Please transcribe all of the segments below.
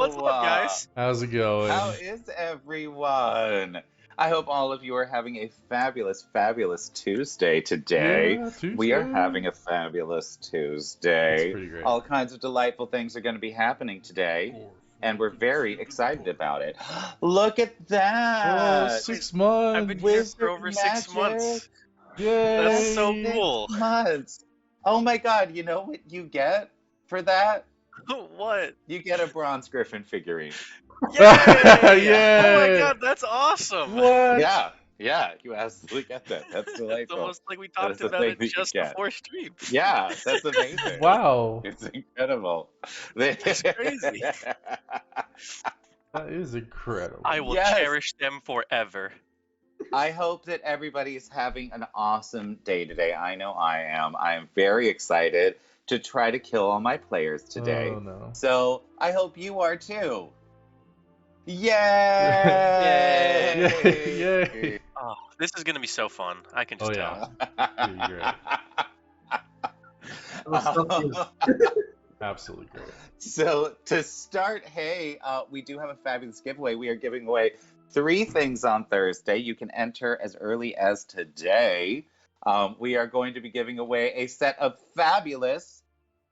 What's up, guys? How's it going? How is everyone? I hope all of you are having a fabulous, fabulous Tuesday today. Yeah, We are Tuesday. having a fabulous It's Tuesday. pretty great. All kinds of delightful things are going to be happening today, and we're very excited about it. Look at Oh, that! 6 months. I've been here Wizard for over 6 magic! months. Yay! That's so Six cool. months! Oh my god, you know what you get for that? What? You get a bronze griffin figurine. Yay! Oh my Yay! god, that's awesome. What? Yeah, you absolutely get that. That's It's delightful. almost like we That talked is the about thing it that you just get. before stream. Yeah, that's amazing. Wow. It's incredible. That's crazy. That is incredible. I will Yes. cherish them forever. I hope that everybody is having an awesome day today. I know I am. I am very excited to try to kill all my players today. Oh no. So I hope you are too. Yay! Yay! Oh, this is gonna be so fun. I can just Oh tell. yeah. Pretty great. Absolutely great. So to start, hey, we do have a fabulous giveaway. We are giving away 3 things on Thursday. You can enter as early as today. We are going to be giving away a set of fabulous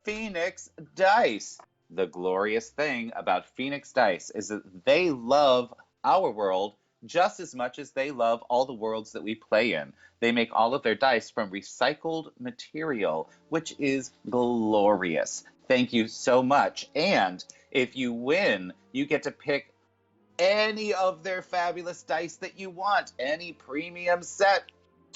Phoenix dice. The glorious thing about Phoenix dice is that they love our world just as much as they love all the worlds that we play in. They make all of their dice from recycled material, which is glorious. Thank you so much. And if you win, you get to pick any of their fabulous dice that you want, any premium set.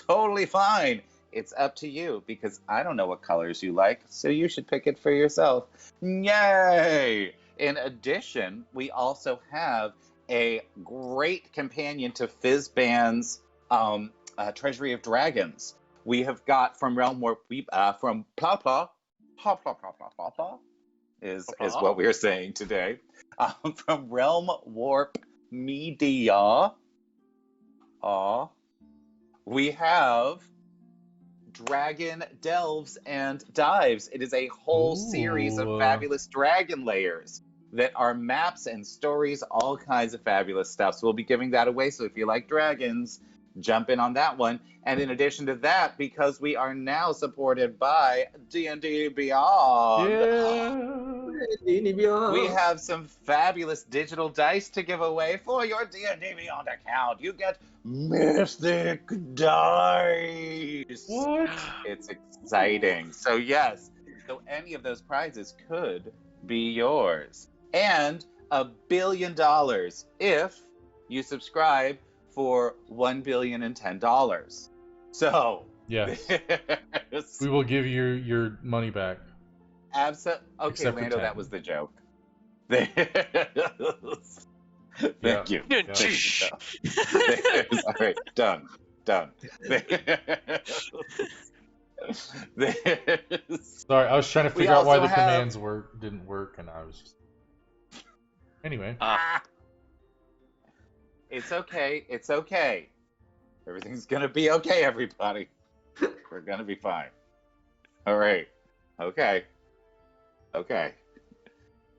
Totally fine. It's up to you because I don't know what colors you like, so you should pick it for yourself. Yay! In addition, we also have a great companion to Fizzban's Treasury of Dragons. We have got from Realm Warp, from Plapa, is what we're saying today. From Realm Warp Media, we have Dragon Delves and Dives. It is a whole series of Ooh. fabulous dragon layers that are maps and stories, all kinds of fabulous stuff. So we'll be giving that away. So if you like dragons, jump in on that one. And in addition to that, because we are now supported by D&D Beyond, Yeah. we have some fabulous digital dice to give away for your D&D Beyond account. You get mythic dice. What? It's exciting. So yes, so any of those prizes could be yours. And $1 billion if you subscribe for $1,010,000,000. So Yes. yes. We will give you your money back. Okay, Except for Lando, 10. that was the joke. Thank you. Yeah. All right, done. Sorry, I was trying to We figure out why also the have- commands didn't work, and I was just. Anyway. It's okay. It's okay. Everything's gonna be okay, everybody. We're gonna be fine. All right. Okay.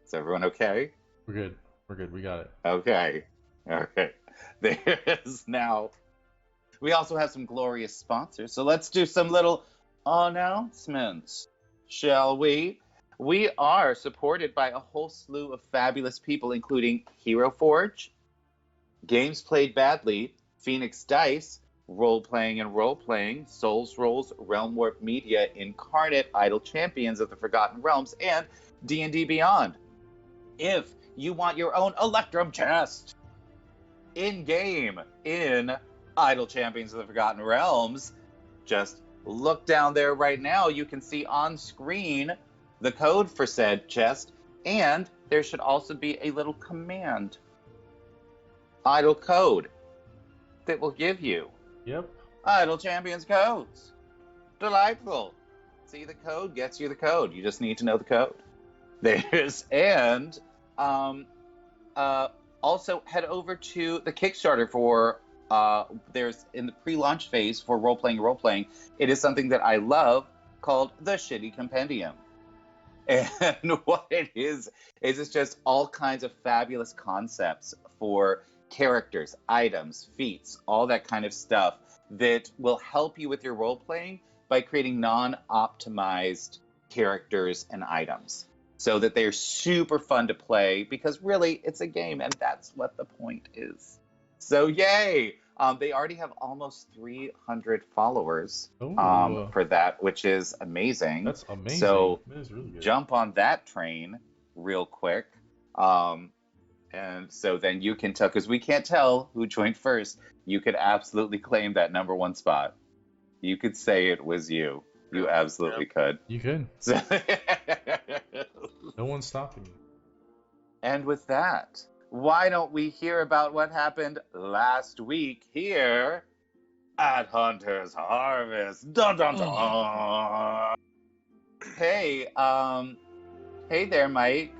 Is everyone okay? We're good. We got it. Okay. All right. There's now. We also have some glorious sponsors, so let's do some little announcements, shall we? We are supported by a whole slew of fabulous people, including Hero Forge, Games Played Badly, Phoenix Dice, Role Playing and Role Playing, Souls Rolls, Realm Warp Media, Incarnate, Idle Champions of the Forgotten Realms, and D&D Beyond. If you want your own Electrum chest in-game in Idle Champions of the Forgotten Realms, just look down there right now. You can see on screen the code for said chest, and there should also be a little command, idle code, that will give you Yep. Idle Champions codes. Delightful. See the code gets you the code. You just need to know the code. Also head over to the Kickstarter for there's in the pre-launch phase for role playing. It is something that I love called the Shitty Compendium. And what it is it's just all kinds of fabulous concepts for characters, items, feats, all that kind of stuff that will help you with your role playing by creating non-optimized characters and items so that they're super fun to play because really it's a game and that's what the point is. So yay! They already have almost 300 followers Oh, for that, which is amazing. that's amazing. So That is really good. jump on that train real quick. And so then you can tell, because we can't tell who joined first, you could absolutely claim that #1 spot. You could say it was you. You absolutely could. You could. So No one's stopping you. and with that, why don't we hear about what happened last week here at Hunter's Harvest? Dun, dun, dun. Hey, hey there, Mike.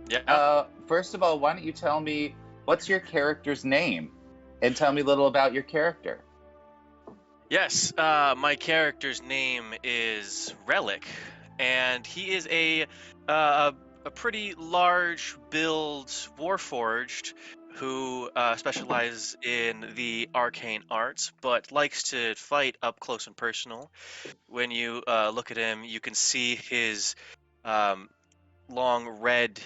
Yeah. First of all, why don't you tell me what's your character's name, and tell me a little about your character. Yes. My character's name is Relic, and he is a pretty large build warforged who specializes in the arcane arts, but likes to fight up close and personal. When you look at him, you can see his long red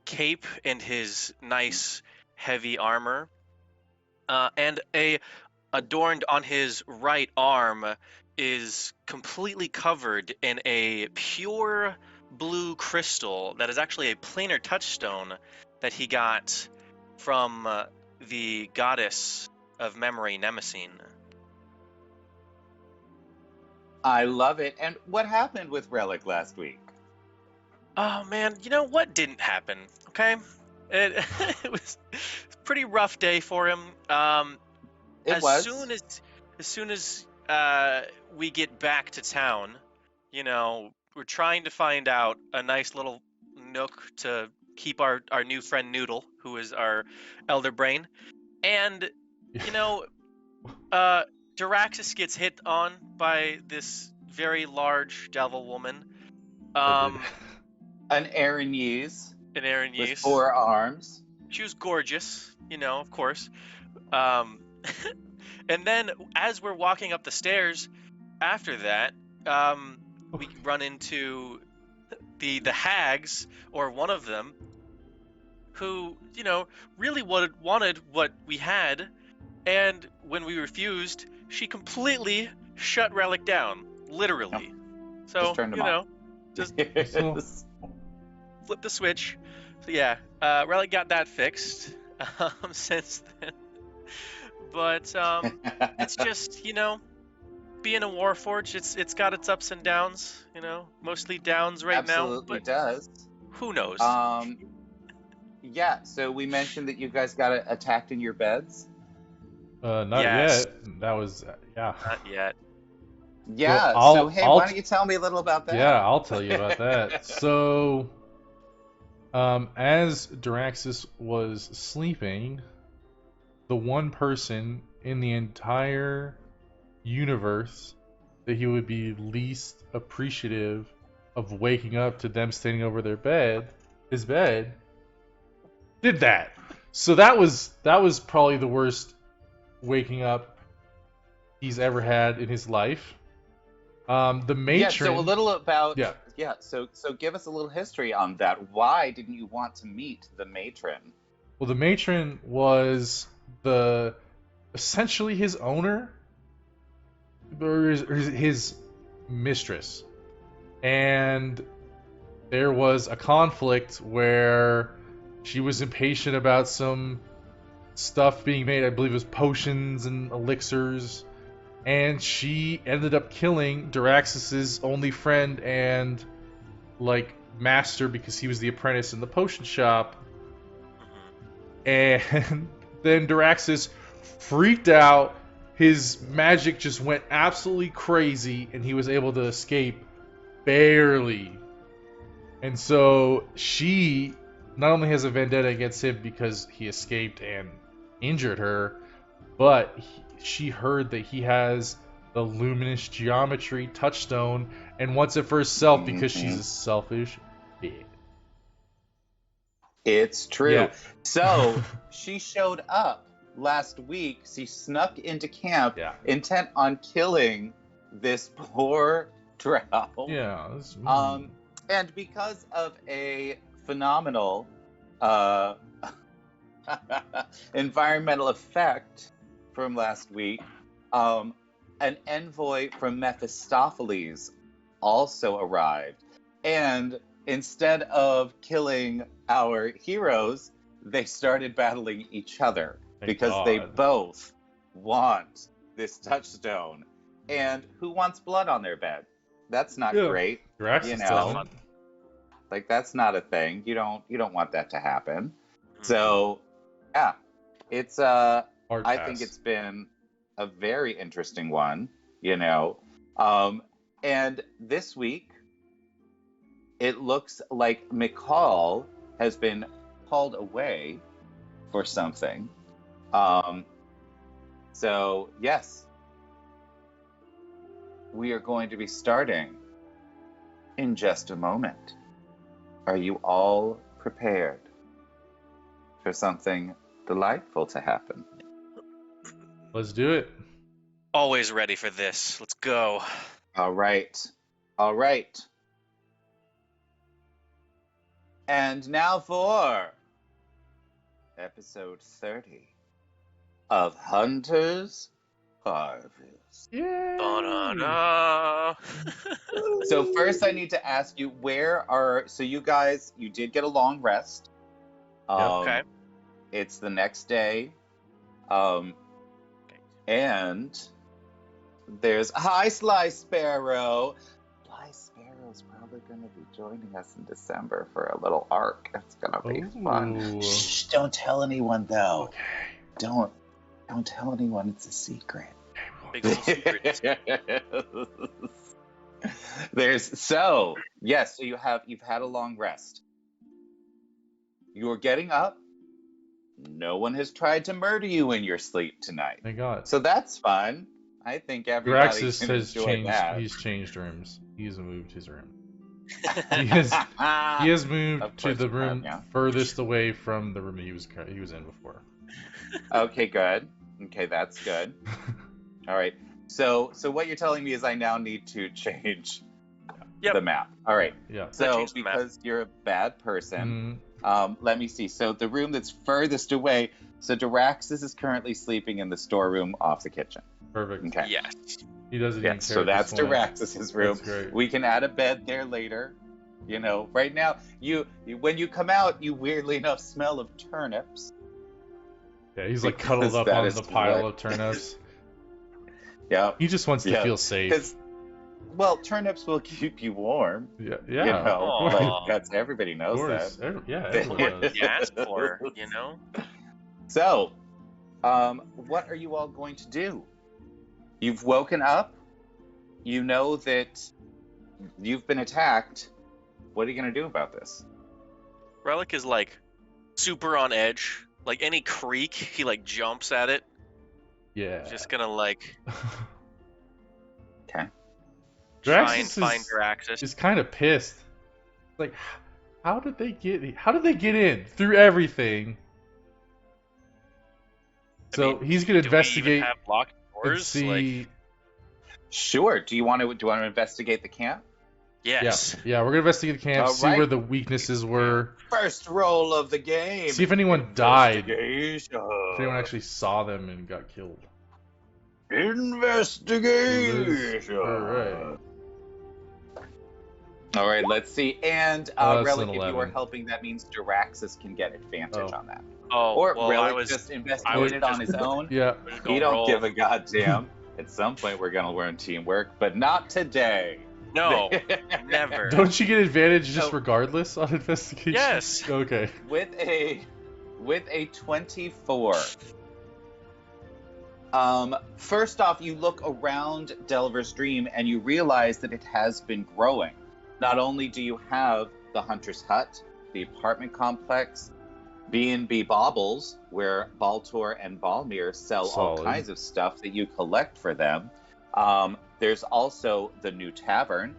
cape and his nice heavy armor, and adorned on his right arm is completely covered in a pure blue crystal that is actually a planar touchstone that he got from the goddess of memory, Nemesine. I love it. And what happened with Relic last week? Oh man, you know what didn't happen? Okay, it it was a pretty rough day for him. It As was. soon as we get back to town, we're trying to find out a nice little nook to keep our new friend Noodle, who is our elder brain, and Daraxus gets hit on by this very large devil woman. An Aranese An Aaron with Yeast. 4 arms. She was gorgeous, of course. Um, and then as we're walking up the stairs after that, we run into the hags, or one of them, who, really wanted what we had, and when we refused, she completely shut Relic down, literally. So, Just turned him off. just Yes. flip the switch. So yeah, Relic got that fixed since then. But it's just, being a Warforged, it's got its ups and downs, mostly downs right now. Absolutely But does. who knows? Yeah, so we mentioned that you guys got attacked in your beds. Not Yes. yet. That was yeah. Not yet. Yeah, I'll- so hey, I'll why don't you tell me a little about that? Yeah, I'll tell you about that. So, as Daraxus was sleeping, the one person in the entire universe that he would be least appreciative of waking up to them standing over his bed, did that. So that was probably the worst waking up he's ever had in his life. The matron. Yeah, so a little about Yeah. so give us a little history on that. Why didn't you want to meet the matron? Well, the matron was essentially his owner, or his mistress, and there was a conflict where she was impatient about some stuff being made. I believe it was potions and elixirs, and she ended up killing Daraxus's only friend and master, because he was the apprentice in the potion shop. And then Daraxus freaked out. His magic just went absolutely crazy, and he was able to escape barely. And so she not only has a vendetta against him because he escaped and injured her, but she heard that he has the luminous geometry touchstone and wants it for herself because she's a selfish Yeah. It's true. Yeah. So she showed up last week. She snuck into camp, Yeah. intent on killing this poor drow. Yeah. And because of a phenomenal uh, environmental effect from last week, an envoy from Mephistopheles also arrived. And instead of killing our heroes, they started battling each other because they both want this touchstone. And who wants blood on their bed? That's not great. Drax You is know, doesn't. like that's not a thing. You don't want that to happen. So, yeah, it's Hard I pass. think it's been a very interesting one, and this week it looks like McCall has been called away for something. So yes, we are going to be starting in just a moment. Are you all prepared for something delightful to happen? Let's do it. Always ready for this. Let's go. All right. All right. And now for episode 30 of Hunter's Harvest. Yeah. Da-da-da. So first I need to ask you, so you guys, you did get a long rest. Okay. It's the next day. And there's, hi Sly Sparrow. Sly Sparrow's probably going to be joining us in December for a little arc. It's going to be fun. Shh, don't tell anyone though. Okay. Don't tell anyone, it's a secret. Big little secret. So you've had a long rest. You're getting up. No one has tried to murder you in your sleep tonight. Thank God. So that's fun. I think everybody Draxus can has enjoy changed. that. He's changed rooms. He's moved his room. He has moved to the room furthest away from the room he was in before. Okay, good. Okay, that's good. All right. So what you're telling me is I now need to change the map. All right. Yeah. So because you're a bad person, let me see. So the room that's furthest away. So Daraxus is currently sleeping in the storeroom off the kitchen. Perfect. Okay. Yes. He doesn't even care. So that's Daraxus's room. That's great. We can add a bed there later. Right now, you when you come out, you weirdly enough smell of turnips. Yeah, he's like cuddled up on the pile of turnips. Yeah. He just wants to feel safe. Well, turnips will keep you warm. Yeah. Everybody knows that. Everyone does. You asked for, So, what are you all going to do? You've woken up. You know that you've been attacked. What are you going to do about this? Relic is like super on edge. Like any creek, he like jumps at it. Yeah. Just gonna like okay. Try and find Daraxus. He's kind of pissed. Like, how did they get in through everything? He's gonna investigate. Do we even have locked doors? See... Sure. Do you want to investigate the camp? Yes. Yeah, we're gonna investigate the camp, see where the weaknesses were. First roll of the game. See if anyone died. If anyone actually saw them and got killed. Investigation. All right, let's see. And Relic, if you are helping, that means Daraxus can get advantage on that. Relic just investigated on his own. Yeah. He don't give a goddamn. At some point, we're gonna learn teamwork, but not today. No, never. Don't you get advantage just regardless on investigation? Yes. Okay. With a 24. First off, you look around Delver's Dream and you realize that it has been growing. Not only do you have the Hunter's Hut, the apartment complex, B&B Baubles, where Baltor and Balmir sell all kinds of stuff that you collect for them. There's also the new tavern,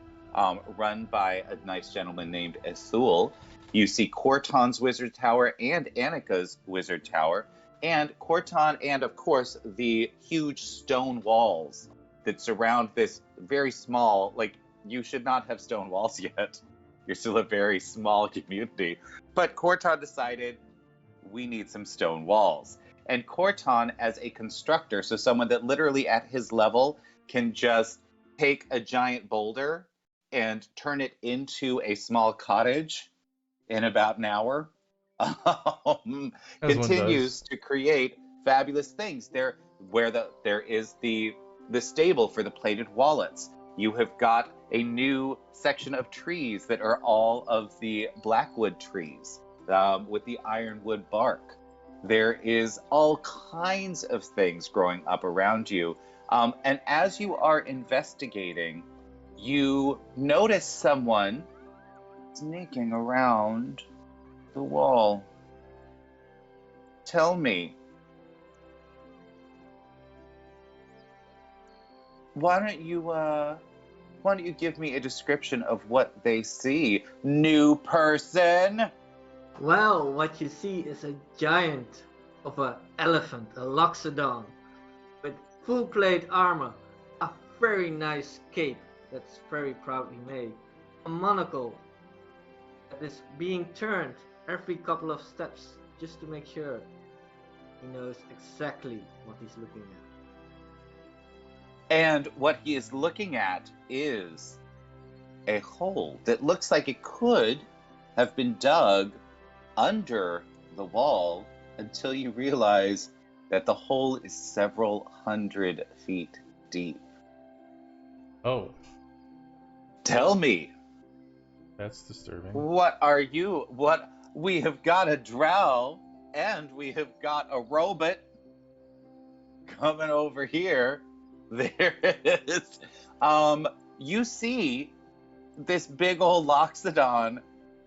run by a nice gentleman named Ethul. You see Corton's Wizard Tower and Annika's Wizard Tower, and Corton and, of course, the huge stone walls that surround this very small, like, you should not have stone walls yet. You're still a very small community. But Corton decided, we need some stone walls. And Corton, as a constructor, so someone that literally at his level can just take a giant boulder and turn it into a small cottage in about an hour, As one continues does. to create fabulous things. There is the stable for the plated wallets. You have got a new section of trees that are all of the blackwood trees with the ironwood bark. There is all kinds of things growing up around you. And as you are investigating, you notice someone sneaking around the wall. Tell me, why don't you give me a description of what they see, new person? Well, what you see is a giant of an elephant, a loxodon, with full plate armor, a very nice cape that's very proudly made, a monocle that is being turned every couple of steps just to make sure he knows exactly what he's looking at. And what he is looking at is a hole that looks like it could have been dug under the wall until you realize that the hole is several hundred feet deep. Oh, Tell me, that's disturbing. what are you? What we have got a drow and we have got a robot coming over here. There it is. You see this big old loxodon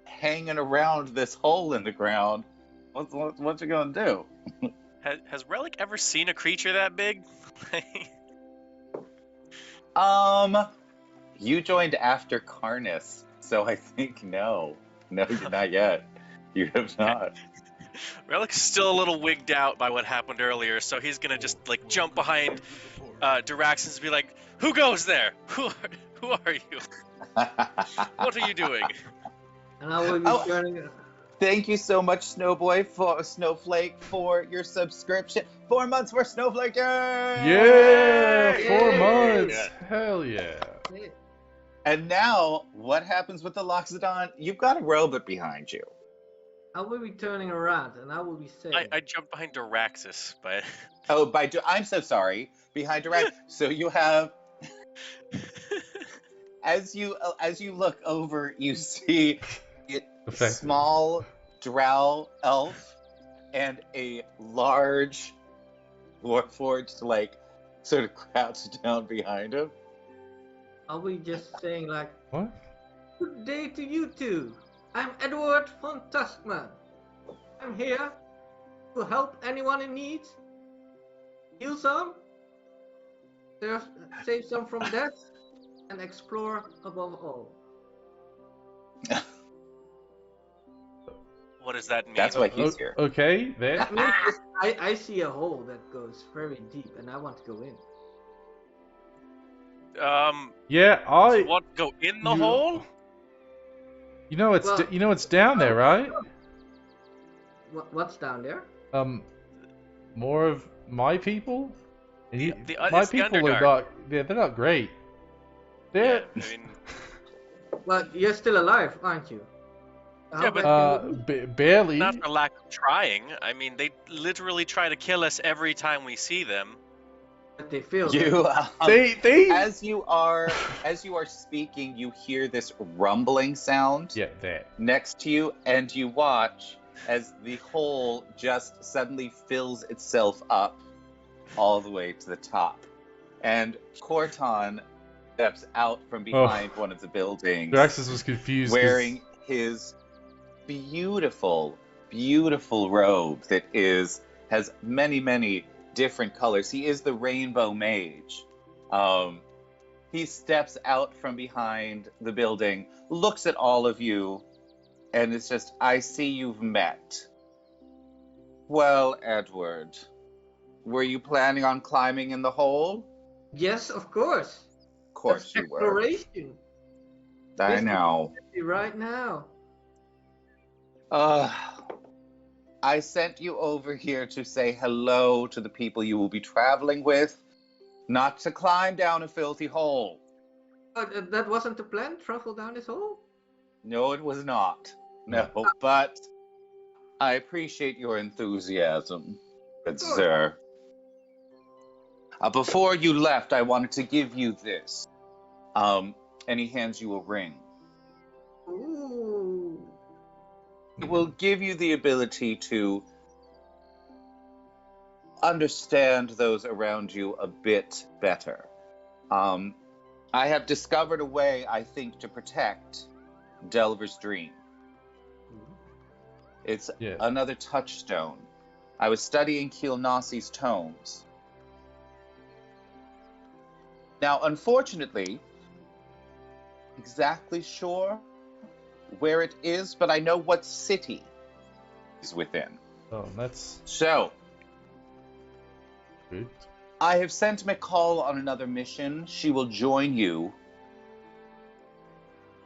hanging around this hole in the ground. What you gonna do? Has Relic ever seen a creature that big? You joined after Carnus, so I think no, you're not yet. You have not. Relic's still a little wigged out by what happened earlier, so he's gonna just like jump behind Duraxis and be like, "Who goes there? Who are you? What are you doing?" And I will be Oh. turning. Thank you so much, Snowflake, for your subscription. 4 months for Snowflake! Yeah, 4 Yay! months. Hell yeah. And now, what happens with the Loxodon? You've got a robot behind you. I will be turning around and I will be saying, I jumped behind Duraxis, but Oh, I'm so sorry. Behind Direct. So you have, as you look over, you see a Effective. small drow elf and a large warforged, like, sort of crouched down behind him. I'll be just saying like, What? good day to you two. I'm Edward von Tuskman. I'm here to help anyone in need. Heal some, save some from death, and explore above all. what does that mean? That's why he's here. Okay, then. That means I see a hole that goes very deep and I want to go in. Yeah, You want to go in the hole? You know it's Well- it's down there, right? What's down there? More of my people. And my it's the people are Underdark. not. Yeah, they're not great. Yeah, They're. I mean, Well, you're still alive, aren't you? How Yeah, bad but- can you be? Barely. not for lack of trying. I mean, they literally try to kill us every time we see them. But they failed. You, They. as you are speaking, you hear this rumbling sound. Yeah, that. Next to you, and you watch as the hole just suddenly fills itself up all the way to the top. And Corton steps out from behind one of the buildings, Draxus was confused. 'cause- wearing his beautiful, beautiful robe that has many, many different colors. He is the Rainbow Mage. He steps out from behind the building, looks at all of you, and it's just, I see you've met. Well, Edward, were you planning on climbing in the hole? Yes, of course. Of course That's you were. exploration. I know. Right now. Uh, I sent you over here to say hello to the people you will be traveling with, not to climb down a filthy hole. That wasn't the plan? Travel down this hole? No, it was not. No, but I appreciate your enthusiasm, good Of course. sir. Before you left, I wanted to give you this. And he hands you a ring. Ooh. It will give you the ability to understand those around you a bit better. I have discovered a way, I think, to protect Delver's Dream. It's another touchstone. I was studying Kilnasi's tomes. Now, unfortunately, exactly sure where it is, but I know what city is within. Oh, that's So, good. I have sent McCall on another mission. She will join you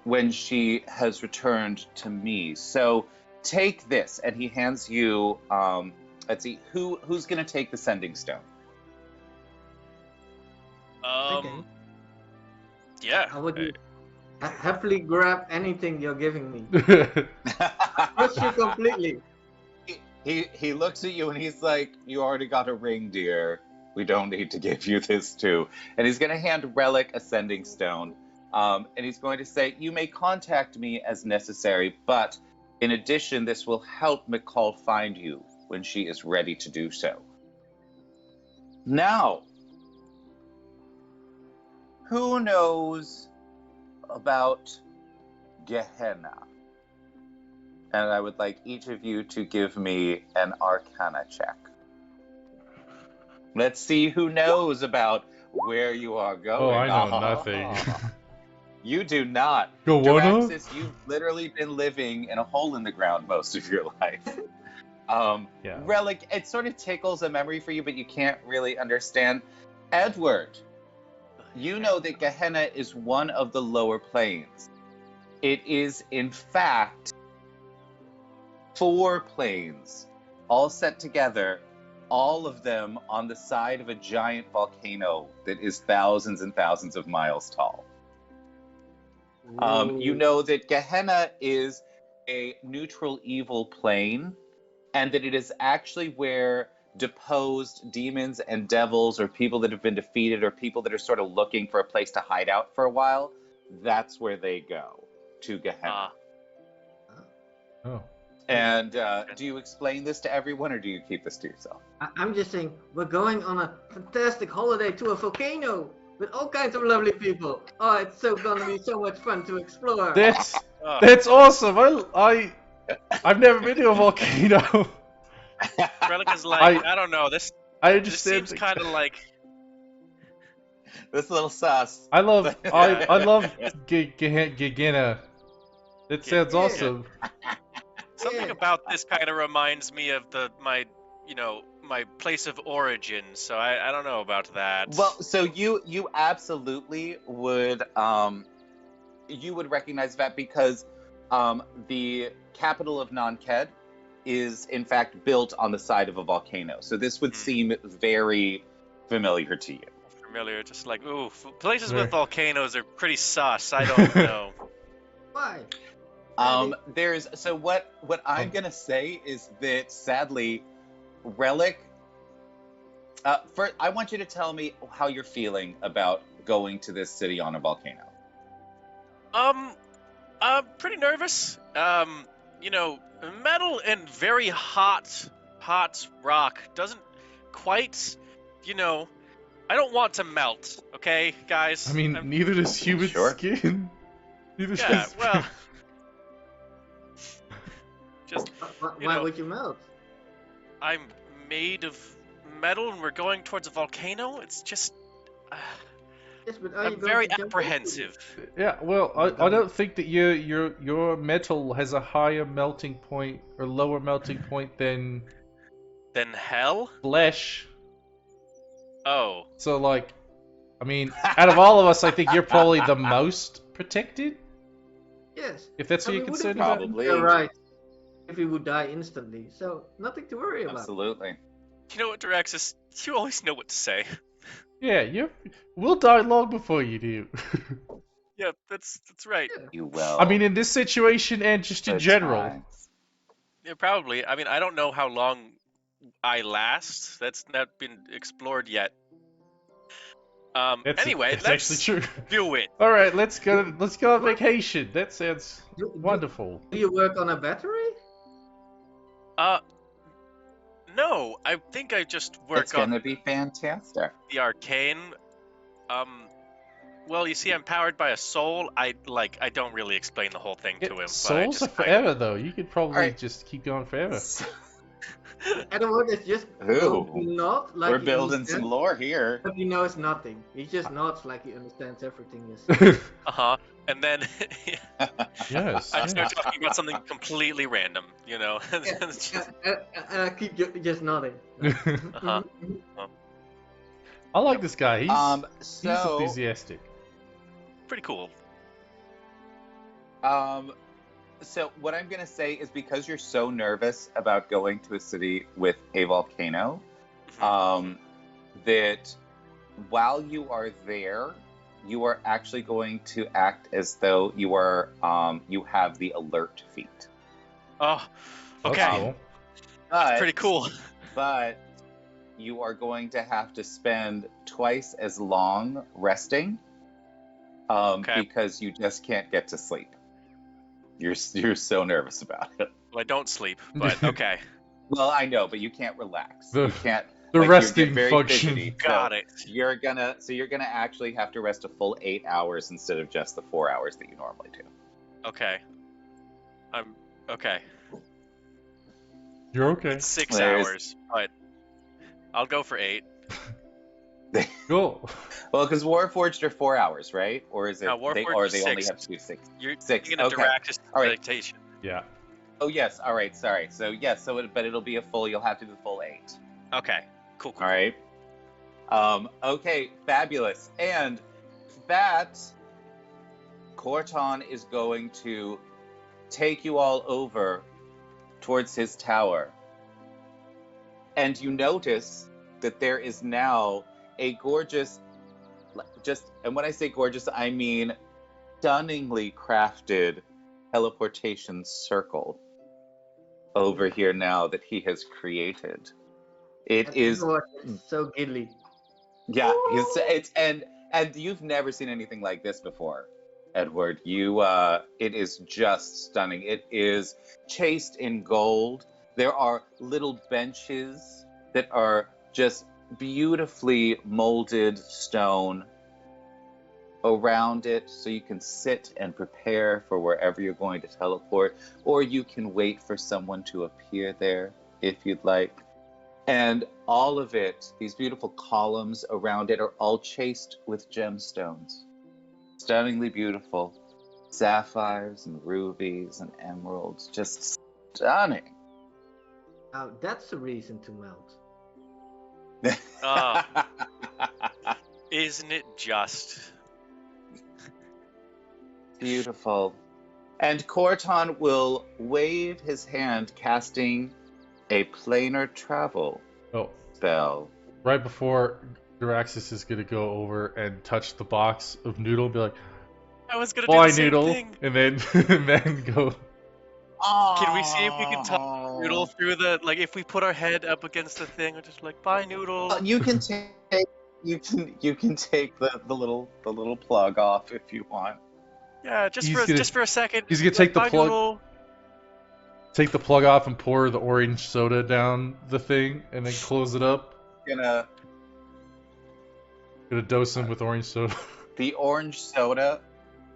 when she has returned to me. So, take this, and he hands you. Let's see, who's going to take the sending stone? Okay. Yeah. I would happily grab anything you're giving me. Trust you completely. He looks at you and he's like, "You already got a ring, dear. We don't need to give you this too." And he's going to hand Relic a sending stone. And he's going to say, "You may contact me as necessary, but in addition, this will help McCall find you when she is ready to do so." Now, who knows about Gehenna? And I would like each of you to give me an Arcana check. Let's see who knows about where you are going. Oh, I know nothing. You do not. Go what? Diraxis, you've literally been living in a hole in the ground most of your life. Relic, it sort of tickles a memory for you, but you can't really understand. Edward, you know that Gehenna is one of the lower planes. It is, in fact, 4 planes, all set together, all of them on the side of a giant volcano that is thousands and thousands of miles tall. You know that Gehenna is a neutral evil plane, and that it is actually where deposed demons and devils, or people that have been defeated, or people that are sort of looking for a place to hide out for a while, that's where they go, to Gehenna. Oh. And do you explain this to everyone, or do you keep this to yourself? I'm just saying, we're going on a fantastic holiday to a volcano with all kinds of lovely people. Oh, it's so gonna be so much fun to explore. That's awesome. I've never been to a volcano. Relic is like, I don't know, this seems kind of like... This little sus. I love Gehenna. It sounds awesome. Something about this kind of reminds me of my place of origin, so I don't know about that. Well, so you absolutely would recognize that, because the capital of Nanked is in fact built on the side of a volcano. So this would seem very familiar to you. Familiar, just like, ooh, places with volcanoes are pretty sus. I don't know. Why? What I'm gonna say is that, sadly, Relic, first, I want you to tell me how you're feeling about going to this city on a volcano. I'm pretty nervous. Metal and very hot rock doesn't quite, I don't want to melt, okay, guys? I mean, neither does human skin. Neither does... well... Just, why would you melt? I'm made of metal and we're going towards a volcano. It's just... Yes, but are you I'm going very to jump into it? apprehensive. Yeah, well, Oh, I don't think that your metal has a higher melting point or lower melting point than Then hell? flesh. Oh. So, like, I mean, out of all of us, I think you're probably the most protected, Yes. if that's what And you're we wouldn't concerned be about. Probably. right if we would die instantly. So nothing to worry about. Absolutely. You know what, Diraxis? You always know what to say. Yeah, we'll die long before you do. Yeah, that's right. Yeah. You will. I mean, in this situation and just in Good general. times. Yeah, probably. I mean, I don't know how long I last. That's not been explored yet. Anyway, That's actually let's true. do it. All right, let's go on What? vacation. That sounds wonderful. Do you work on a battery? Uh, no, I think I just work It's on gonna be fantastic. the arcane. Well, you see, I'm powered by a soul. I don't really explain the whole thing to him. Souls but I are forever, though. You could probably Alright. just keep going forever. Edward is just Ooh. going to nod like We're he building understands, some lore here. but he knows nothing. He just nods like he understands everything. Yes. And then Yes. I start talking about something completely random. You know. It's just- I keep just nodding. Uh-huh. I like this guy. He's So enthusiastic. pretty cool. So what I'm gonna say is because you're so nervous about going to a city with a volcano, that while you are there, you are actually going to act as though you are you have the alert feat. Oh, That's okay. cool. But, Pretty cool. But you are going to have to spend twice as long resting, because you just can't get to sleep. You're so nervous about it. Well, I don't sleep, but okay. Well, I know, but you can't relax. The- You can't. The like, you resting get very function. fidgety. Got it. You're gonna actually have to rest a full 8 hours instead of just the 4 hours that you normally do. Okay. I'm okay. You're okay. It's 6 There's- hours, but I'll go for 8. Cool. Well, because Warforged are 4 hours, right? Or is it? No, Warforged or is they only 6. have 2 6. You're 6. gonna Okay. Diraxis All right. meditation. Yeah. Oh yes. All right. Sorry. So yes. But it'll be a full. You'll have to do the full 8. Okay. Cool. All right. Okay. Fabulous. And that Corton is going to take you all over towards his tower, and you notice that there is now a gorgeous, and when I say gorgeous, I mean stunningly crafted teleportation circle over here now that he has created. It is, Edward is so giddly. yeah, and you've never seen anything like this before, Edward. It is just stunning. It is chased in gold. There are little benches that are just beautifully molded stone around it, so you can sit and prepare for wherever you're going to teleport, or you can wait for someone to appear there if you'd like. And all of it, these beautiful columns around it, are all chased with gemstones. Stunningly beautiful. Sapphires and rubies and emeralds. Just stunning. Now that's a reason to melt. Isn't it just? Beautiful. And Corton will wave his hand, casting a planar travel Oh, spell. right before Diraxis is gonna go over and touch the box of noodle and be like, I was gonna do "Bye, the same noodle," thing. and then and then go. Can we see if we can talk Noodle through the if we put our head up against the thing, or just like, bye, Noodle. You can take you can take the little plug off if you want. Yeah, He's gonna- just for a second. he's gonna take the Bye, plug- Noodle. Take the plug off and pour the orange soda down the thing, and then close it up. Gonna Dose him with orange soda. the orange soda.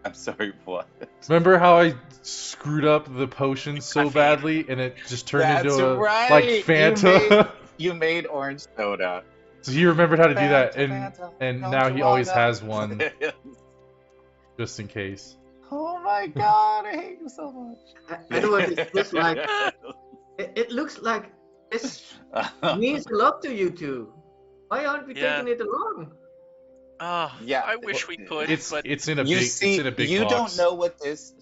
I'm sorry, what? Remember how I screwed up the potion so Caffeine. badly, and it just turned That's into a right. like Fanta? You made orange soda. So he remembered how to do that, Fanta, and don't now you he always wanna- has one just in case. Oh my god, I hate you so much. Edward, it looks like it looks like this means a lot to you two. Why aren't we Yeah. taking it along? Oh, Yeah, I wish we could, but It's in a you big see, box. you don't know what this.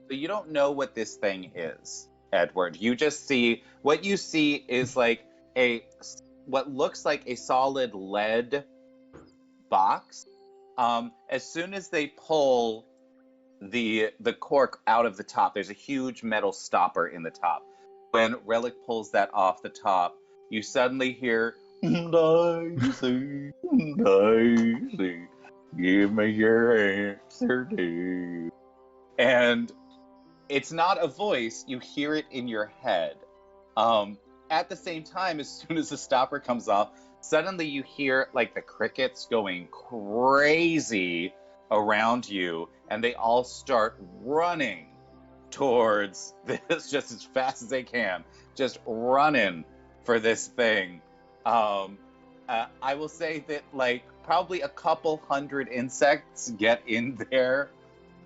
So you don't know what this thing is, Edward. You just see what you see is like what looks like a solid lead box. As soon as they pull the cork out of the top, there's a huge metal stopper in the top. When Relic pulls that off the top, you suddenly hear Daisy, Daisy, give me your answer, dude. And it's not a voice, you hear it in your head. At the same time, as soon as the stopper comes off, suddenly you hear like the crickets going crazy around you, and they all start running towards this just as fast as they can, just running for this thing. I will say that like probably a couple hundred insects get in there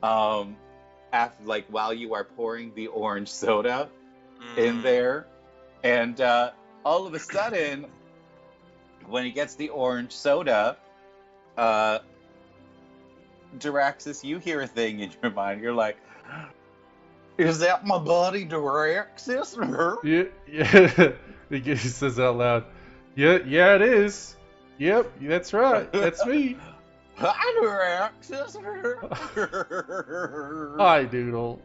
after, like, while you are pouring the orange soda in there, and all of a sudden when he gets the orange soda, Diraxis, you hear a thing in your mind. You're like, is that my buddy Diraxis? Yeah. He says out loud. Yeah, it is. Yep, that's right. That's me. Hi, Diraxis. Hi, Doodle.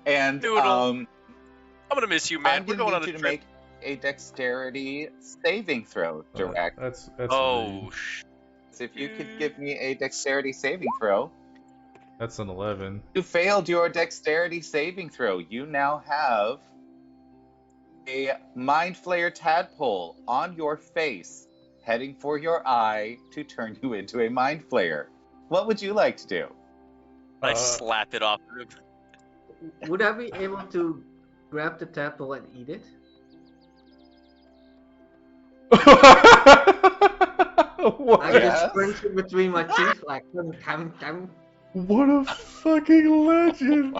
And Doodle. I'm gonna miss you, man. I'm We're gonna going on need a you to trip. make a dexterity saving throw, Diraxis. That's Oh, rude. If you could give me a dexterity saving throw. That's an 11. You failed your dexterity saving throw. You now have a mind flayer tadpole on your face, heading for your eye to turn you into a mind flayer. What would you like to do? I slap it off. Would I be able to grab the tadpole and eat it? What? I Yes. just crunch it between my teeth like tam. What a fucking legend!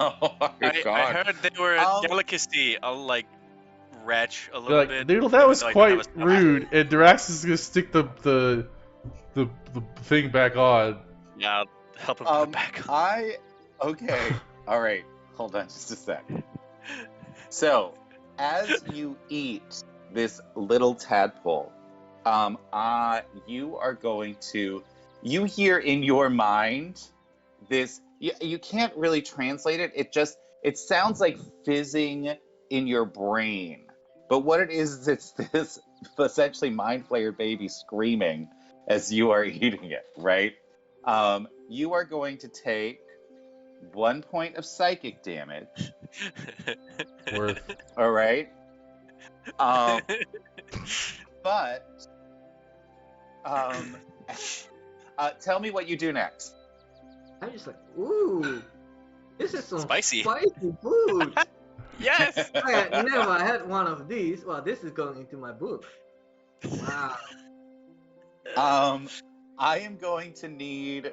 Oh my I heard they were a Um, delicacy. I'll like retch a You're little like, bit. Doodle, that even was though I don't quite have a stomach. rude. And Dirax is gonna stick the thing back on. Yeah, I'll help him put it back on. Okay. All right. Hold on just a sec. So, as you eat this little tadpole, you are going to, you hear in your mind this, you can't really translate it. It sounds like fizzing in your brain. But what it is it's this essentially mind flayer baby screaming as you are eating it, right? You are going to take 1 point of psychic damage. Worth. All right. But tell me what you do next. I'm just like, ooh, this is some Spicy. food. Yes. I had never had one of these. Well, this is going into my book. Wow. I am going to need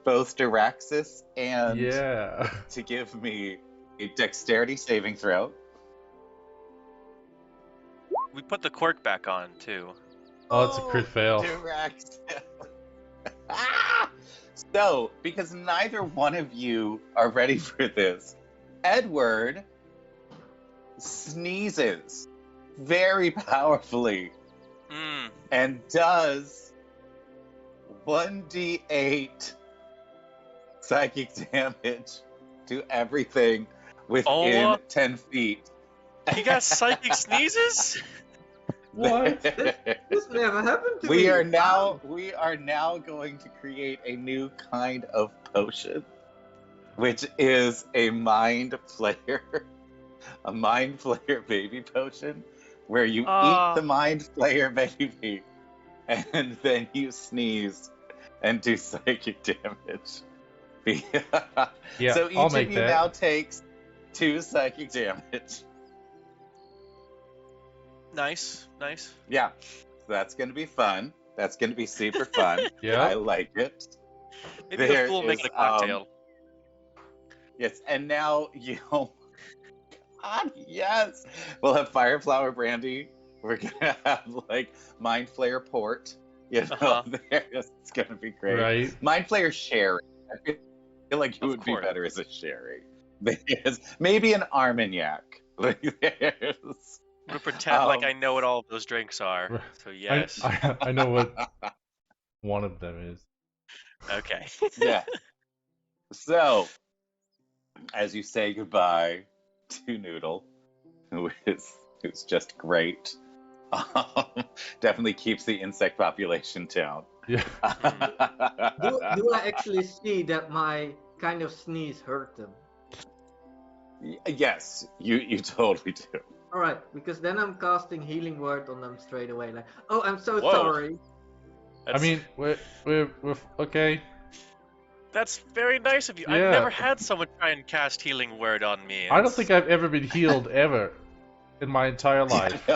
both Diraxis and Yeah. to give me a dexterity saving throw. We put the cork back on too. Oh, it's a crit fail. Diraxis. So, because neither one of you are ready for this, Edward sneezes very powerfully and does 1d8 psychic damage to everything within 10 feet. He got psychic sneezes? What? This never happened to me. We are now going to create a new kind of potion, which is a mind flayer baby potion, where you eat the mind flayer baby, and then you sneeze and do psychic damage. Yeah, So each I'll of make you that. now takes 2 psychic damage. Nice. Yeah, that's going to be fun. That's going to be super fun. Yep. I like it. Maybe the There fool is, making a cocktail. yes, and now God, yes, we'll have fire flower brandy. We're gonna have like mind flayer port. You know, Uh-huh. it's gonna be great. Right. Mind flayer sherry. I feel like it Of would be course. better as a sherry. There's maybe an Armagnac. Like, there's, I'm gonna pretend like Um, I know what all of those drinks are. Right. So yes. I know what one of them is. Okay. yeah. So, as you say goodbye to Noodle, who's just great. Definitely keeps the insect population down. Yeah. Do I actually see that my kind of sneeze hurt them? Yes, you totally do. All right, because then I'm casting healing word on them straight away. Like, oh, I'm so Whoa. sorry. I mean, we're okay. That's very nice of you. Yeah. I've never had someone try and cast healing word on me. I don't think I've ever been healed ever in my entire life.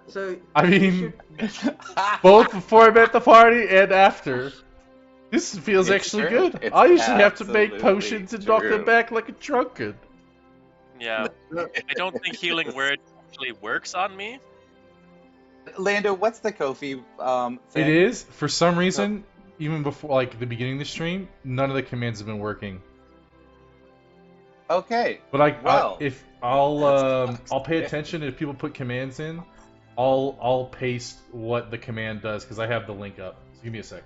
So I you mean, should- both before I met the party and after. This feels It's actually true. good. It's I usually have to make absolutely potions and knock them true. back like a drunkard. Yeah. I don't think healing word actually works on me. Lando, what's the Kofi thing? It is, for some reason, even before like the beginning of the stream, none of the commands have been working. Okay. But Well, I'll pay attention if people put commands in. I'll paste what the command does because I have the link up. So give me a sec.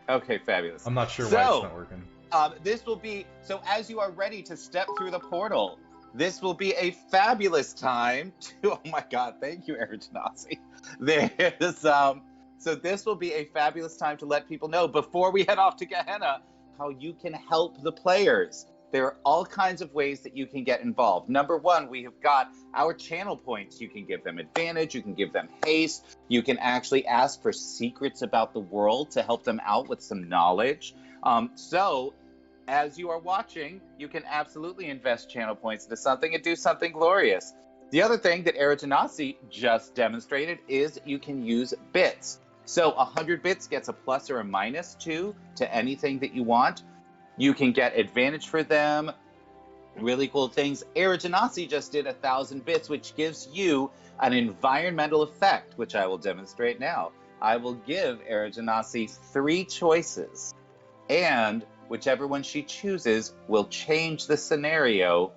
Okay, fabulous. I'm not sure why So- it's not working. This will be so as you are ready to step through the portal. This will be a fabulous time to. Oh my God! Thank you, Eritanasi. There's So this will be a fabulous time to let people know before we head off to Gehenna how you can help the players. There are all kinds of ways that you can get involved. Number one, we have got our channel points. You can give them advantage. You can give them haste. You can actually ask for secrets about the world to help them out with some knowledge. So, as you are watching, you can absolutely invest channel points into something and do something glorious. The other thing that Eritanasi just demonstrated is you can use bits. So 100 bits gets a plus or a minus to anything that you want. You can get advantage for them, really cool things. Eritanasi just did 1,000 bits, which gives you an environmental effect, which I will demonstrate now. I will give Eritanasi 3 choices, and whichever one she chooses will change the scenario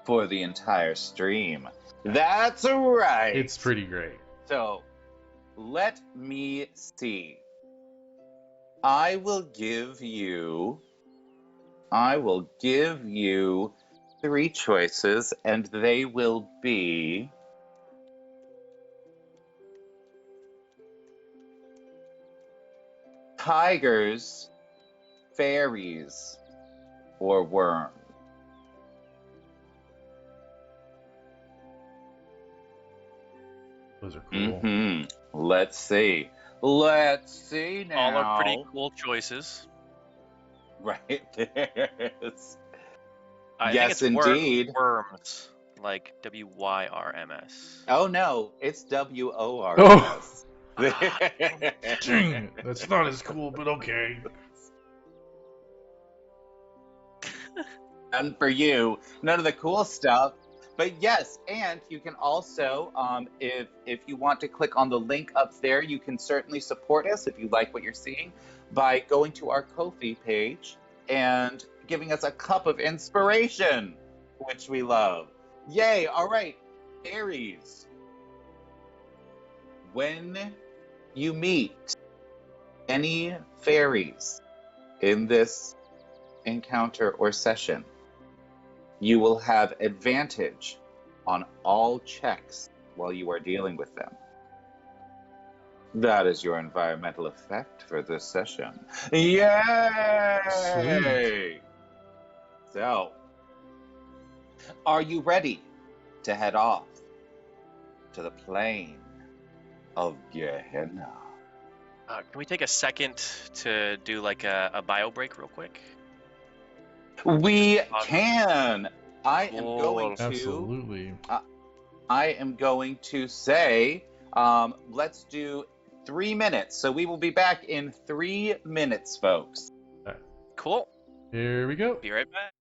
for the entire stream. That's right. It's pretty great. So, let me see. I will give you 3 choices, and they will be tigers, fairies, or worms. Those are cool. Mm-hmm. Let's see. Let's see now. All are pretty cool choices. Right there's I Yes, think it's indeed. worms, like WYRMS. Oh no, it's WORS. Oh. Dang Dang it, that's not as cool, but okay. And for you, none of the cool stuff. But yes, and you can also, if you want to click on the link up there, you can certainly support us if you like what you're seeing by going to our Ko-fi page and giving us a cup of inspiration, which we love. Yay! All right, Aries. When you meet any fairies in this encounter or session, you will have advantage on all checks while you are dealing with them. That is your environmental effect for this session. Yay! Sweet. So, are you ready to head off to the plane of Gehenna? Can we take a second to do like a bio break real quick? We Awesome. can. I am going Cool. to. Absolutely. I am going to say, let's do 3 minutes. So we will be back in 3 minutes, folks. Cool. Here we go. Be right back.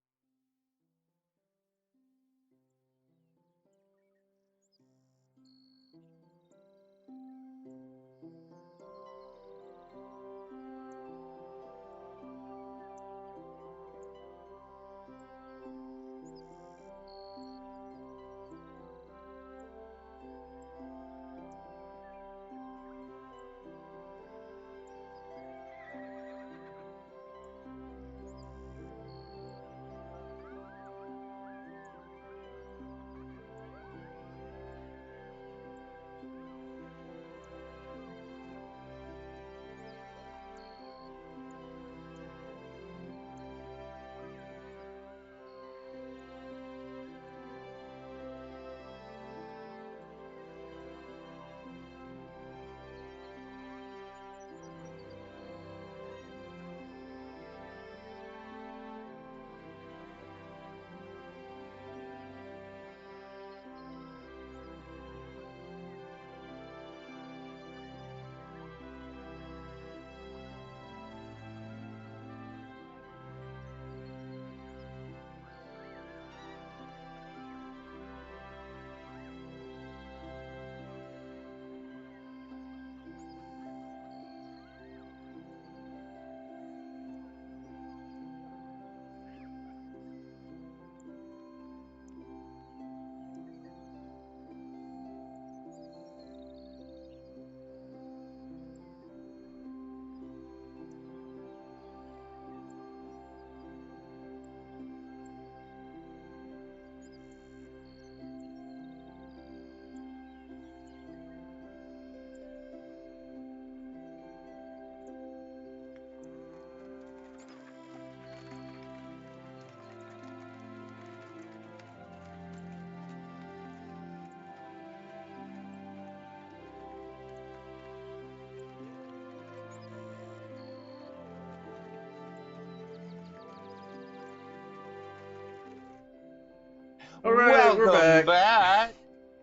All right, we're Welcome back. back.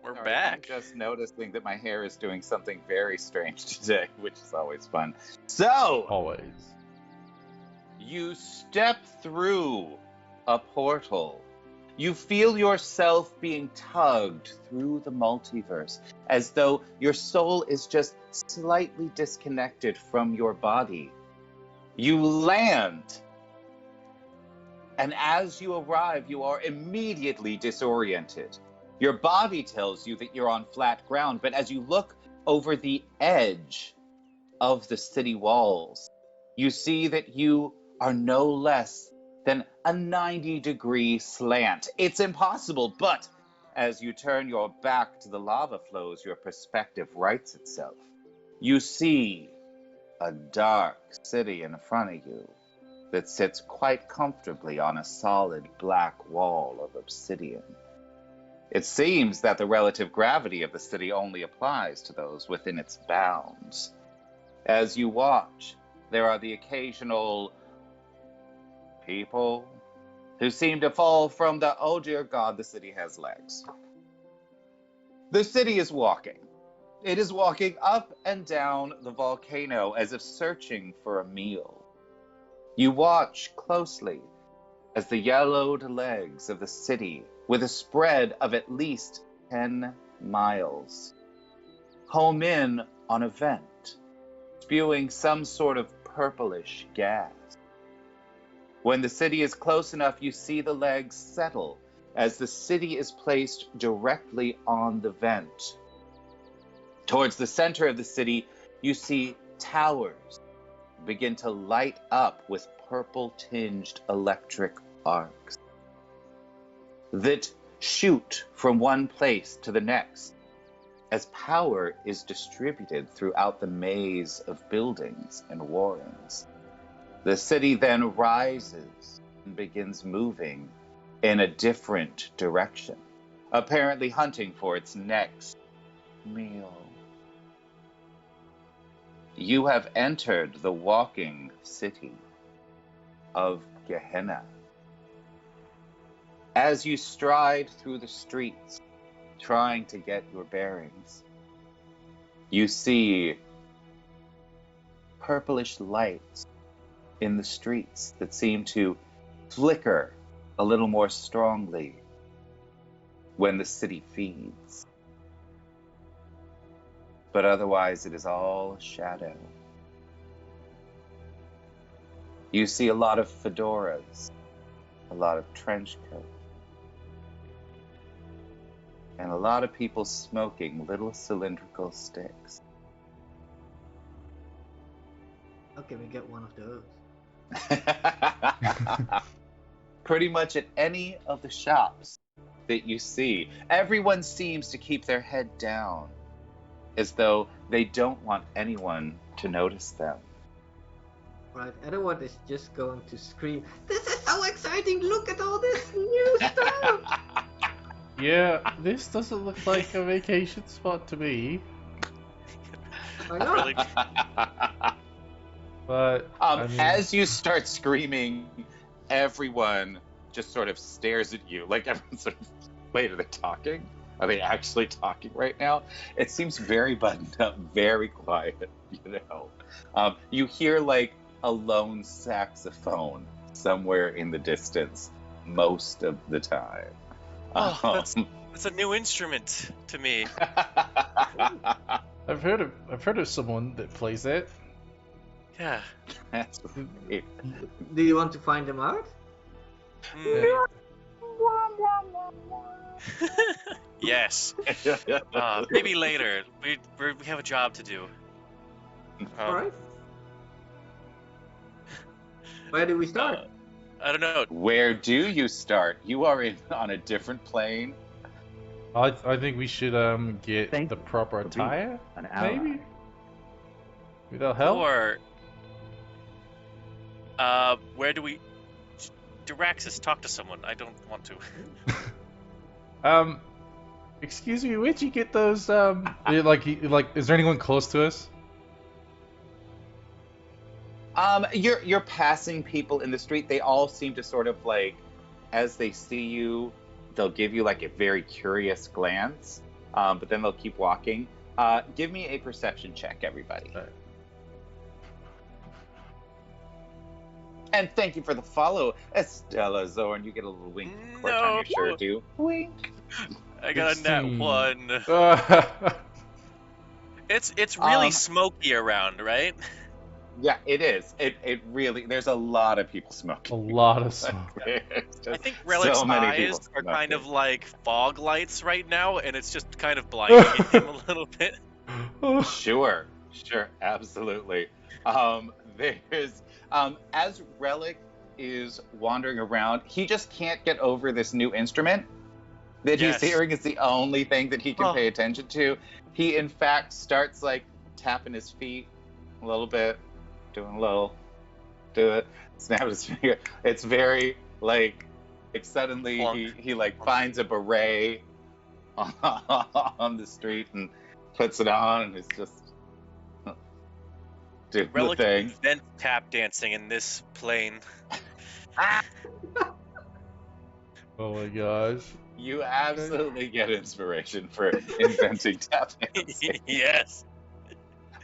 We're Sorry, I'm back. just noticing that my hair is doing something very strange today, which is always fun. So, Always. you step through a portal. You feel yourself being tugged through the multiverse, as though your soul is just slightly disconnected from your body. You land, and as you arrive, you are immediately disoriented. Your body tells you that you're on flat ground, but as you look over the edge of the city walls, you see that you are no less than a 90-degree slant. It's impossible, but as you turn your back to the lava flows, your perspective rights itself. You see a dark city in front of you that sits quite comfortably on a solid black wall of obsidian. It seems that the relative gravity of the city only applies to those within its bounds. As you watch, there are the occasional people who seem to fall from the, oh dear God, the city has legs. The city is walking. It is walking up and down the volcano as if searching for a meal. You watch closely as the yellowed legs of the city, with a spread of at least 10 miles, home in on a vent, spewing some sort of purplish gas. When the city is close enough, you see the legs settle as the city is placed directly on the vent. Towards the center of the city, you see towers begin to light up with purple-tinged electric arcs that shoot from one place to the next as power is distributed throughout the maze of buildings and warrens. The city then rises and begins moving in a different direction, apparently hunting for its next meal. You have entered the walking city of Gehenna. As you stride through the streets, trying to get your bearings, you see purplish lights in the streets that seem to flicker a little more strongly when the city feeds. But otherwise, it is all shadow. You see a lot of fedoras, a lot of trench coats, and a lot of people smoking little cylindrical sticks. How can we get one of those? Pretty much at any of the shops that you see, everyone seems to keep their head down, as though they don't want anyone to notice them. Right, everyone is just going to scream, "This is so exciting! Look at all this new stuff!" Yeah, this doesn't look like a vacation spot to me. Why not? Really? But I mean, As you start screaming, everyone just sort of stares at you. Like everyone's sort of, wait, are they talking? Are they actually talking right now? It seems very buttoned up, very quiet, you know. You hear like a lone saxophone somewhere in the distance most of the time. Oh, that's a new instrument to me. I've heard of someone that plays it. Yeah. That's right. Do you want to find them out? Mm. Yes. Maybe later. We have a job to do. Alright. Where do we start? I don't know. Where do you start? You are on a different plane. I think we should get Thank the you proper for being attire. an ally. Maybe. Maybe that'll help. Or where do we? Diraxis, talk to someone. I don't want to. Excuse me, where'd you get those? Is there anyone close to us? You're passing people in the street. They all seem to sort of like, as they see you, they'll give you like a very curious glance, but then they'll keep walking. Give me a perception check, everybody. Right. And thank you for the follow, Estella Zorn. You get a little wink quirk on your shirt, too. Wink. I got a nat 16. 1. It's really smoky around, right? Yeah, it is. It really. There's a lot of people smoking. A lot of smoke. I think Relic's so many eyes people are kind of smoking. like fog lights right now, and it's just kind of blinding him a little bit. Sure, absolutely. There's as Relic is wandering around, he just can't get over this new instrument that Yes. he's hearing is the only thing that he can Oh. pay attention to. He in fact starts like tapping his feet a little bit, doing a little, do it, snap his finger. It's very like suddenly Plunk. he like finds a beret on the street and puts it on and is just doing the Relic thing. invents tap dancing in this plane. Oh my gosh. You absolutely get inspiration for inventing tap dancing. Yes.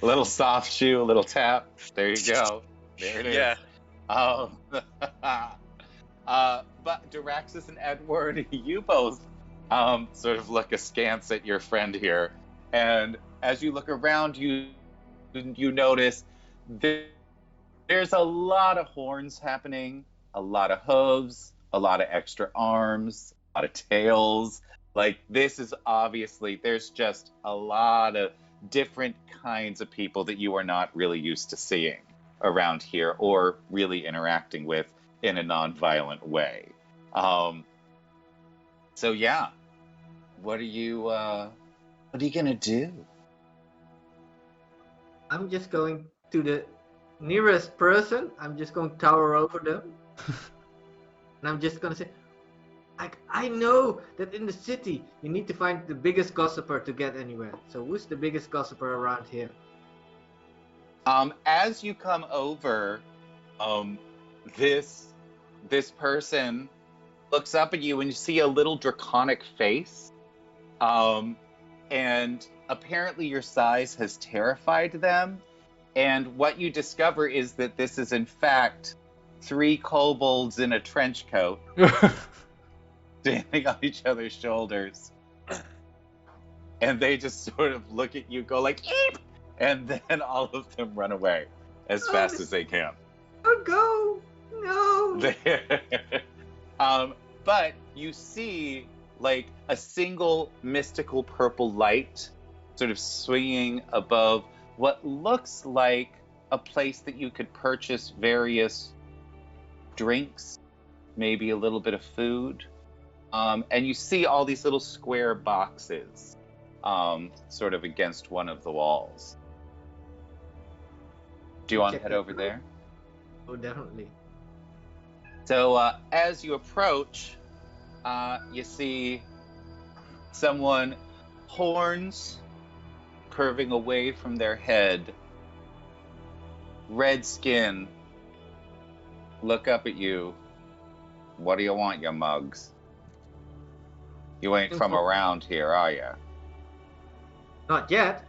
A little soft shoe, a little tap. There you go. There it is. Yeah. But Diraxis and Edward, you both sort of look askance at your friend here, and as you look around, you notice there's a lot of horns happening, a lot of hooves, a lot of extra arms, a lot of tails. Like this is obviously there's just a lot of different kinds of people that you are not really used to seeing around here or really interacting with in a non-violent way. So yeah, what are you gonna do? I'm just going to the nearest person. I'm just going to tower over them. And I'm just going to say, I know that in the city you need to find the biggest gossiper to get anywhere. So who's the biggest gossiper around here? As you come over, this person looks up at you and you see a little draconic face. And apparently your size has terrified them. And what you discover is that this is, in fact, 3 kobolds in a trench coat standing on each other's shoulders. And they just sort of look at you, go like, eep! And then all of them run away as fast as they can. Don't go! No! But you see, like, a single mystical purple light sort of swinging above what looks like a place that you could purchase various drinks, maybe a little bit of food. And you see all these little square boxes sort of against one of the walls. Do you want to head over there? Oh, definitely. So as you approach, you see someone, horns curving away from their head, red skin, look up at you. What do you want, you mugs? You ain't from around here, are you? Not yet.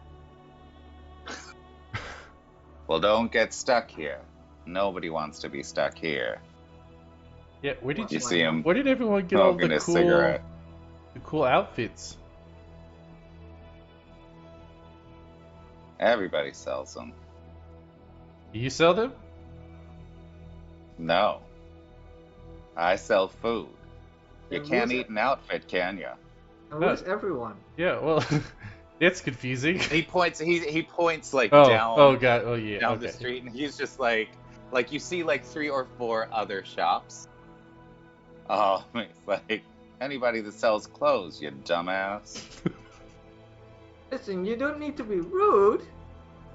Well, don't get stuck here. Nobody wants to be stuck here. Yeah, where did You see him Where did everyone get all smoking the a cigarette. cool outfits? Everybody sells them. Do you sell them? No. I sell food. You Then can't who's eat an outfit, can you? And where's everyone? Yeah, well, it's confusing. He points. He points like Oh, down. oh god, oh yeah, down okay. the street, and he's just like you see like 3 or 4 other shops. Oh, it's like anybody that sells clothes, you dumbass. Listen, you don't need to be rude.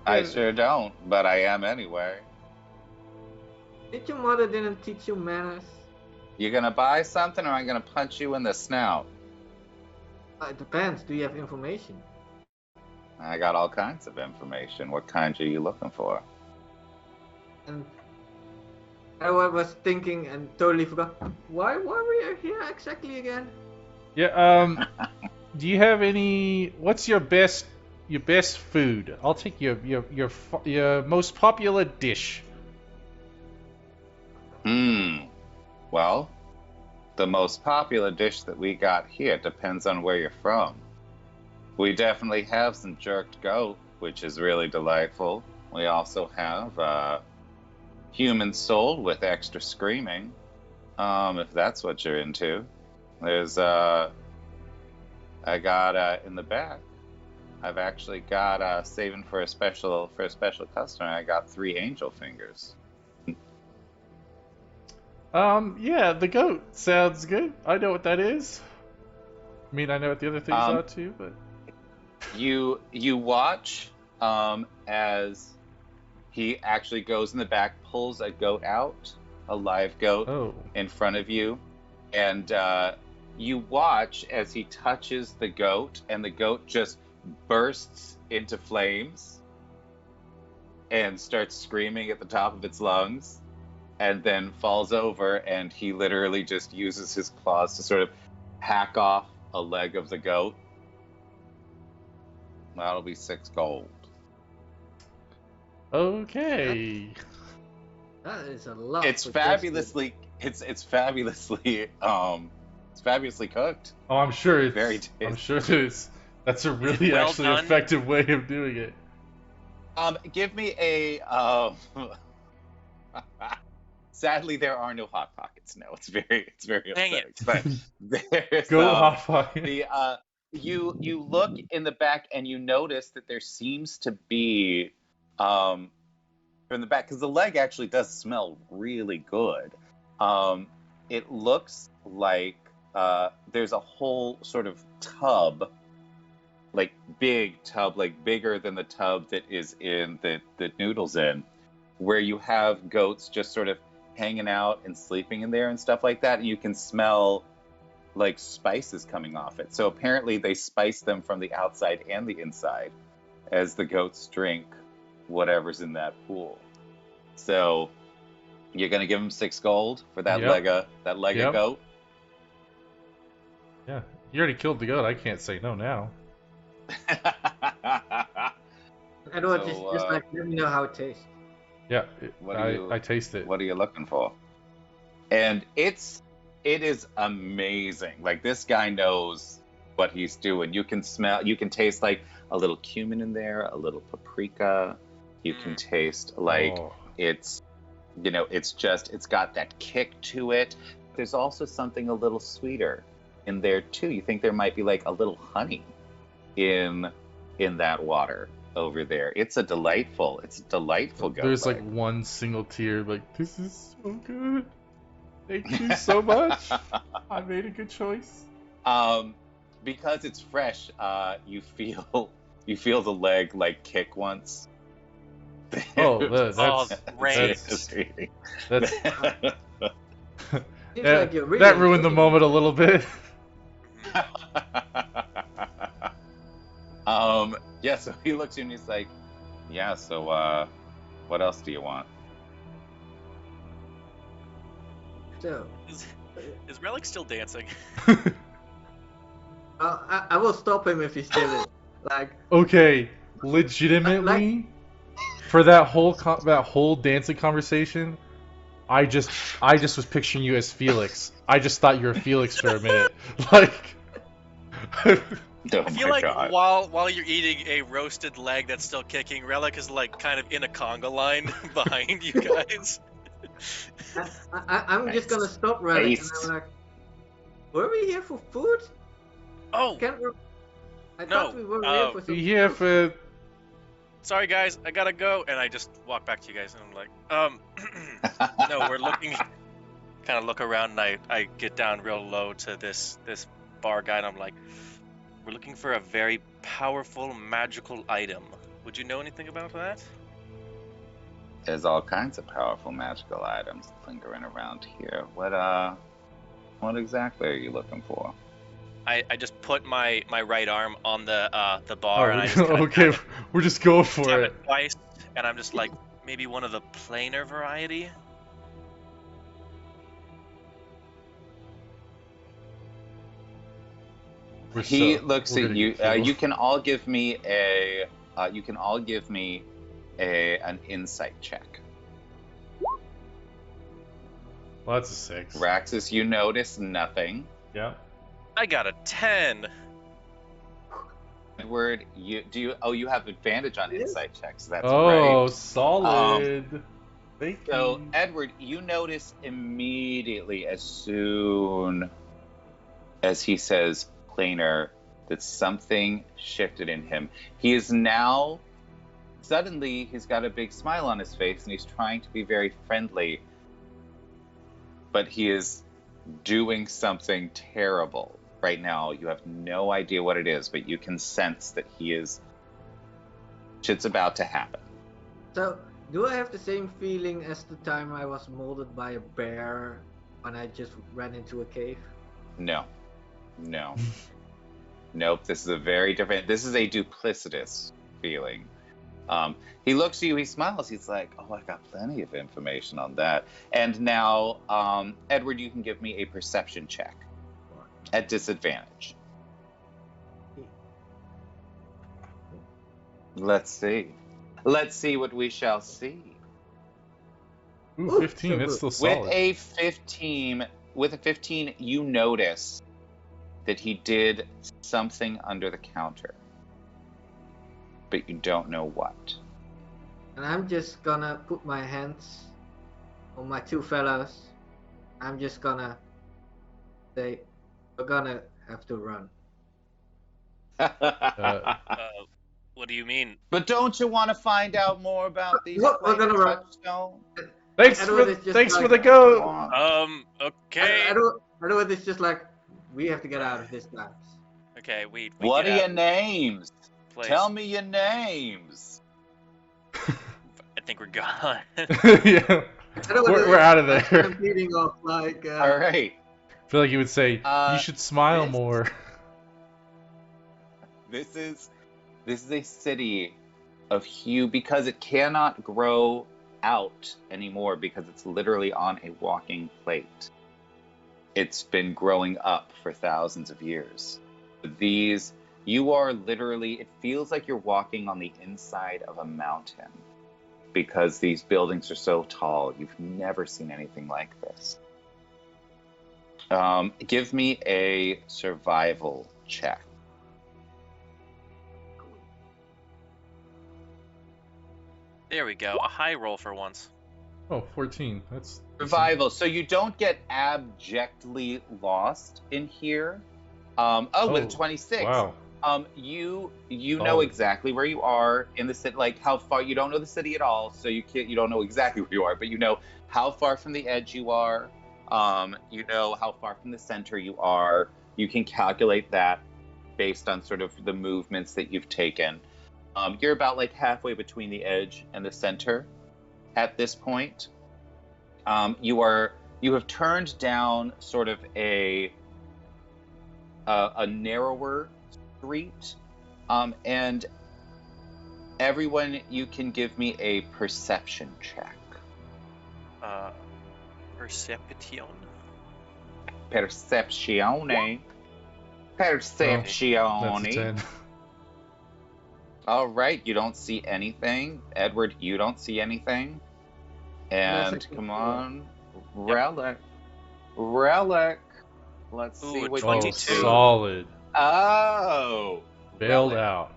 I sure don't, but I am anyway. Did your mother didn't teach you manners? You gonna buy something, or I'm gonna punch you in the snout? It depends. Do you have information? I got all kinds of information. What kind are you looking for? And I was thinking and totally forgot. Why were you here exactly again? Yeah, do you have any? What's your best food? I'll take your most popular dish. Well, the most popular dish that we got here depends on where you're from. We definitely have some jerked goat, which is really delightful. We also have human soul with extra screaming, if that's what you're into. There's I got in the back. I've actually got saving for a special customer. I got 3 angel fingers. Yeah, the goat sounds good. I know what that is. I mean, I know what the other things are too, but You watch as he actually goes in the back, pulls a goat out, a live goat, in front of you, and you watch as he touches the goat, and the goat just bursts into flames and starts screaming at the top of its lungs, and then falls over, and he literally just uses his claws to sort of hack off a leg of the goat. That'll be 6 gold. okay. That is a lot. It's for fabulously it's fabulously cooked. Oh, I'm sure it's Very tasty. I'm sure it's that's a really well actually done? effective way of doing it. Give me a sadly there are no hot pockets. No, it's very Dang upsetting. But there's Go hot pocket. the you look in the back and you notice that there seems to be from the back, because the leg actually does smell really good. It looks like there's a whole sort of tub, like big tub, like bigger than the tub that is in the noodles in, where you have goats just sort of hanging out and sleeping in there and stuff like that, and you can smell like spices coming off it. So apparently they spice them from the outside and the inside as the goats drink whatever's in that pool. So you're gonna give them 6 gold for that Yep. leg of goat. Yeah, you already killed the goat. I can't say no now. Edward So, just like, let me know how it tastes. Yeah, what I taste it. What are you looking for? And it is amazing. Like, this guy knows what he's doing. You can taste like a little cumin in there, a little paprika. You can taste like Oh. it's it's got that kick to it. There's also something a little sweeter in there too. You think there might be like a little honey in that water over there. It's a delightful goat There's like leg. one single tear, like, this is so good. Thank you so much. I made a good choice. Because it's fresh, you feel the leg like kick once. Oh, Oh, that's great. that's Seems like you're really that ruined the enjoying moment a little bit. Yeah, so he looks at you and he's like, yeah, so what else do you want? it. So, Is Relic still dancing? I will stop him if he still is. Like, Okay, legitimately, for that whole dancing conversation, I just was picturing you as Felix. I just thought you were Felix for a minute. Like, Oh I feel my like god. while you're eating a roasted leg that's still kicking, Relic is like kind of in a conga line behind you guys. I'm just gonna stop Relic, and I'm like, were we here for food? Oh, I No, thought we were here for some yeah, food. for sorry guys, I gotta go, and I just walk back to you guys, and I'm like, no, we're looking. Kind of look around, and I get down real low to this bar guy, and I'm like, we're looking for a very powerful magical item. Would you know anything about that? There's all kinds of powerful magical items lingering around here. What exactly are you looking for? I just put my right arm on the bar, and oh, I just kind of okay, tap we're just going for it it. twice, and I'm just like, maybe one of the plainer variety. He looks we're at gonna you. get killed. You can all give me a. An insight check. Well, that's a 6. Raxus, you notice nothing. Yeah. I got a 10. Edward, you have advantage on insight checks. That's Oh, right. solid. Thank So, you. Edward, you notice immediately, as soon as he says plainer, that something shifted in him. He is now, suddenly, he's got a big smile on his face and he's trying to be very friendly. But he is doing something terrible right now. You have no idea what it is, but you can sense that shit's about to happen. So, do I have the same feeling as the time I was molded by a bear when I just ran into a cave? No. Nope, this is a very different, this is a duplicitous feeling. He looks at you, he smiles, he's like, oh, I got plenty of information on that. And now, Edward, you can give me a perception check at disadvantage. Let's see what we shall see. Ooh, 15, that's still solid. With a 15, you notice that he did something under the counter, but you don't know what. And I'm just gonna put my hands on my two fellows. I'm just gonna say, we're gonna have to run. What do you mean? But don't you want to find out more about these No, we're gonna run. touchstones? Thanks for the goat. Okay. Edward is just like, we have to get out of this time. Okay, we What are get your out names? place. Tell me your names. I think we're gone. Yeah. We're out of there. I'm beating off like. All right. I feel like you would say, you should smile more. This is a city of hue because it cannot grow out anymore because it's literally on a walking plate. It's been growing up for thousands of years. You are literally, it feels like you're walking on the inside of a mountain because these buildings are so tall. You've never seen anything like this. Give me a survival check. There we go. A high roll for once. Oh, 14. That's Survival. So you don't get abjectly lost in here. With a 26. Wow. You know Solid. exactly where you are in the city. Like how far you don't know the city at all, so you don't know exactly where you are, but you know how far from the edge you are. You know how far from the center you are. You can calculate that based on sort of the movements that you've taken. You're about like halfway between the edge and the center at this point. You have turned down sort of a narrower street, and everyone, you can give me a perception check. Perception. Percepzione. That's a Percepzione. 10. All right, you don't see anything. Edward, you don't see anything. And Nothing. come on, Relic. Relic. Let's see Ooh, what 22. you do. Solid. Oh, Bailed Relic. out.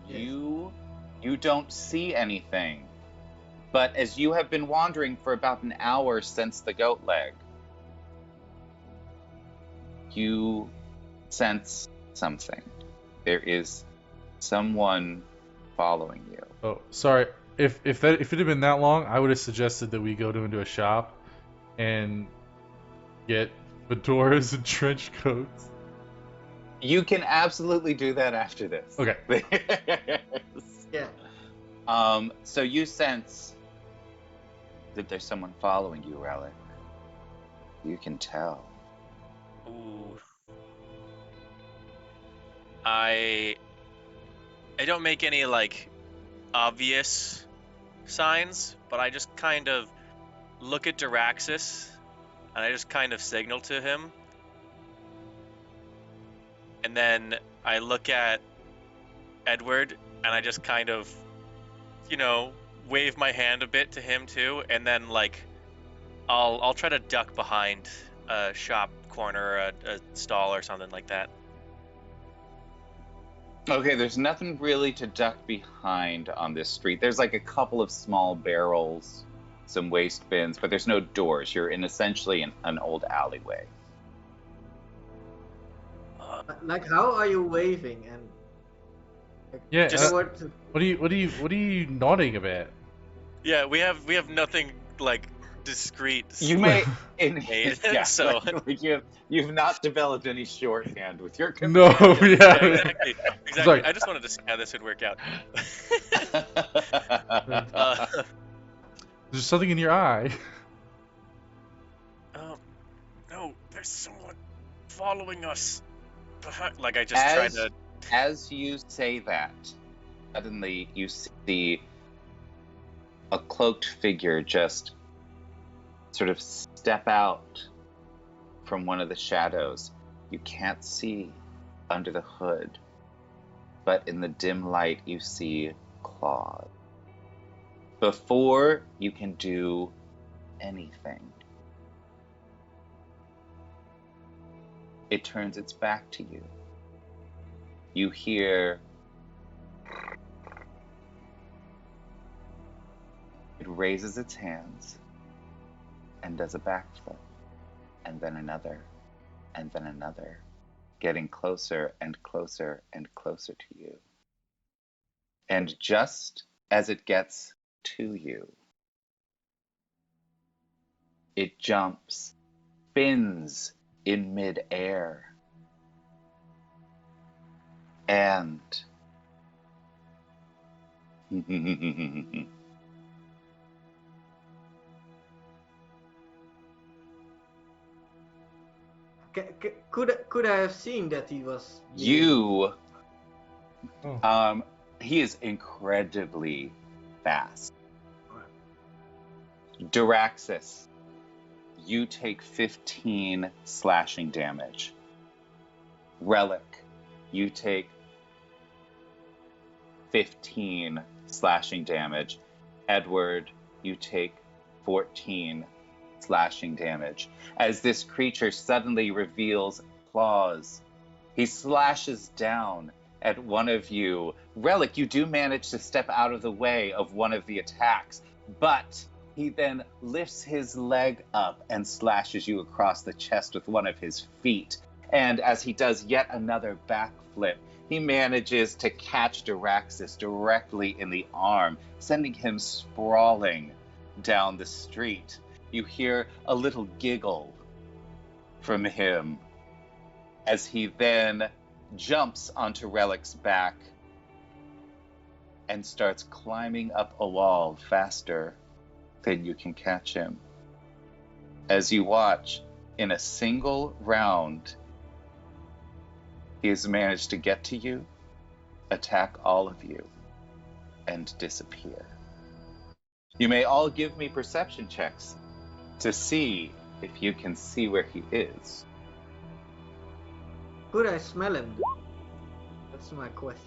You don't see anything. But as you have been wandering for about an hour since the goat leg, you sense something. There is someone following you. Oh, sorry. If it had been that long, I would have suggested that we go into a shop and get fedoras and trench coats. You can absolutely do that after this. Okay. Yeah. So you sense that there's someone following you, Relic. You can tell. Ooh. I don't make any like obvious signs, but I just kind of look at Diraxis and I just kind of signal to him. And then I look at Edward and I just kind of, wave my hand a bit to him too, and then like I'll try to duck behind a shop corner, a stall or something like that. Okay, there's nothing really to duck behind on this street. There's like a couple of small barrels, some waste bins, but there's no doors. You're in essentially an old alleyway. Like, how are you waving? And like, Yeah. Just- what? What are you nodding about? Yeah, we have nothing like discreet. You may, So- like you've not developed any shorthand with your No, companion. yeah. Exactly. Sorry. I just wanted to see how this would work out. There's something in your eye. No, there's someone following us. Like I just tried to. As you say that, suddenly you see a cloaked figure just sort of step out from one of the shadows. You can't see under the hood, but in the dim light you see claws. Before you can do anything, it turns its back to you. You hear it raises its hands and does a backflip, and then another, and then another, getting closer and closer and closer to you. And just as it gets to you, it jumps, spins in midair, and Could I have seen that he was? you, Oh. he is incredibly fast. Diraxis, you take 15 slashing damage. Relic, you take 15 slashing damage. Edward, you take 14 slashing damage. As this creature suddenly reveals claws, he slashes down at one of you. Relic, you do manage to step out of the way of one of the attacks, but he then lifts his leg up and slashes you across the chest with one of his feet. And as he does yet another backflip, he manages to catch Diraxis directly in the arm, sending him sprawling down the street. You hear a little giggle from him as he then jumps onto Relic's back and starts climbing up a wall faster than you can catch him. As you watch, in a single round, he has managed to get to you, attack all of you, and disappear. You may all give me perception checks to see if you can see where he is. Could I smell him? That's my question.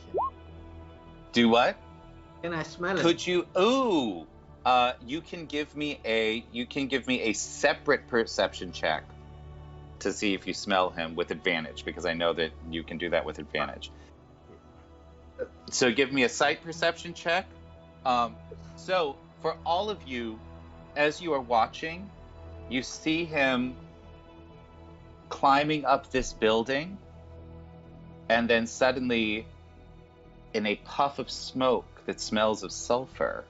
Do what? Can I smell him? Could you? Ooh, you can give me a separate perception check to see if you smell him with advantage, because I know that you can do that with advantage. So give me a sight perception check. So for all of you, as you are watching, you see him climbing up this building, and then suddenly, in a puff of smoke that smells of sulfur,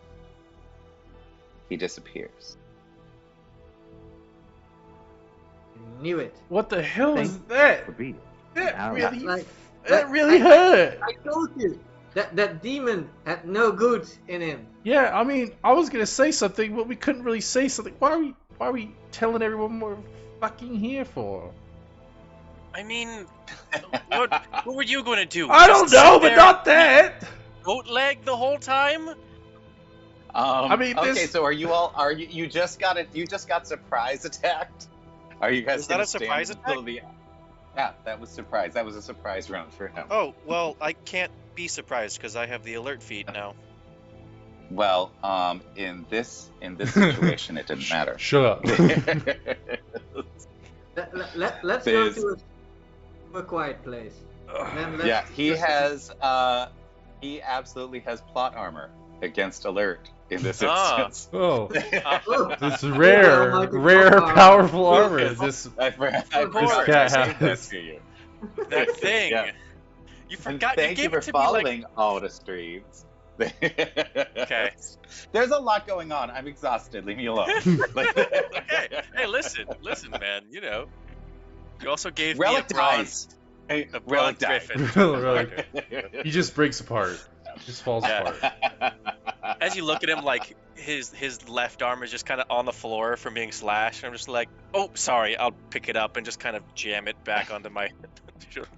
he disappears. Knew it. What the hell is Thank that? For being. That Now- really, Like- that really hurt. I told you that demon had no good in him. Yeah, I mean, I was gonna say something, but we couldn't really say something. Why are we telling everyone we're fucking here for? I mean, what were you going to do? I don't Just sit know, but there not that. Goat leg the whole time? I mean, okay, this- so you just got surprise attacked? Are you guys Was that gonna a surprise stand until attack? Yeah, that was surprise. That was a surprise round for him. Oh, well, I can't be surprised because I have the alert feed now. Well, in this situation, it didn't matter. Shut up. Let's go to a quiet place. Then let's- Yeah, let's- he absolutely has plot armor against alert in this Ah. instance. Oh, Oh, this is rare, Almighty rare, power. powerful armor. Is this? I forgot Of course. to Cat say that has- to you. That thing. Yeah. You And forgot. You thank you gave for it to me like. following all the streams. Okay. There's a lot going on. I'm exhausted. Leave me alone. Okay. Hey, listen, man. You know. You also gave Relic me a bronze, dies. Hey, a Relic bronze dies. griffin. Relic. He just breaks apart. Just falls Yeah. apart. As you look at him, like his left arm is just kind of on the floor from being slashed. I'm just like, oh, sorry. I'll pick it up and just kind of jam it back onto my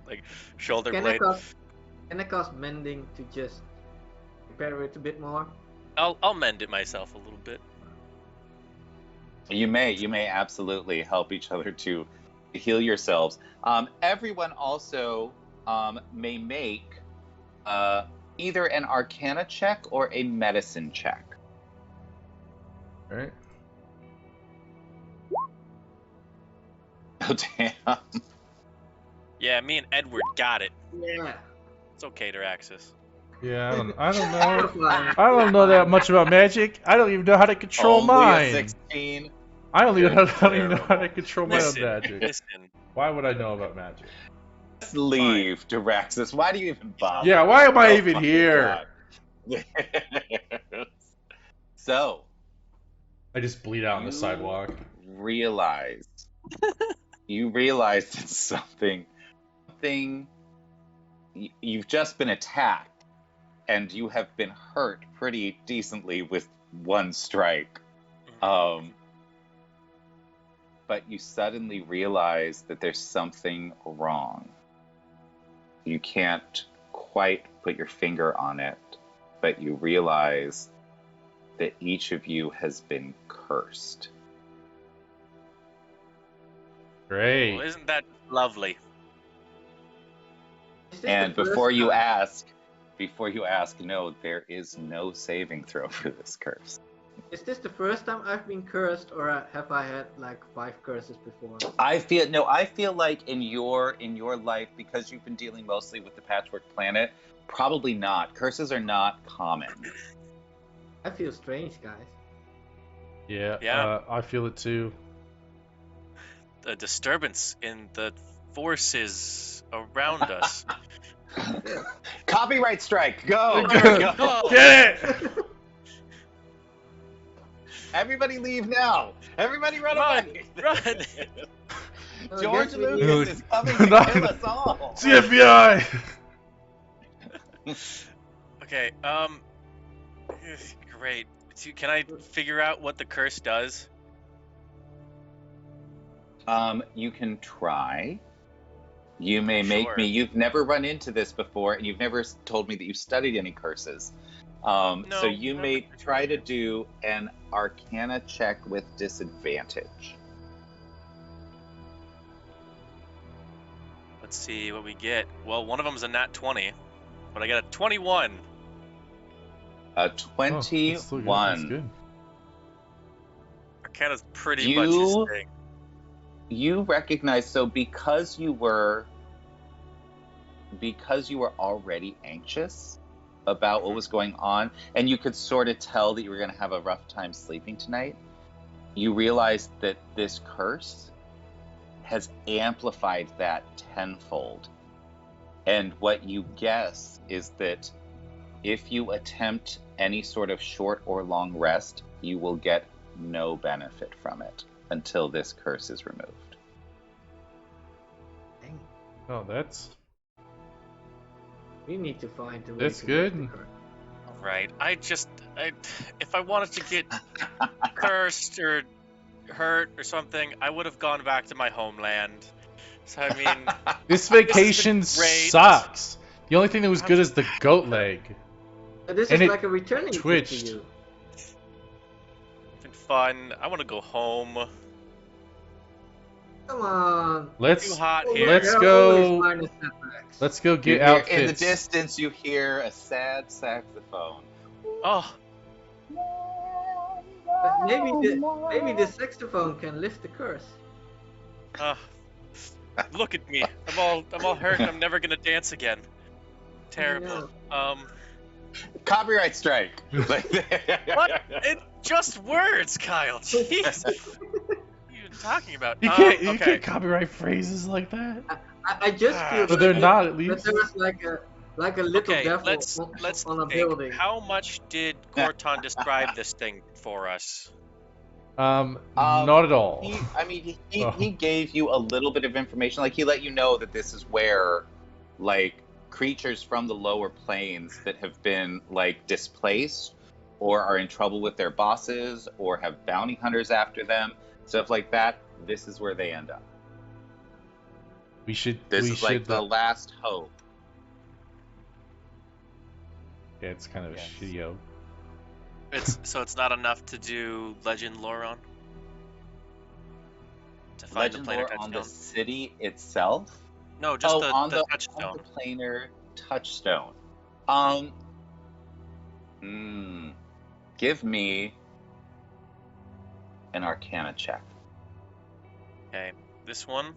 like shoulder Can blade. I cast mending to just repair it a bit more? I'll mend it myself a little bit. You may absolutely help each other to heal yourselves. Everyone also may make either an Arcana check or a Medicine check. All right. Oh damn! Yeah, me and Edward got it. Yeah. It's okay, Diraxis. Yeah, I don't know. Fine. I don't know that much about magic. I don't even know how to control Only a mine. 16. I don't even You're know how to control my own Listen, magic. listen. Why would I know about magic? Just leave, Diraxis. Why do you even bother? Yeah, why am I Oh even my here? God. So I just bleed out on the You- sidewalk. you realize that something you've just been attacked, and you have been hurt pretty decently with one strike. But you suddenly realize that there's something wrong. You can't quite put your finger on it, but you realize that each of you has been cursed. Great. Well, isn't that lovely? Is this And the first before you time? ask, no, there is no saving throw for this curse. Is this the first time I've been cursed, or have I had like 5 curses before? I feel like in your life, because you've been dealing mostly with the Patchwork Planet, probably not. Curses are not common. I feel strange, guys. Yeah, Yeah. I feel it too. A disturbance in the forces around us. Yeah. Copyright strike, go! Go! Get it! Everybody leave now! Everybody run Run! away! Run! I George guess we need- Lucas is coming to Not- kill us all! It's the FBI! Okay, great. Can I figure out what the curse does? You can try. You may make Sure. me. You've never run into this before, and you've never told me that you've studied any curses. So No, you not may particularly. try to do an Arcana check with disadvantage. Let's see what we get. Well, one of them is a nat 20, but I got a 21. A Oh, that's still good. That's 21. good. Arcana's pretty much his You thing. you recognize, so because you were already anxious about what was going on, and you could sort of tell that you were going to have a rough time sleeping tonight, you realized that this curse has amplified that tenfold. And what you guess is that if you attempt any sort of short or long rest, you will get no benefit from it until this curse is removed. Dang, Oh, that's we need to find a way That's to good. lift the curse. Right. If I wanted to get cursed or hurt or something, I would have gone back to my homeland. So I mean, this This has been vacation great. sucks. The only thing that was good is the goat leg. So this And is it like a returning gift to twitched. you. it's been fun. I want to go home. Come on. Too Let's hot Oh, here. let's there are go- always minor setbacks. let's go You get hear, in the outfits. distance, you hear a sad saxophone. Oh, But maybe the saxophone can lift the curse. look at me. I'm all hurt. I'm never gonna dance again. Terrible. Copyright strike. What? It's just words, Kyle. Jeez. What are you even talking about? You Okay. can't copyright phrases like that. I just feel But they're that not, at that least. there was like a little Okay, devil let's on a think. building. How much did Corton describe this thing for us? Not at all. He gave you a little bit of information. Like, he let you know that this is where, like, creatures from the lower planes that have been, like, displaced or are in trouble with their bosses or have bounty hunters after them, stuff like that, this is where they end up. This is like the last hope. Yeah, it's kind of Yes. a shitty oak. It's not enough to do legend lore on? To find Legend the planar lore on the touchstone? city itself? No, just on the on touchstone. the planar touchstone. Give me an Arcana check. Okay, this one,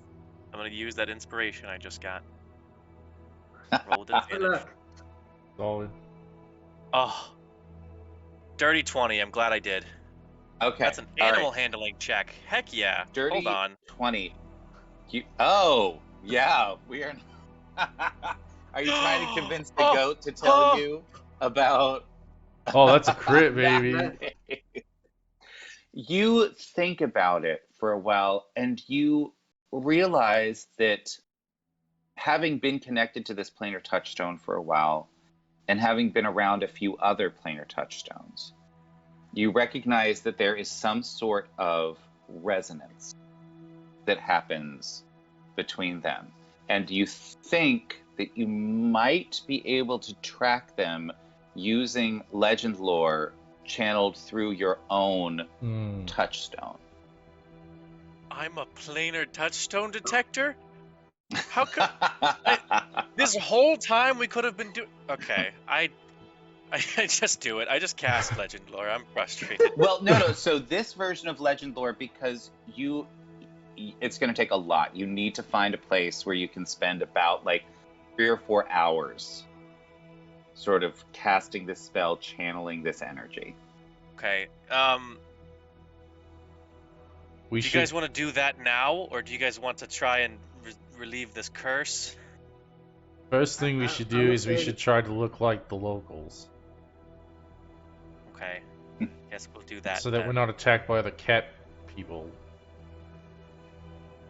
I'm gonna use that inspiration I just got. Rolled Good advantage. luck. Solid. Oh, dirty 20. I'm glad I did. Okay, That's an all right. animal handling check. Heck yeah. Dirty Hold on. 20. Yeah, we are. Are you trying to convince the goat to tell you about? Oh, that's a crit, baby. You think about it for a while, and you realize that having been connected to this planar touchstone for a while, and having been around a few other planar touchstones, you recognize that there is some sort of resonance that happens between them. And you think that you might be able to track them using legend lore channeled through your own touchstone. I'm a planar touchstone detector? How could this whole time we could have been doing? Okay, I just do it. I just cast Legend Lore. I'm frustrated. Well, no. So this version of Legend Lore, because it's going to take a lot. You need to find a place where you can spend about like 3 or 4 hours sort of casting this spell, channeling this energy. Okay. We Do you should. guys want to do that now, or do you guys want to try and relieve this curse? First thing we should do would is we say should try to look like the locals, Okay. Guess we'll do that so that then. we're not attacked by the cat people.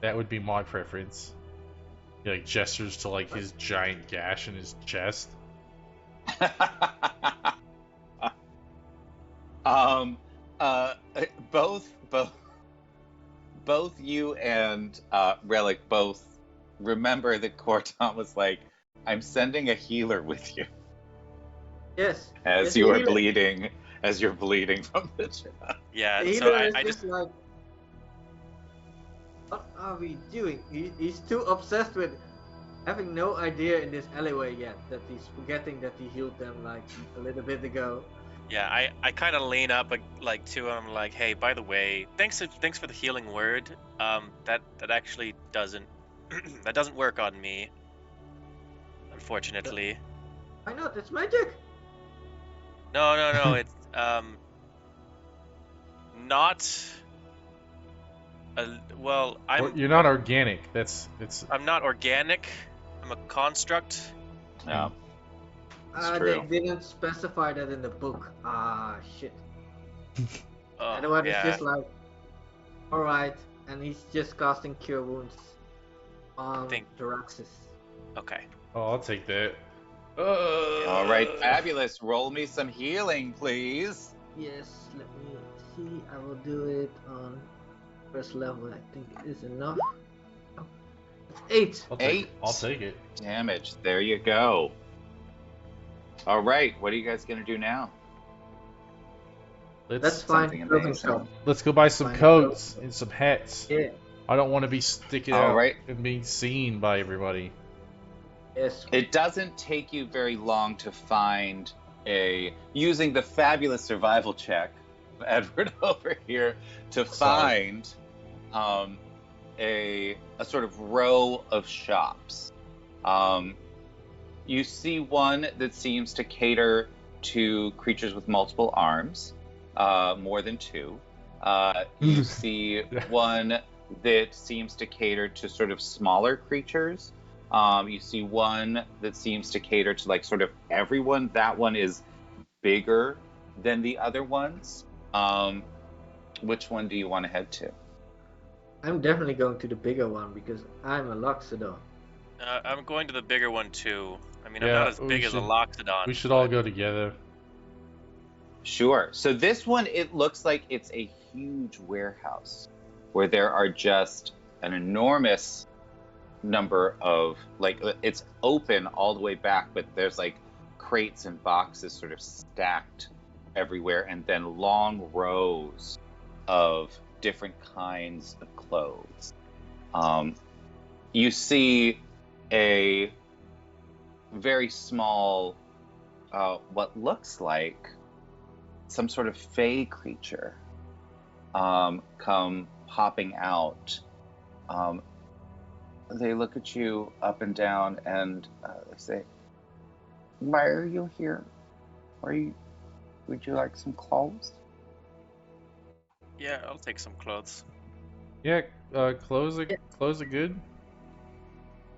That would be my preference. He like gestures to like his giant gash in his chest. Both you and Relic both remember that Corton was like, I'm sending a healer with you Yes. as yes, you the are healer- bleeding, as you're bleeding from the chest. Yeah. The So healer I is just like, what are we doing? He's too obsessed with having no idea in this alleyway yet that he's forgetting that he healed them like a little bit ago. yeah I kind of lean up like to him like, hey, by the way, thanks for the healing word. That actually doesn't that doesn't work on me, unfortunately. Why not? It's magic. No, it's not. Well, You're not organic. It's. I'm not organic. I'm a construct. No, it's They true. didn't specify that in the book. Ah, shit. Oh, Otherwise, it's yeah. just like, alright, and he's just casting Cure Wounds on Think- Daraxis. Okay. Oh, I'll take that. All right, fabulous. Roll me some healing, please. Yes, let me see. I will do it on first level. I think it is enough. Oh, it's 8. I'll take 8 it. I'll take it. damage. There you go. All right, what are you guys gonna do now? Let's That's fine. something Clothing amazing. shop. let's go buy some Fine. coats and some hats. Yeah. I don't want to be sticking All out right. and being seen by everybody. Yes. It doesn't take you very long to find using the fabulous survival check of Edward over here to Sorry. find a sort of row of shops. You see one that seems to cater to creatures with multiple arms, more than 2. You see one that seems to cater to sort of smaller creatures. You see one that seems to cater to like sort of everyone. That one is bigger than the other ones. Which one do you want to head to? I'm definitely going to the bigger one because I'm a Loxodon. I'm going to the bigger one too. I mean, Yeah, I'm not as we big as a should- Loxodon. We should all but- go together. Sure. So this one, it looks like it's a huge warehouse where there are just an enormous number of, like, it's open all the way back, but there's like crates and boxes sort of stacked everywhere, and then long rows of different kinds of clothes. You see a very small, what looks like some sort of fey creature come popping out. They look at you up and down and they say, "Why are you here? Would you like some clothes?" Yeah, I'll take some clothes. Yeah, clothes are good.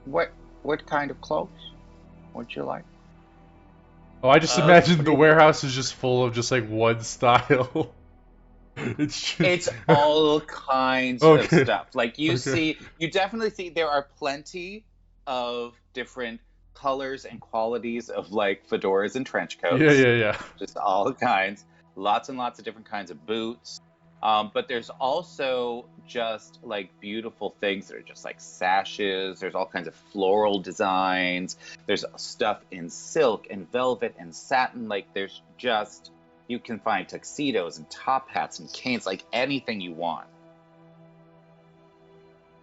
What kind of clothes would you like? Oh, I just Uh, imagined the warehouse is just full of just like one style. It's just... It's all kinds Okay. of stuff. Like you Okay. definitely see there are plenty of different colors and qualities of like fedoras and trench coats. Yeah. Just all kinds. Lots and lots of different kinds of boots. But there's also just like beautiful things that are just like sashes. There's all kinds of floral designs. There's stuff in silk and velvet and satin. Like there's just, you can find tuxedos and top hats and canes, like anything you want.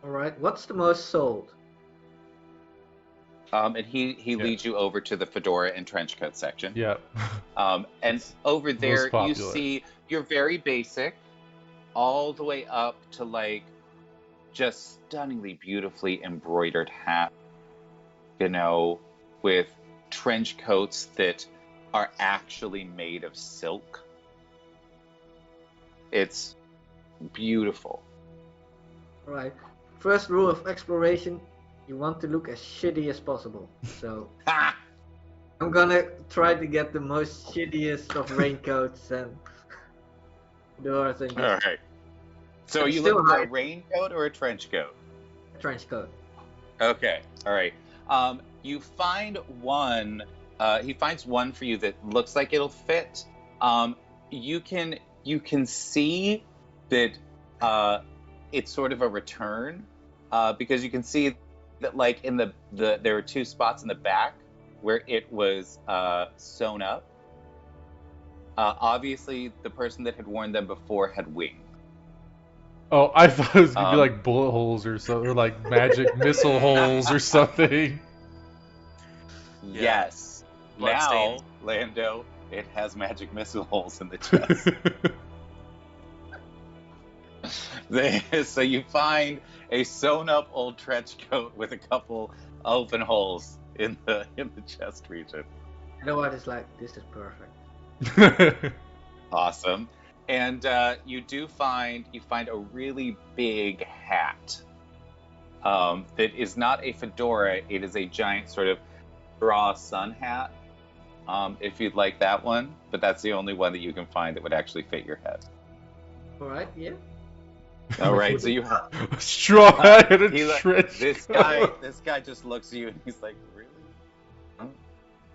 All right. What's the most sold? And he leads you over to the fedora and trench coat section. Yeah. And It's over most there, you popular. see you're very basic, all the way up to like just stunningly beautifully embroidered hat, with trench coats that are actually made of silk. It's beautiful. All right. First rule of exploration: you want to look as shitty as possible. So Ha! I'm gonna try to get the most shittiest of raincoats and fedoras and All just right. So are It's you still looking for a high. raincoat or a trench coat? a trench coat. Okay. All right. You find one. He finds one for you that looks like it'll fit. You can see that it's sort of a return because you can see that like in the there are two spots in the back where it was sewn up. Obviously, the person that had worn them before had wings. Oh, I thought it was gonna be Um, like bullet holes or something, or like magic missile holes or something. Yeah. Yes. Bloodstains. Now, Lando, it has magic missile holes in the chest. So you find a sewn up old trench coat with a couple open holes in the chest region. Otherwise, it's like this is perfect. Awesome. And you find a really big hat that is not a fedora. It is a giant sort of straw sun hat. If you'd like that one, but that's the only one that you can find that would actually fit your head. All right. Yeah. All right, so you have A straw hat and a he look, trench this coat. guy just looks at you and he's like, really?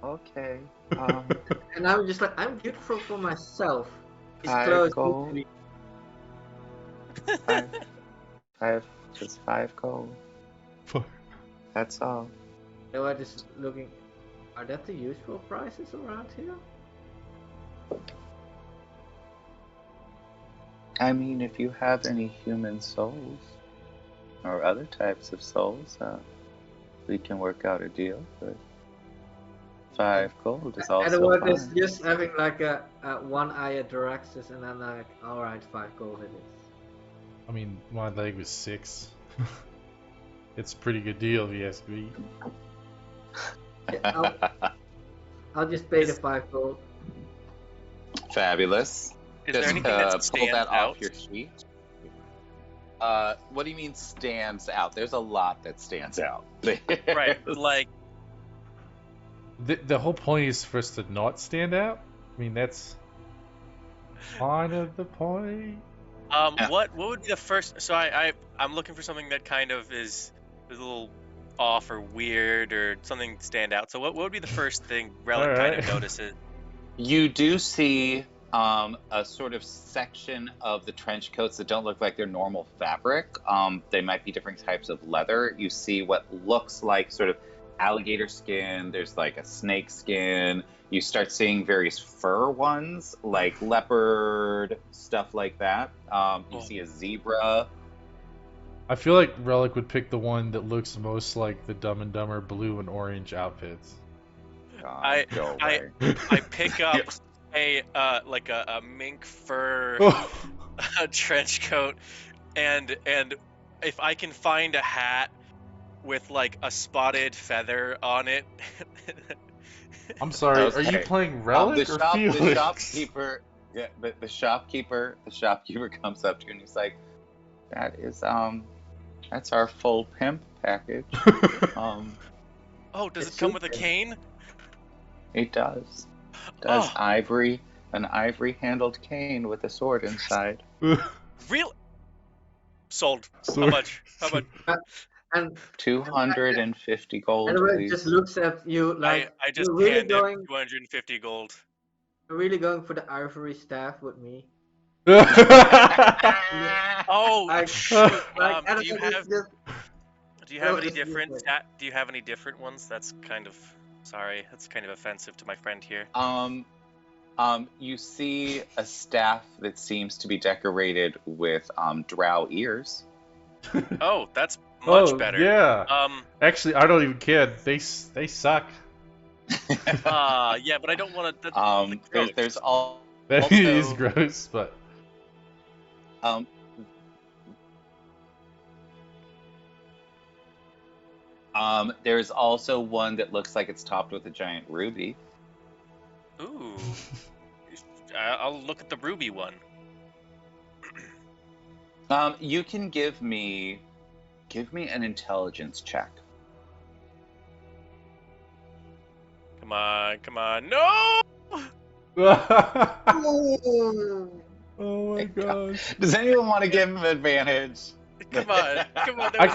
Okay. And I'm just like, I'm beautiful for myself. These Five clothes need gold. to be. just 5 gold. Fuck. That's all. So I just looking. Are that the usual prices around here? I mean, if you have any human souls or other types of souls, we can work out a deal. But 5 gold is also Otherwise, it's fine. just having like a one eye at Duraxis and then like, all right, 5 gold it is. I mean, my leg was 6. It's a pretty good deal if you ask me. Yeah, I'll just pay the 5 gold. Fabulous. Is Just there anything that pull stands that out? off your sheet. What do you mean stands out? There's a lot that stands out. Right. Like, The whole point is for us to not stand out. I mean, that's kind of the point. what would be the first? So I'm looking for something that kind of is a little off or weird or something stand out. So what would be the first thing Relic kind of Alright. notices? You do see a sort of section of the trench coats that don't look like they're normal fabric. They might be different types of leather. You see what looks like sort of alligator skin. There's like a snake skin. You start seeing various fur ones, like leopard, stuff like that. You Oh. see a zebra. I feel like Relic would pick the one that looks most like the Dumb and Dumber blue and orange outfits. God, go away. I pick up a like a mink fur trench coat, and if I can find a hat with like a spotted feather on it. I'm sorry, are you Okay. playing Relic or Felix? The shopkeeper, yeah, the shopkeeper comes up to you and he's like, "That is that's our full pimp package." Oh, does It's it come with a super. cane? It does. Does Oh. an ivory handled cane with a sword inside. Real sold. Sorry. How much? And 250 gold, Edward just please. looks at you like, I just you're really hand him going, 250 gold. you're really going for the ivory staff with me. Oh Like, shoot! like Do you Edward is have just, any it's just different like, do you have any different ones? That's kind of sorry. That's kind of offensive to my friend here. You see a staff that seems to be decorated with drow ears. Oh, that's much Oh, better. yeah. Actually, I don't even care. They suck. Yeah, but I don't want to. There's That is also gross, but um there's also one that looks like it's topped with a giant ruby. Ooh, I'll look at the ruby one. You can give me an intelligence check. Come on, come on. No! oh my gosh. Does anyone want to give him advantage? Come on, come on. That I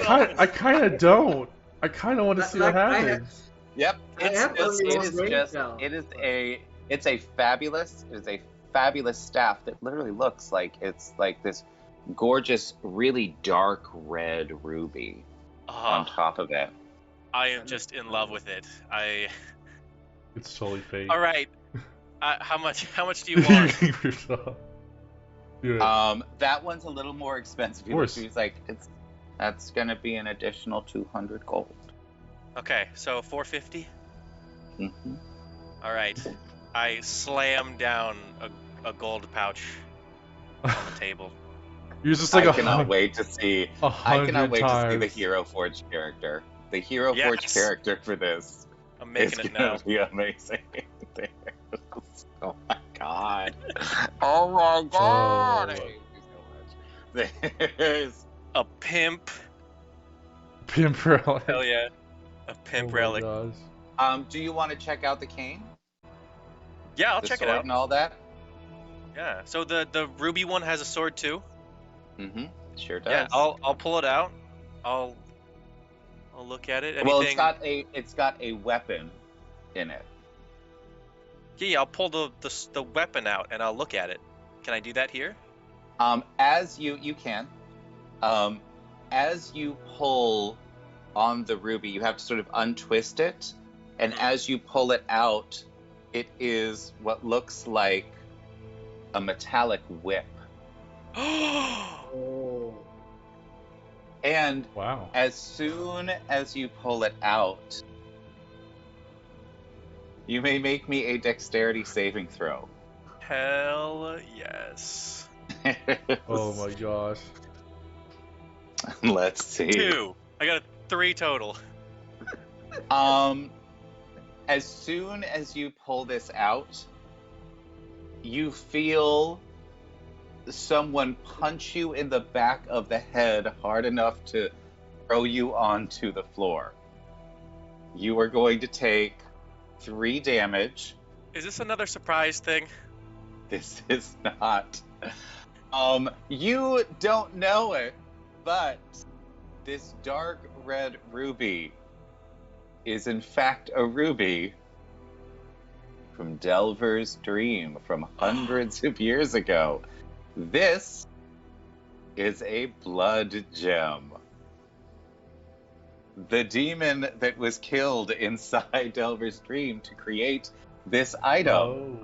was kind of don't. I kind of want to see what Like, happens. Yep, I have only one brain cell. it's a fabulous staff that literally looks like it's like this gorgeous, really dark red ruby on top of it. I am just in love with it. It's totally fake. All right. How much do you want? Do it. That one's a little more expensive. Of course. He's like, that's gonna be an additional 200 gold. Okay, so 450. Mm-hmm. All right. I slam down a gold pouch on the table. You're just like I cannot wait to see times. the Hero Forge character. The Hero Forge character for this. I'm making it now. It's gonna be amazing. Oh my god. Oh my god. I hate you so much. There's A pimp. Pimp relic. Hell yeah. A pimp relic. Gosh. do you want to check out the cane? Yeah, I'll The check it sword out. and all that? Yeah. So the ruby one has a sword too. Mm-hmm. Sure does. Yeah, I'll pull it out. I'll look at it. Anything... Well, it's got a weapon in it. Yeah, I'll pull the weapon out and I'll look at it. Can I do that here? As you can. As you pull on the ruby, you have to sort of untwist it, and as you pull it out, it is what looks like a metallic whip. Oh. And Wow. as soon as you pull it out, you may make me a dexterity saving throw. Hell yes. Oh my gosh. Let's see. 2. I got a 3 total. As soon as you pull this out, you feel someone punch you in the back of the head hard enough to throw you onto the floor. You are going to take 3 damage. Is this another surprise thing? This is not. You don't know it, but this dark red ruby is in fact a ruby from Delver's Dream from hundreds of years ago. This is a blood gem. The demon that was killed inside Delver's Dream to create this item. Oh.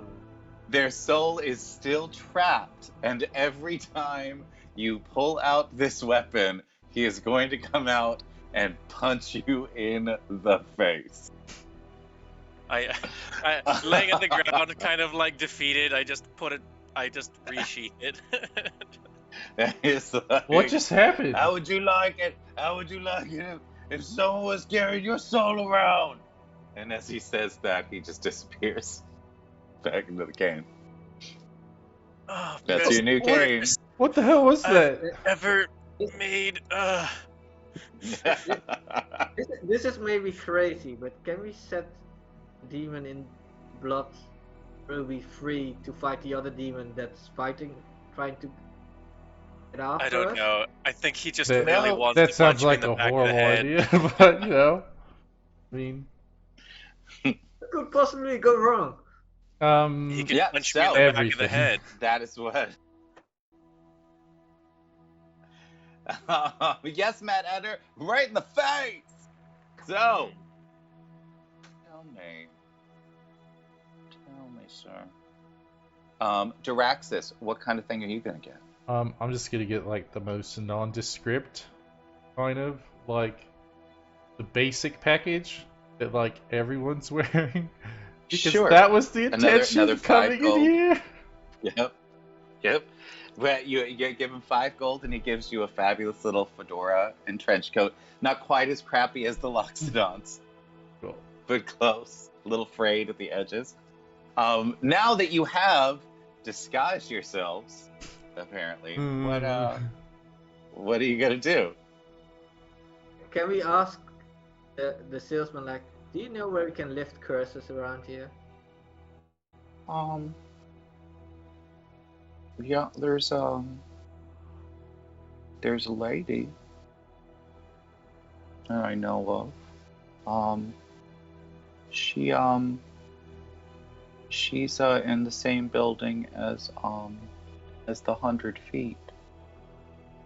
Their soul is still trapped, and every time you pull out this weapon, he is going to come out and punch you in the face. I laying on the ground, kind of like defeated. I just resheath it. It's like, What just happened? How would you like it? How would you like it if someone was carrying your soul around? And as he says that, he just disappears back into the cane. Oh, That's your new cane. What the hell was that? Ever made? This is maybe crazy, but can we set demon in blood ruby free to fight the other demon that's trying to get after I don't us? know. I think he just That- really wants That to sounds punch you like in the a back of the horrible head. idea, but you know, I mean, What could possibly go wrong? He could Yeah, punch me in the back of the everything. head. That is what. Yes, Matt Eder, right in the face. So, tell me, sir. Diraxis, what kind of thing are you gonna get? I'm just gonna get like the most nondescript kind of like the basic package that like everyone's wearing, because Sure. that was the Another intention 5 coming in gold. here. Yep. Yep. But you give him 5 gold and he gives you a fabulous little fedora and trench coat. Not quite as crappy as the Loxodons, Cool. but close. A little frayed at the edges. Now that you have disguised yourselves, apparently, what are you gonna do? Can we ask the salesman, like, do you know where we can lift curses around here? Yeah, there's a lady that I know of. She's in the same building as the 100 Feet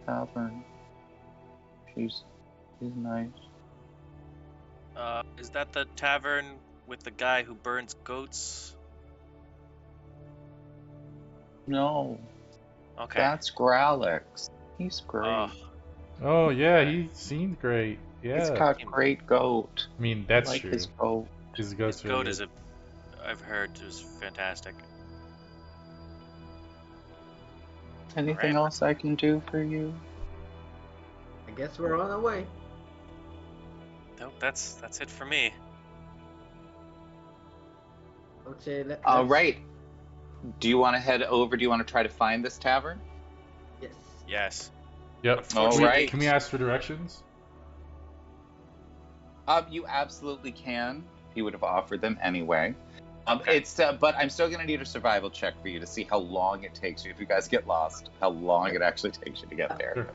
Tavern. She's nice. Is that the tavern with the guy who burns goats? No, Okay. that's Gralix. He's great. Oh, Oh yeah, Okay. he seemed great. He's Yeah, got great goat. I mean I that's like true. his goat. His his goat's really goat good. is I've heard is fantastic. Anything Alright. else I can do for you? I guess we're on our way. Nope, that's it for me. I would say All let's... right. Do you want to head over? Do you want to try to find this tavern? Yes. Yes. Yep. Unfortunately, All right. Can we ask for directions? You absolutely can. He would have offered them anyway. Okay. But I'm still gonna need a survival check for you to see how long it takes you if you guys get lost. How long it actually takes you to get there. Sure.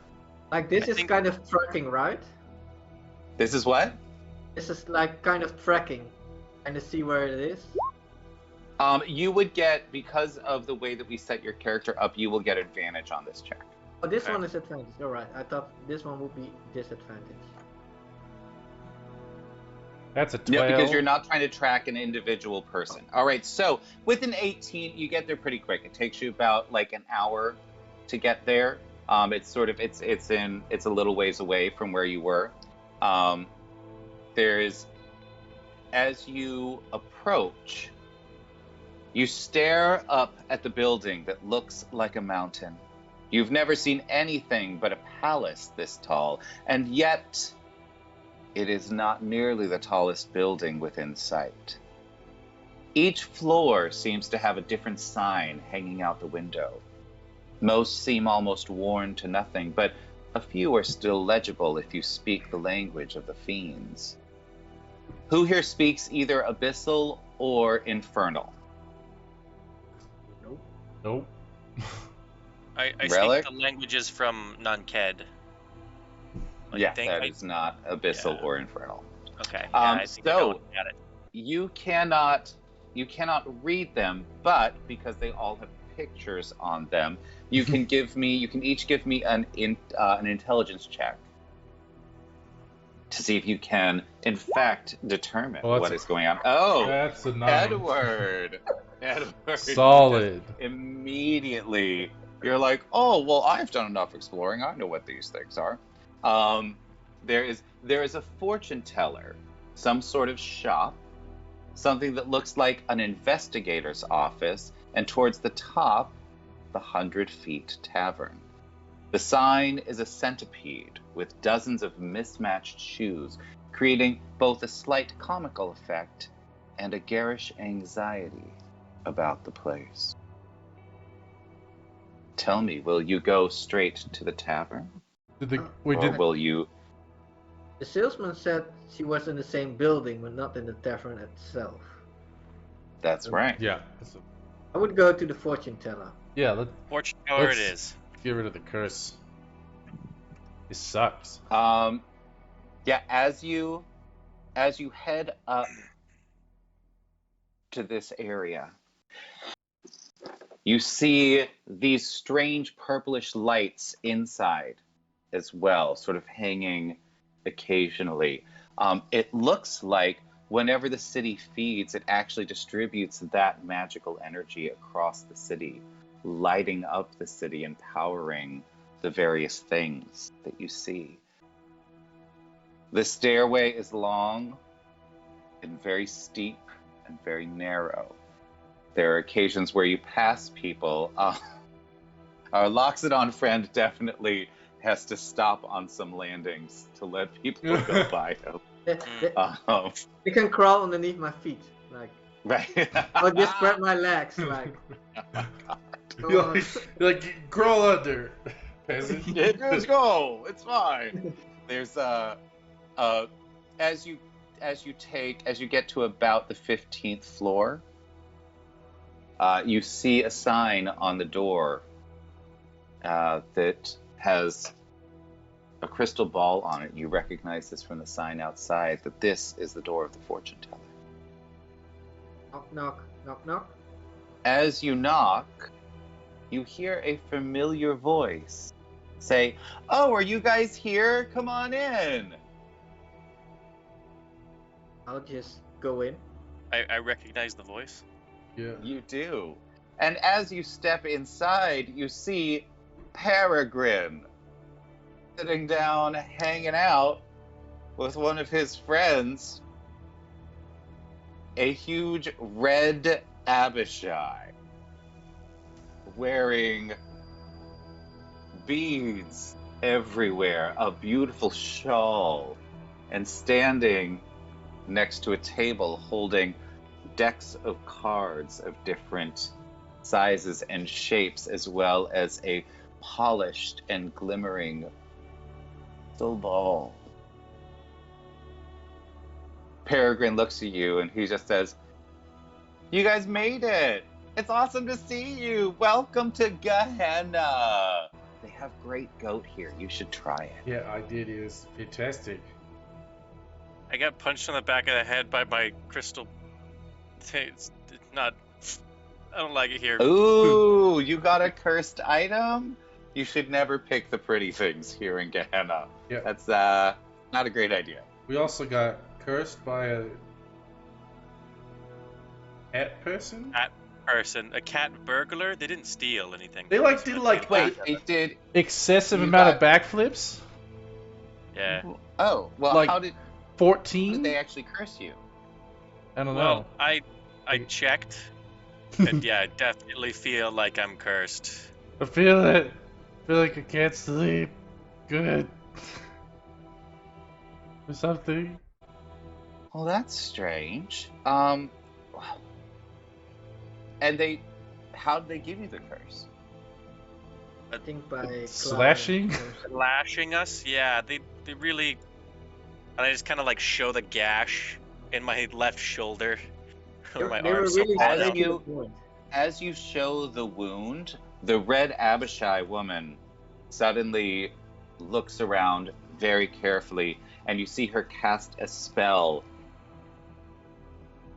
Like, this I is think- kind of trekking, right? This is what? This is like kind of trekking, and to see where it is. You would get, because of the way that we set your character up, you will get advantage on this check. Oh, this Okay. one is advantage. You're right. I thought this one would be disadvantage. That's a 12. Yeah, because you're not trying to track an individual person. All right, so with an 18, you get there pretty quick. It takes you about like an hour to get there. It's a little ways away from where you were. As you approach, you stare up at the building that looks like a mountain. You've never seen anything but a palace this tall, and yet it is not nearly the tallest building within sight. Each floor seems to have a different sign hanging out the window. Most seem almost worn to nothing, but a few are still legible if you speak the language of the fiends. Who here speaks either Abyssal or Infernal? Nope. Nope. I Relic? speak the languages from Nanked. Yeah, that is not Abyssal Yeah. or Infernal. Okay. Yeah, I think I know got it. You cannot read them, but because they all have pictures on them, you can each give me an intelligence check to see if you can in fact determine what is going on. Oh, That's a 9. Edward. Solid. Immediately you're like, oh well, I've done enough exploring. I know what these things are. There is a fortune teller, some sort of shop, something that looks like an investigator's office, and towards the top, the 100 Feet Tavern. The sign is a centipede with dozens of mismatched shoes, creating both a slight comical effect and a garish anxiety about the place. Tell me, will you go straight to the tavern? Or will you... The salesman said she was in the same building, but not in the tavern itself. That's right. Yeah. I would go to the fortune teller. Yeah, let's Fortune teller it let's- is. get rid of the curse. It sucks. Yeah, as you head up to this area, you see these strange purplish lights inside as well, sort of hanging occasionally. It looks like whenever the city feeds, it actually distributes that magical energy across the city, lighting up the city and powering the various things that you see. The stairway is long and very steep and very narrow. There are occasions where you pass people. Our Loxodon friend definitely has to stop on some landings to let people go by him. They can crawl underneath my feet, like. Right. I'll just spread my legs, like. You're like, crawl under, peasant. Just go. It's fine. There's as you get to about the 15th floor, you see a sign on the door that has a crystal ball on it. You recognize this from the sign outside, that this is the door of the fortune teller. Knock, knock, knock, knock. As you knock, you hear a familiar voice say, "Oh, are you guys here? Come on in." I'll just go in. I recognize the voice. Yeah. You do. And as you step inside, you see Peregrine sitting down, hanging out with one of his friends, a huge red Abishai, wearing beads everywhere, a beautiful shawl, and standing next to a table holding decks of cards of different sizes and shapes, as well as a polished and glimmering crystal ball. Peregrine looks at you and he just says, "You guys made it! It's awesome to see you! Welcome to Gehenna! They have great goat here. You should try it." Yeah, I did. It was fantastic. I got punched on the back of the head by my crystal. It's not. I don't like it here. Ooh, you got a cursed item? You should never pick the pretty things here in Gehenna. Yeah. That's not a great idea. We also got cursed by a cat person. A cat burglar. They didn't steal anything. They did Wait, they did. excessive You amount of got- backflips. Yeah. Oh, well, Like- how did 14. they actually curse you? I don't Well, know. I checked, and yeah, I definitely feel like I'm cursed. I feel it. I feel like I can't sleep. Good. Or something. Well, that's strange. And how did they give you the curse? I think by Slashing? Lashing us, yeah. They really. And I just kind of like show the gash in my left shoulder, where my They were arm's so really far As down. straight to you- the point. As you show the wound, the red Abishai woman suddenly looks around very carefully, and you see her cast a spell,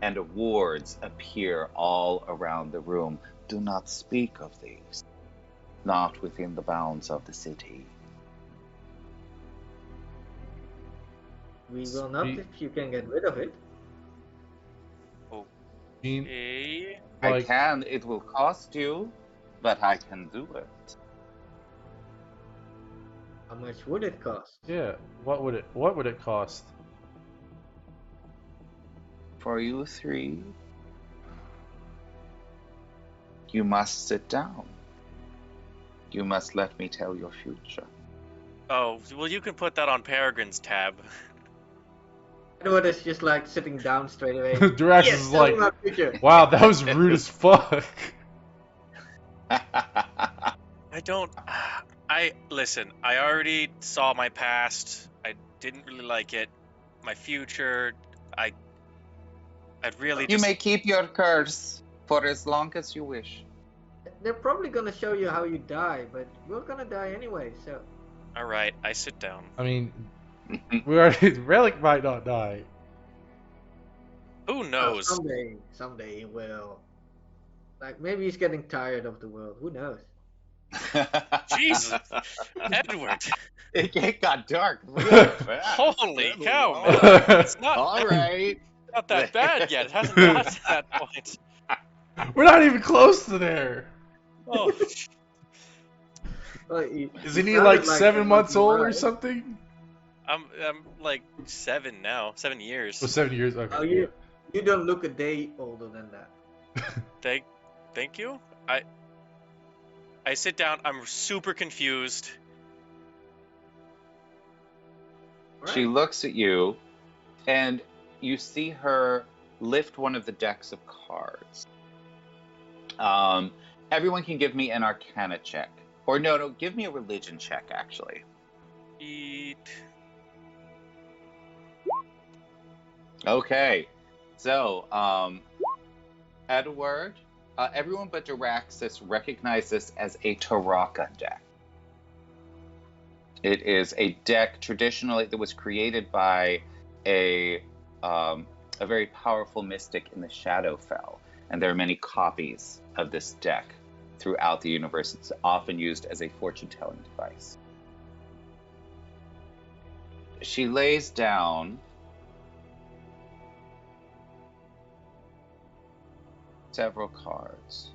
and wards appear all around the room. Do not speak of these. Not within the bounds of the city. We will not if you can get rid of it. I mean, Okay. I like, can. It will cost you, but I can do it. How much would it cost? yeah. What would it cost? For you three, you must sit down. You must let me tell your future. Oh, well, you can put that on Peregrine's tab. Edward is just like sitting down straight away. Durax Yes, is tell me like, my future. wow, that was rude as fuck. I don't. Listen. I already saw my past. I didn't really like it. My future. I'd really You just. may keep your curse for as long as you wish. They're probably gonna show you how you die, but we're gonna die anyway, so. All right. I sit down. I mean, we already Relic might not die. Who knows? Someday he will. Like maybe he's getting tired of the world. Who knows? Jesus, Edward. It got dark really fast. Holy Good cow, lord. man. It's not. All right. Not that bad yet. It hasn't got to that point. We're not even close to there. Oh, Well, Isn't he sounded like like 7 months he old or was. something? I'm like 7 now. 7 years. Oh, 7 years. Okay. Oh, you don't look a day older than that. Thank you. I sit down. I'm super confused. She Right. looks at you, and you see her lift one of the decks of cards. Everyone can give me an Arcana check, or no, give me a religion check actually. Eat. Okay, so Edward, everyone but Daraxis recognize this as a Taraka deck. It is a deck traditionally that was created by a very powerful mystic in the Shadowfell, and there are many copies of this deck throughout the universe. It's often used as a fortune-telling device. She lays down several cards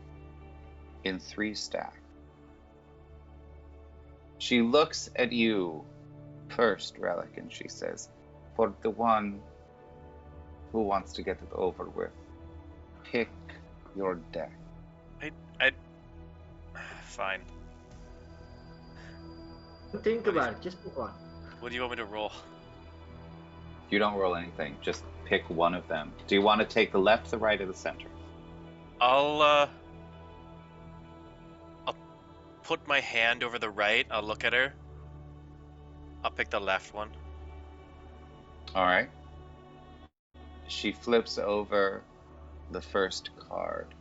in 3 stacks. She looks at you first, Relic, and she says, "For the one who wants to get it over with, pick your deck." I. Fine. Think What is- about it. Just pick one. What do you want me to roll? You don't roll anything, just pick one of them. Do you want to take the left, the right, or the center? I'll put my hand over the right. I'll look at her. I'll pick the left one. All right. She flips over the first card.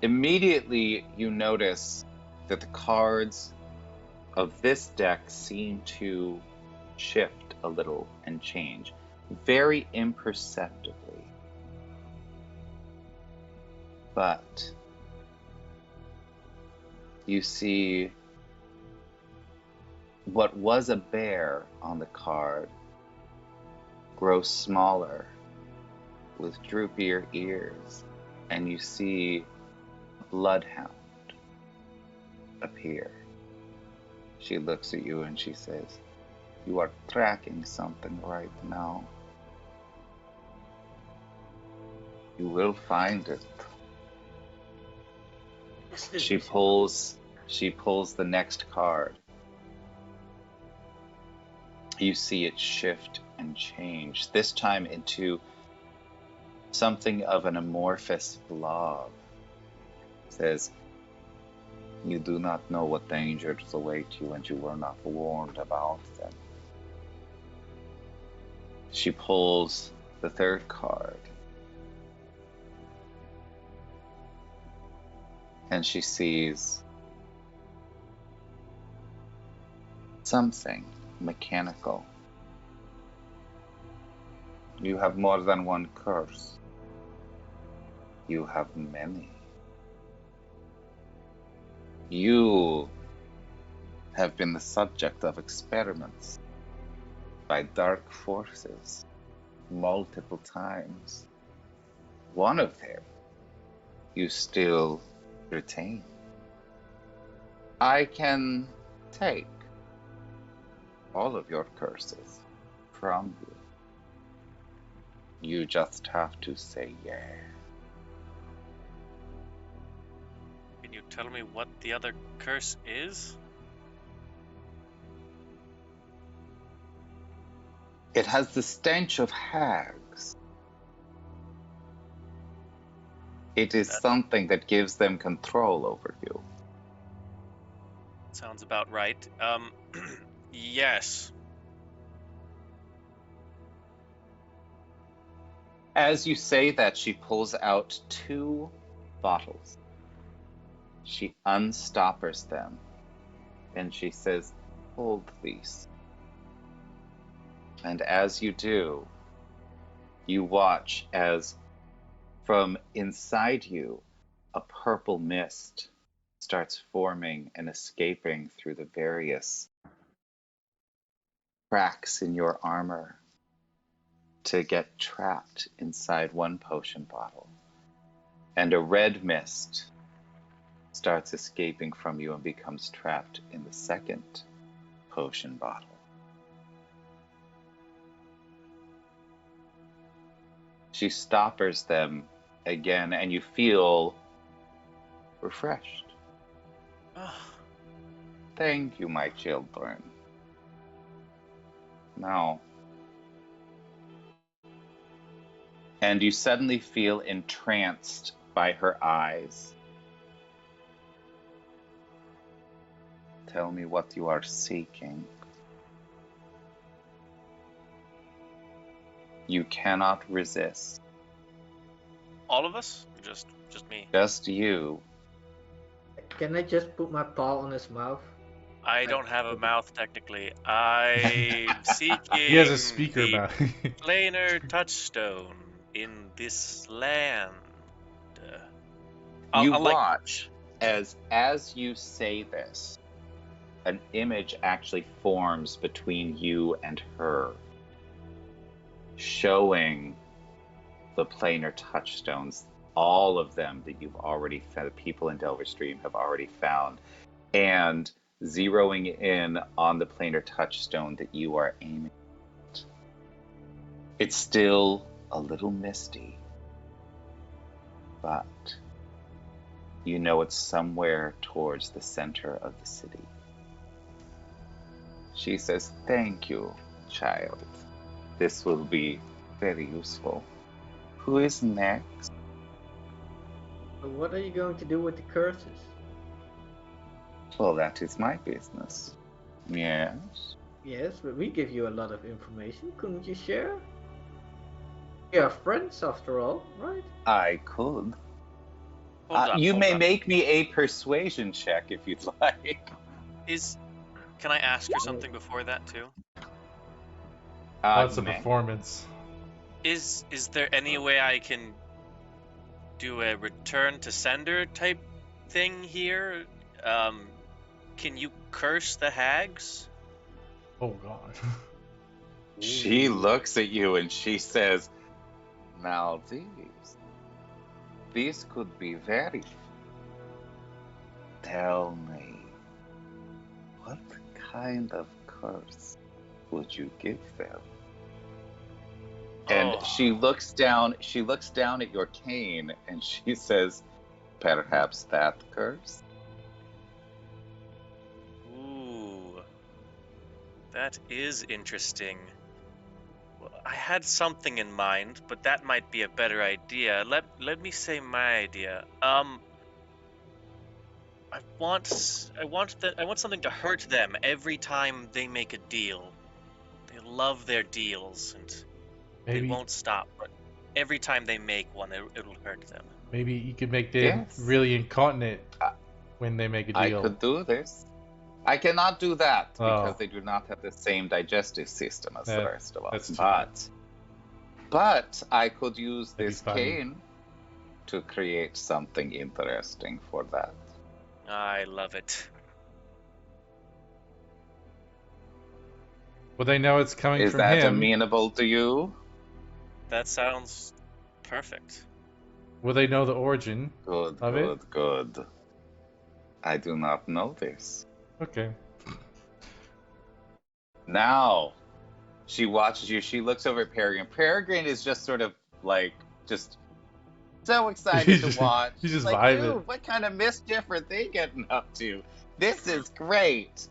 Immediately, you notice that the cards of this deck seem to shift a little and change, very imperceptibly. But you see what was a bear on the card grow smaller with droopier ears, and you see a bloodhound appear. She looks at you and she says, "You are tracking something right now. You will find it." She pulls the next card. You see it shift and change, this time into something of an amorphous blob. It says, "You do not know what dangers await you, and you were not warned about them." She pulls the third card. And she sees something mechanical. "You have more than one curse. You have many. You have been the subject of experiments by dark forces multiple times. One of them you still retain. I can take all of your curses from you. You just have to say yeah." Can you tell me what the other curse is? It has the stench of hags. It is That- something that gives them control over you. Sounds about right. Yes. As you say that, she pulls out 2 bottles. She unstoppers them, and she says, "Hold these." And as you do, you watch as from inside you, a purple mist starts forming and escaping through the various cracks in your armor to get trapped inside one potion bottle. And a red mist starts escaping from you and becomes trapped in the second potion bottle. She stoppers them again, and you feel refreshed. Oh, Thank you, my children. Now. And you suddenly feel entranced by her eyes. Tell me what you are seeking. You cannot resist. all of us? Just me. Just you. Can I just put my paw on his mouth? I don't have a mouth technically. I'm seeking He has a speaker the about planar touchstone in this land. You I'll like watch as you say this, an image actually forms between you and her, showing the planar touchstones, all of them that you've already found, people in Delver Stream have already found, and zeroing in on the planar touchstone that you are aiming at. It's still a little misty, but you know it's somewhere towards the center of the city. She says, "Thank you, child. This will be very useful. Who is next?" So what are you going to do with the curses? Well, that is my business. Yes. Yes, but we give you a lot of information. Couldn't you share? We are friends after all, right? I could. hold up. You hold may up. make me a persuasion check if you'd like. Can I ask her something before that too? Lots You of may. performance. Is there any way I can do a return to sender type thing here? Can you curse the hags? Oh god. She looks at you and she says, "Now these could be very. Tell me, what kind of curse would you give them?" And Oh, she looks down at your cane and she says, "Perhaps that curse?" ooh, that is interesting. Well, I had something in mind, but that might be a better idea. Let me say my idea. I want something to hurt them every time they make a deal. They love their deals and they maybe won't stop. But every time they make one, it'll hurt them. maybe you could make them Yes, really incontinent I, when they make a I deal. could do this. I cannot do that because Oh, they do not have the same digestive system as the that rest of us. that's too bad. But I could use That'd be this funny. cane to create something interesting for that. I love it. Well, they know it's coming Is from that him. amenable to you? That sounds perfect. Will they know the origin Good, of it? good, good. I do not know this. Okay. Now, she watches you. She looks over at Peregrine. Peregrine is just sort of like, just so excited to watch. He's She's just like, vibing. "Dude, what kind of mischief are they getting up to? This is great."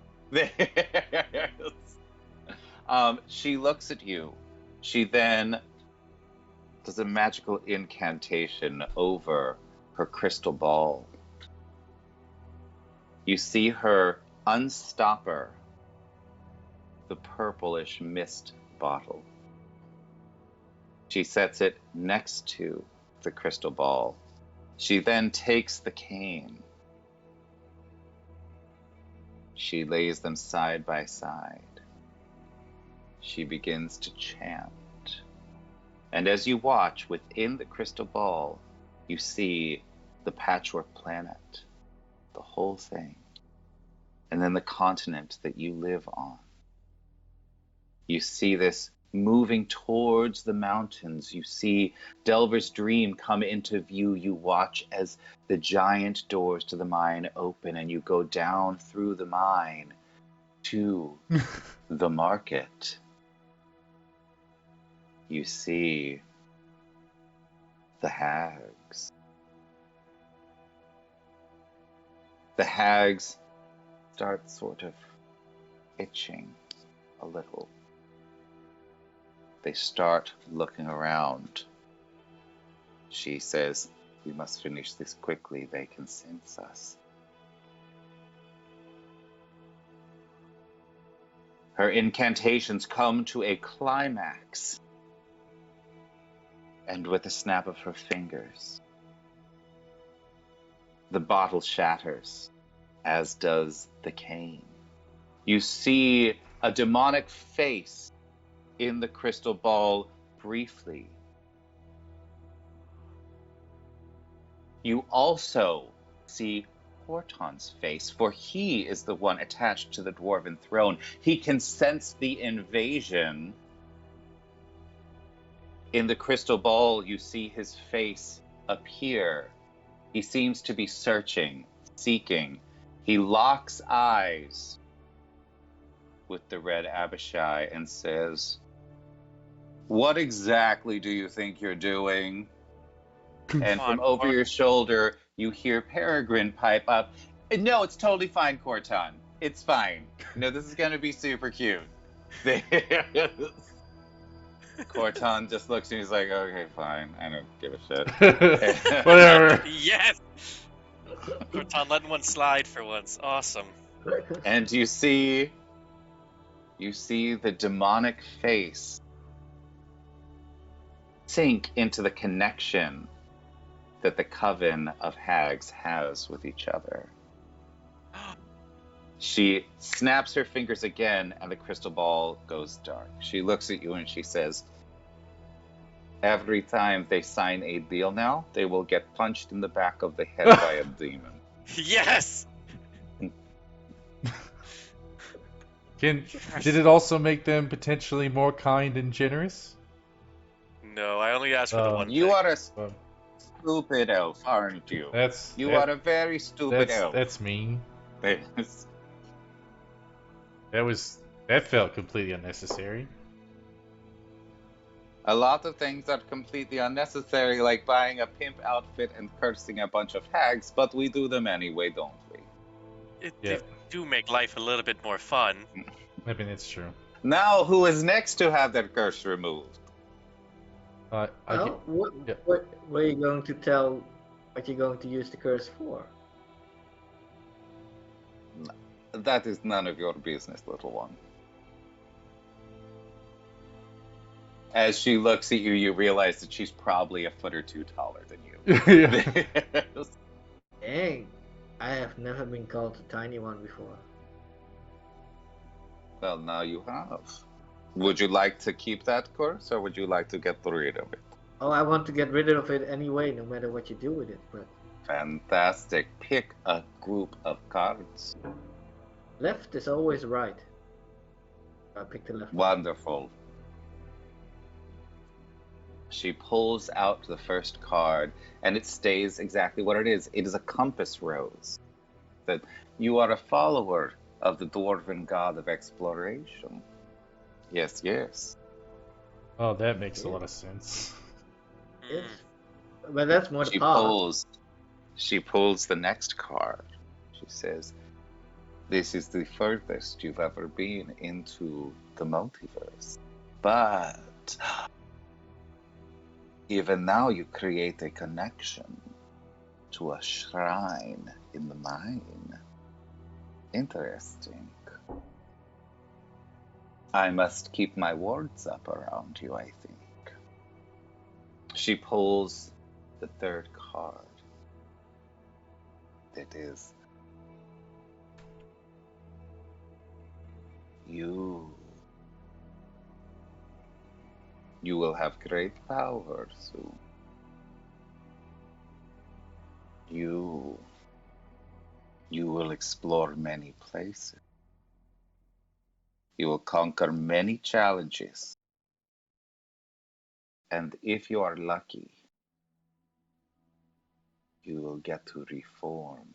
She looks at you. She then does a magical incantation over her crystal ball. You see her unstopper the purplish mist bottle. She sets it next to the crystal ball. She then takes the cane. She lays them side by side. She begins to chant. And as you watch within the crystal ball, you see the patchwork planet, the whole thing, and then the continent that you live on. You see this moving towards the mountains. You see Delver's dream come into view. You watch as the giant doors to the mine open and you go down through the mine. to the market, you see the hags. The hags start sort of itching a little. They start looking around. She says, "We must finish this quickly. They can sense us." Her incantations come to a climax. And with a snap of her fingers, the bottle shatters, as does the cane. You see a demonic face in the crystal ball briefly. You also see Horton's face, for he is the one attached to the dwarven throne. He can sense the invasion. In the crystal ball, you see his face appear. He seems to be searching, seeking. He locks eyes with the Red Abishai and says, "What exactly do you think you're doing?" And from over your shoulder, you hear Peregrine pipe up, "No, it's totally fine, Corton. It's fine. No, this is going to be super cute." Corton just looks and he's like, "Okay, fine. I don't give a shit." Whatever. Yes! Corton letting one slide for once. Awesome. And you see the demonic face sink into the connection that the coven of hags has with each other. She snaps her fingers again, and the crystal ball goes dark. She looks at you and she says, "Every time they sign a deal now, they will get punched in the back of the head by a demon." Yes! Did it also make them potentially more kind and generous? No, I only asked for the one You thing. are a stupid elf, aren't you? You are a very stupid elf. That's mean. Yes. That felt completely unnecessary. A lot of things are completely unnecessary, like buying a pimp outfit and cursing a bunch of hags, but we do them anyway, don't we? They do make life a little bit more fun. I mean, it's true. Now, who is next to have their curse removed? What are you going to tell? What you're going to use the curse for? That is none of your business, little one. As she looks at you, you realize that she's probably a foot or two taller than you. Yeah. Dang, I have never been called a tiny one before. Well, now you have. Would you like to keep that curse, or would you like to get rid of it? Oh, I want to get rid of it anyway, no matter what you do with it. But fantastic. Pick a group of cards. left is always right. I picked the left. Wonderful. She pulls out the first card, and it stays exactly what it is. It is a compass rose. That you are a follower of the dwarven god of exploration. Yes, yes. Oh, that makes a lot of sense. Yes. But that's more the path. She pulls the next card. She says, "This is the furthest you've ever been into the multiverse. But even now you create a connection to a shrine in the mine. Interesting. I must keep my wards up around you, I think." She pulls the third card. It is you. You will have great power soon. You will explore many places. You will conquer many challenges. And if you are lucky, you will get to reform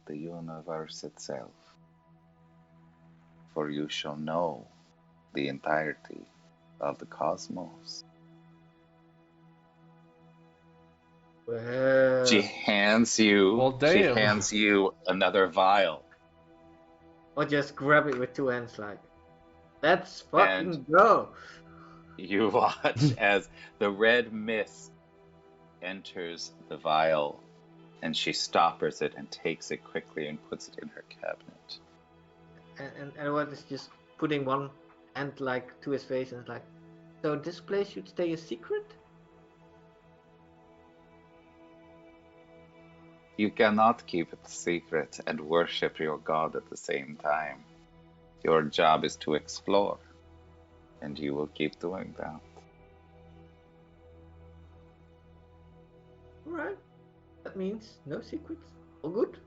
the universe itself. for you shall know the entirety of the cosmos. She Well, hands you. Well, She damn. hands you another vial, or just grab it with two hands, like, let's and fucking go. you watch as the red mist enters the vial, and she stoppers it and takes it quickly and puts it in her cabinet. And Edward is just putting one hand like to his face and is like, so this place should stay a secret? You cannot keep it secret and worship your god at the same time. Your job is to explore, and you will keep doing that. Alright. That means no secrets. All good?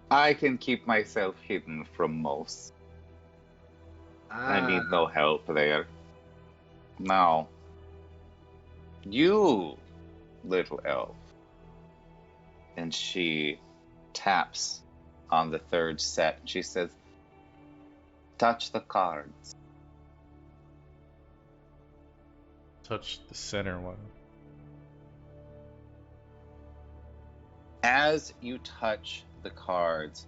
I can keep myself hidden from most. I need no help there. Now, you, little elf. And she taps on the third set. She says, touch the cards. Touch the center one. As you touch the cards,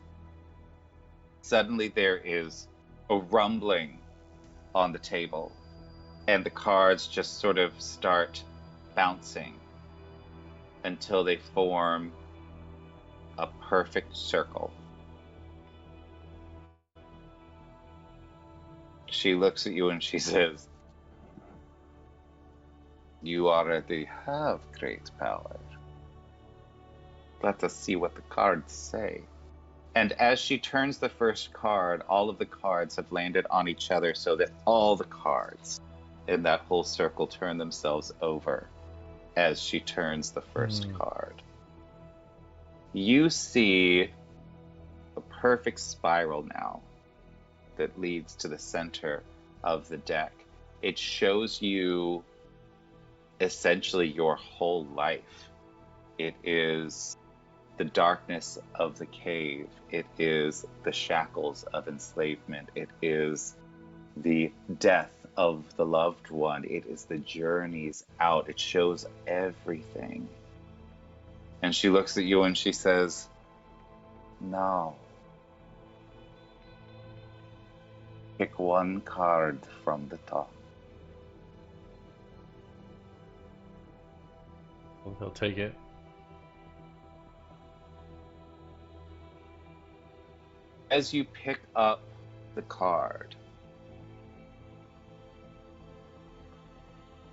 suddenly there is a rumbling on the table, and the cards just sort of start bouncing until they form a perfect circle. She looks at you and she says, you already have great power. Let us see what the cards say. And as she turns the first card, all of the cards have landed on each other so that all the cards in that whole circle turn themselves over as she turns the first card. You see a perfect spiral now that leads to the center of the deck. It shows you essentially your whole life. It is the darkness of the cave. It is the shackles of enslavement. It is the death of the loved one. It is the journeys out. It shows everything. And she looks at you and she says, now, pick one card from the top. Well, he'll take it. As you pick up the card,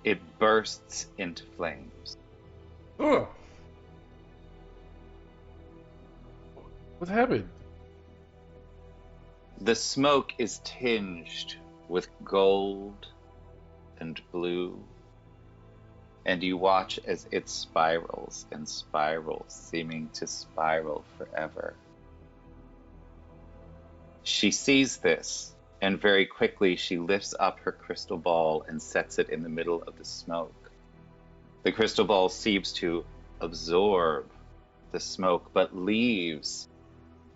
it bursts into flames. Ugh. What happened? The smoke is tinged with gold and blue, and you watch as it spirals and spirals, seeming to spiral forever. She sees this, and very quickly she lifts up her crystal ball and sets it in the middle of the smoke. The crystal ball seems to absorb the smoke, but leaves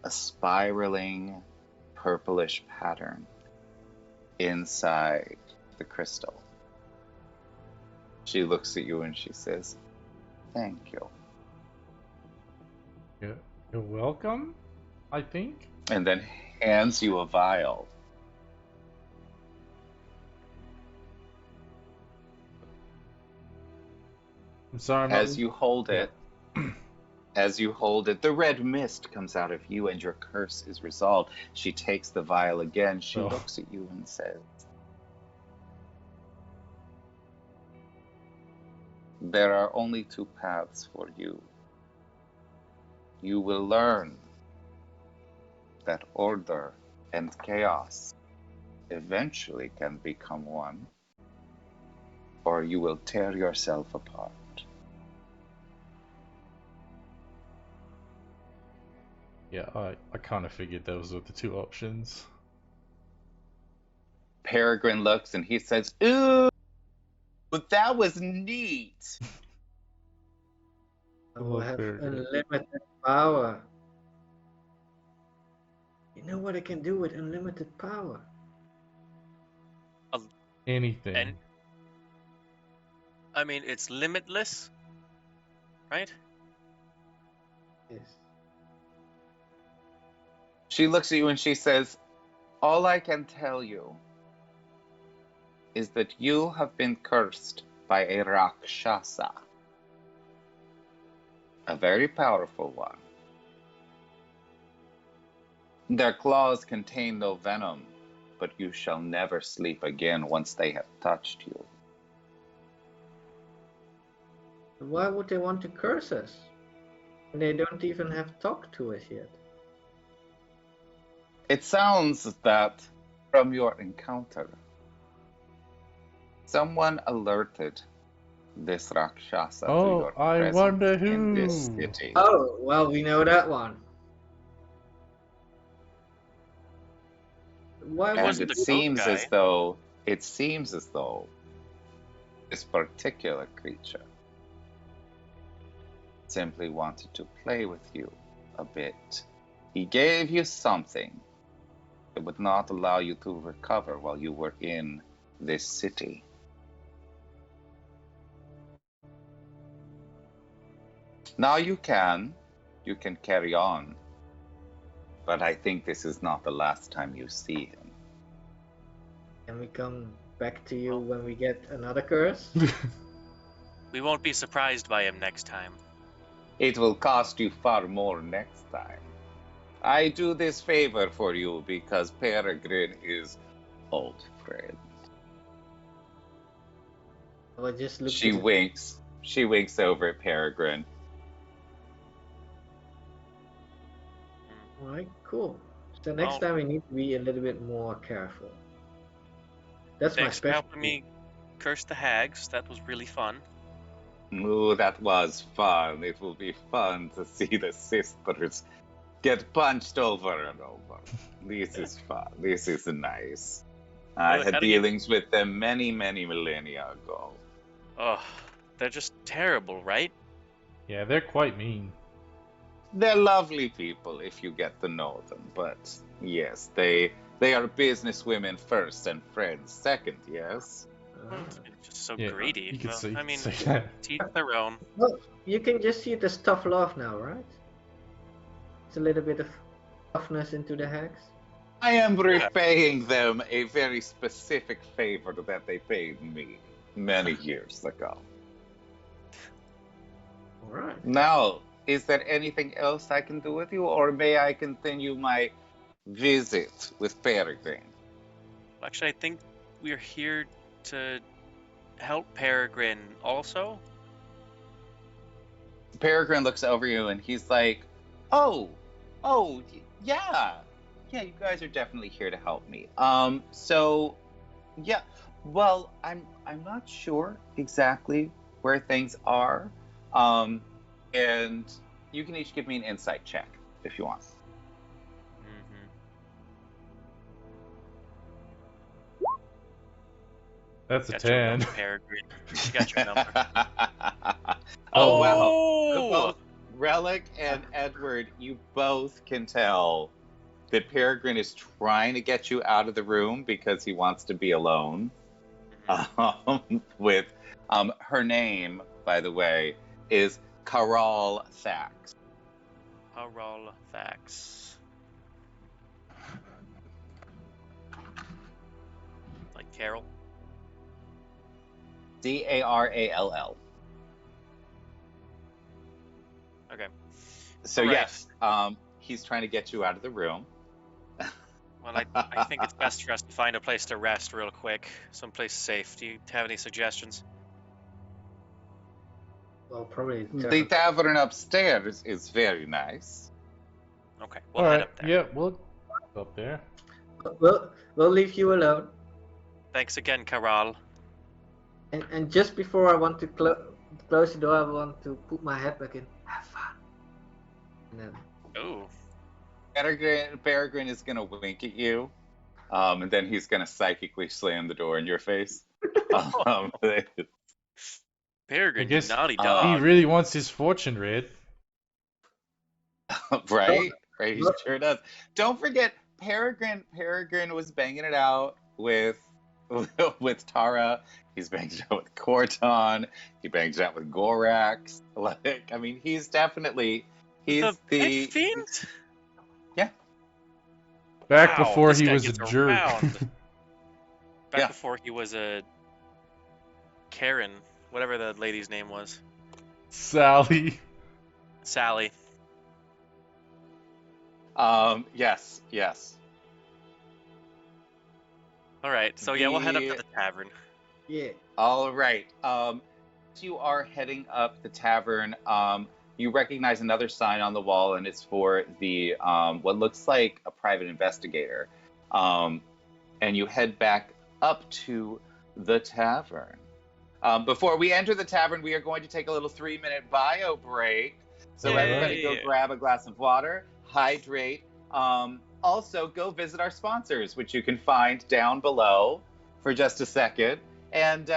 a spiraling purplish pattern inside the crystal. She looks at you and she says, thank you. You're welcome, I think. And then hands you a vial. I'm sorry, As you hold Yeah. it, the red mist comes out of you and your curse is resolved. She takes the vial again. She Oh. looks at you and says, there are only two paths for you. You will learn that order and chaos eventually can become one, or you will tear yourself apart. Yeah, I kind of figured those were the two options. Peregrine looks and he says, ooh, but that was neat. I will Hello, have Peregrine. unlimited power. know what I can do with unlimited power. Anything. And I mean, it's limitless, right? Yes. She looks at you and she says, "All I can tell you is that you have been cursed by a Rakshasa. A very powerful one. Their claws contain no venom, but you shall never sleep again once they have touched you." Why would they want to curse us? And they don't even have talked to us yet. It sounds that from your encounter, someone alerted this Rakshasa to Oh, your I presence wonder in this who. city. Oh, well, we know that one. Why And wasn't it the goat seems guy. as though this particular creature simply wanted to play with you a bit. He gave you something that would not allow you to recover while you were in this city. Now you can carry on, but I think this is not the last time you see him. Can we come back to you when we get another curse? We won't be surprised by him next time. It will cost you far more next time. I do this favor for you because Peregrine is old friend. I just look She to winks. She winks over at Peregrine. Alright, cool. So next Well- time we need to be a little bit more careful. That's my Thanks for special. helping me curse the hags. That was really fun. Ooh, that was fun. It will be fun to see the sisters get punched over and over. This is fun. This is nice. I Look, had how do you- dealings with them many, many millennia ago. Oh, they're just terrible, right? Yeah, they're quite mean. They're lovely people if you get to know them, but yes, they are businesswomen first and friends second, yes? Just so Yeah, greedy. you could Well, say, I mean, say that. to each their own. Well, you can just see it as tough love now, right? It's a little bit of toughness into the hags. I am repaying them a very specific favor that they paid me many years ago. Alright. Now, is there anything else I can do with you, or may I continue my visit with Peregrine? Actually, I think we're here to help Peregrine also. Peregrine looks over you and he's like, yeah, you guys are definitely here to help me. So, yeah, well, I'm not sure exactly where things are, and you can each give me an insight check if you want. Mm-hmm. That's a Got your 10. number, Peregrine. Got your number. Oh, wow. Oh! Both Relic and Edward, you both can tell that Peregrine is trying to get you out of the room because he wants to be alone. With her name, by the way, is Caral Thax. Haral Thax. Like Carol. Carall. Okay. So All right. yes, he's trying to get you out of the room. Well, I think it's best for us to find a place to rest real quick. Someplace safe. Do you have any suggestions? Well, probably The tavern upstairs is very nice. Okay, we'll head Alright, up there. yeah, we'll go up there. We'll leave you alone. Thanks again, Caral. And just before I want to close the door, I want to put my head back in. Have fun. And then, Ooh. Peregrine is gonna wink at you, and then he's gonna psychically slam the door in your face. Peregrine, I guess you naughty he dog. really wants his fortune read. Right? Right, he sure does. Don't forget, Peregrine was banging it out with with Tara. He's banged it out with Corton. He banged it out with Gorax. Like, I mean, he's definitely The pit the fiend? yeah. Back Wow, before this he guy was a gets jerk. around. Back Yeah. before he was a Karen, whatever the lady's name was. Sally. Sally. Yes, yes. All right, so yeah, we'll head up to The the tavern. Yeah. All right. As you are heading up the tavern, you recognize another sign on the wall, and it's for the what looks like a private investigator. And you head back up to the tavern. Before we enter the tavern, we are going to take a little 3-minute bio break. So everybody go Yay. grab a glass of water, hydrate. Also, go visit our sponsors, which you can find down below for just a second. And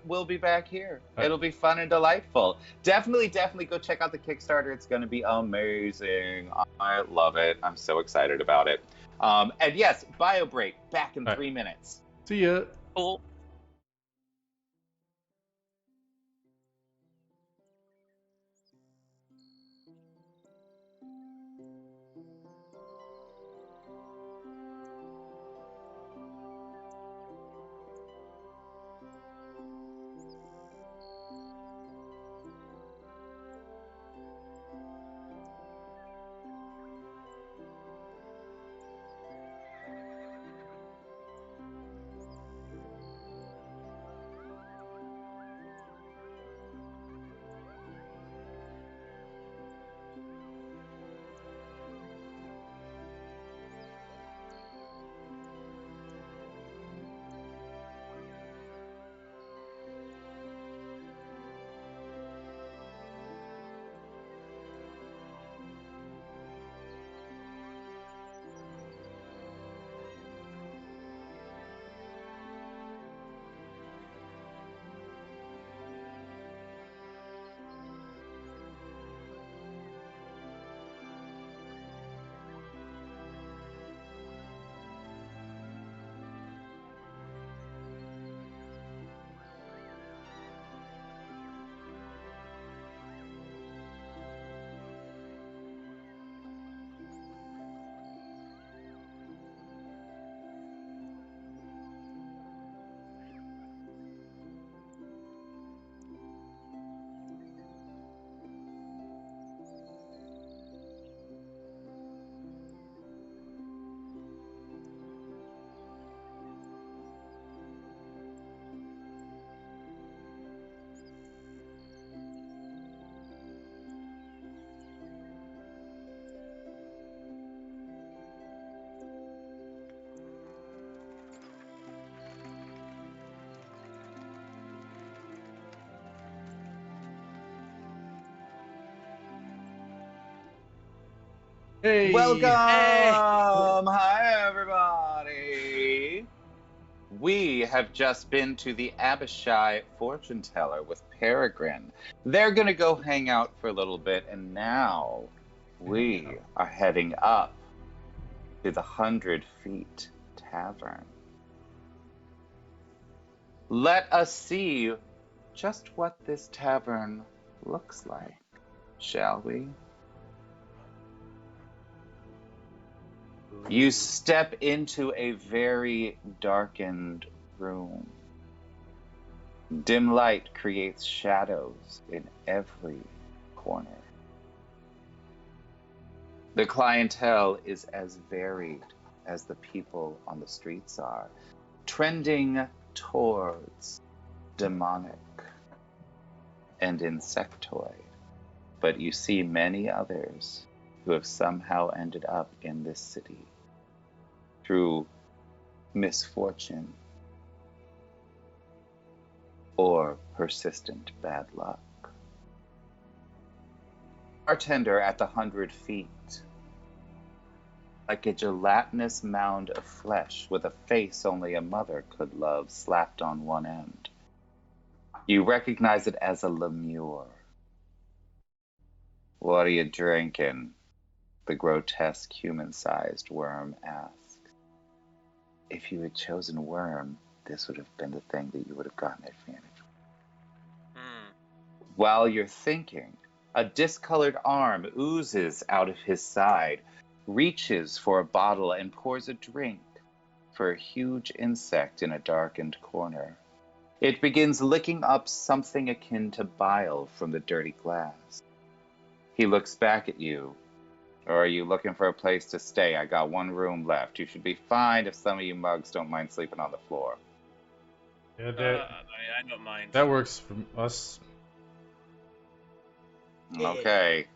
we'll be back here. It'll be fun and delightful. Definitely go check out the Kickstarter. It's going to be amazing. I love it. I'm so excited about it. And yes, bio break back in 3 minutes. See ya. Cool. Hey. Welcome! Hey. Hi, everybody! We have just been to the Abishai fortune teller with Peregrine. They're going to go hang out for a little bit, and now we are heading up to the 100 Feet Tavern. Let us see just what this tavern looks like, shall we? You step into a very darkened room. Dim light creates shadows in every corner. The clientele is as varied as the people on the streets are, trending towards demonic and insectoid. But you see many others who have somehow ended up in this city through misfortune or persistent bad luck. Bartender at the 100 feet, like a gelatinous mound of flesh with a face only a mother could love slapped on one end. You recognize it as a lemure. What are you drinking, The grotesque human-sized worm asks. If you had chosen worm, this would have been the thing that you would have gotten advantage. While you're thinking, a discolored arm oozes out of his side, reaches for a bottle and pours a drink for a huge insect in a darkened corner. It begins licking up something akin to bile from the dirty glass. He looks back at you. Or are you looking for a place to stay? I got one room left. You should be fine if some of you mugs don't mind sleeping on the floor. Yeah, I don't mind. that works for us. Okay.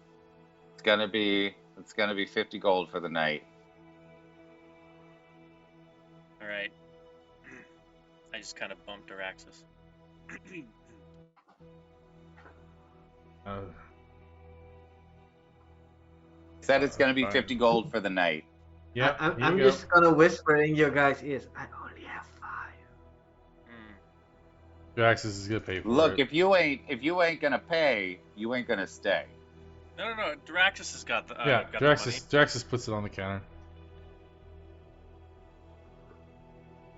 It's gonna be 50 gold for the night. All right. I just kind of bumped Araxis. Said it's gonna be Fine. 50 gold for the night. Yeah, I'm just gonna whisper in your guys' ears. I only have 5. Draxus is gonna pay for Look, it. if you ain't gonna pay, you ain't gonna stay. No. Draxus has got the. Yeah, got the money. Draxus puts it on the counter.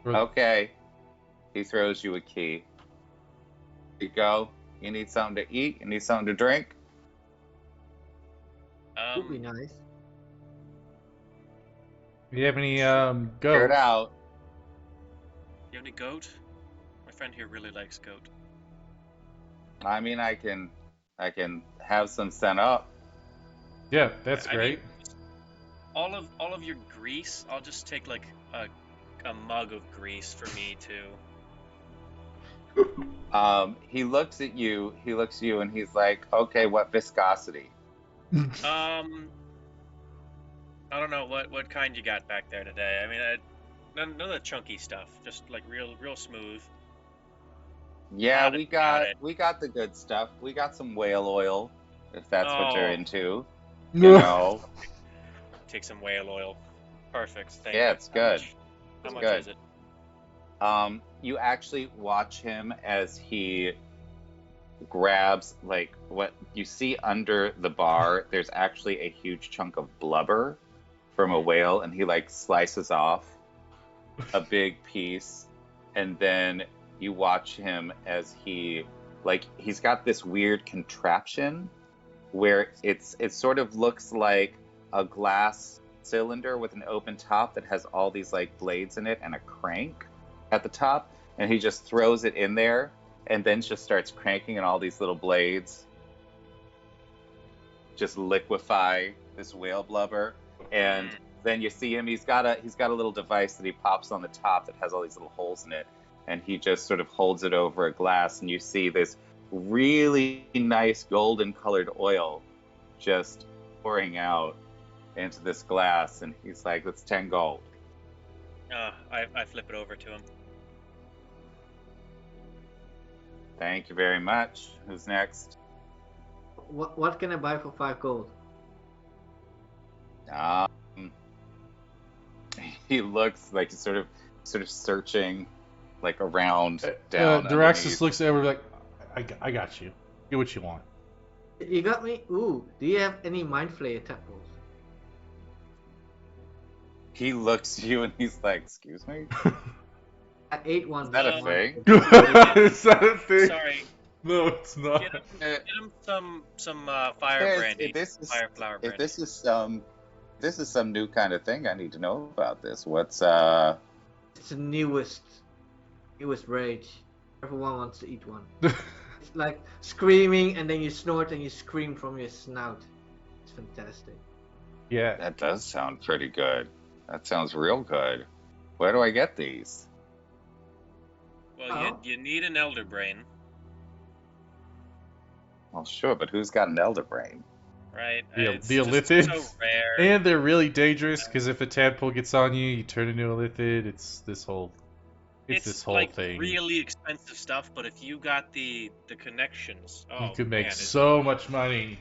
Okay. He throws you a key. Here you go. You need something to eat? You need something to drink? Would be nice. Do you have any Figure goat? it out. You have any goat? My friend here really likes goat. I mean, I can have some sent up. Yeah, that's I great. mean, all of your grease, I'll just take like a mug of grease for me too. He looks at you, and he's like, okay, what viscosity? I don't know what kind you got back there today. I mean, none of the chunky stuff, just like real smooth. Yeah, Got it. we got the good stuff. We got some whale oil, if that's what you're Oh. into. You know. Take some whale oil. Perfect. Thank you. Yeah, it's good. How It's much good. is it? You actually watch him as he grabs like what you see under the bar. There's actually a huge chunk of blubber from a whale, and he like slices off a big piece, and then you watch him as he's got this weird contraption where it sort of looks like a glass cylinder with an open top that has all these like blades in it and a crank at the top, and he just throws it in there and then just starts cranking, and all these little blades just liquefy this whale blubber. And then you see him, he's got a little device that he pops on the top that has all these little holes in it, and he just sort of holds it over a glass, and you see this really nice golden colored oil just pouring out into this glass, and he's like, that's 10 gold. I flip it over to him. Thank you very much. Who's next? What can I buy for 5 gold? He looks like he's sort of searching like around down. Daraxus underneath. looks at everyone like, I got you. Get what you want. You got me? Ooh, do you have any Mind Flayer tadpoles? He looks at you and he's like, excuse me? I ate one. Is that a thing? Is that a thing? Sorry. No, it's not. Get him some fire brandy. Fire flower brandy. If this is some new kind of thing, I need to know about this. What's It's the newest rage. Everyone wants to eat one. It's like screaming, and then you snort and you scream from your snout. It's fantastic. Yeah. that does sound pretty good. That sounds real good. Where do I get these? Well, you need an elder brain, Well, sure, but who's got an elder brain? right? The It's just Illithids? so rare. And they're really dangerous because if a tadpole gets on you, you turn into a lithid. It's this whole like thing. really expensive stuff, but if you got the connections, You could make man, it's- so much money.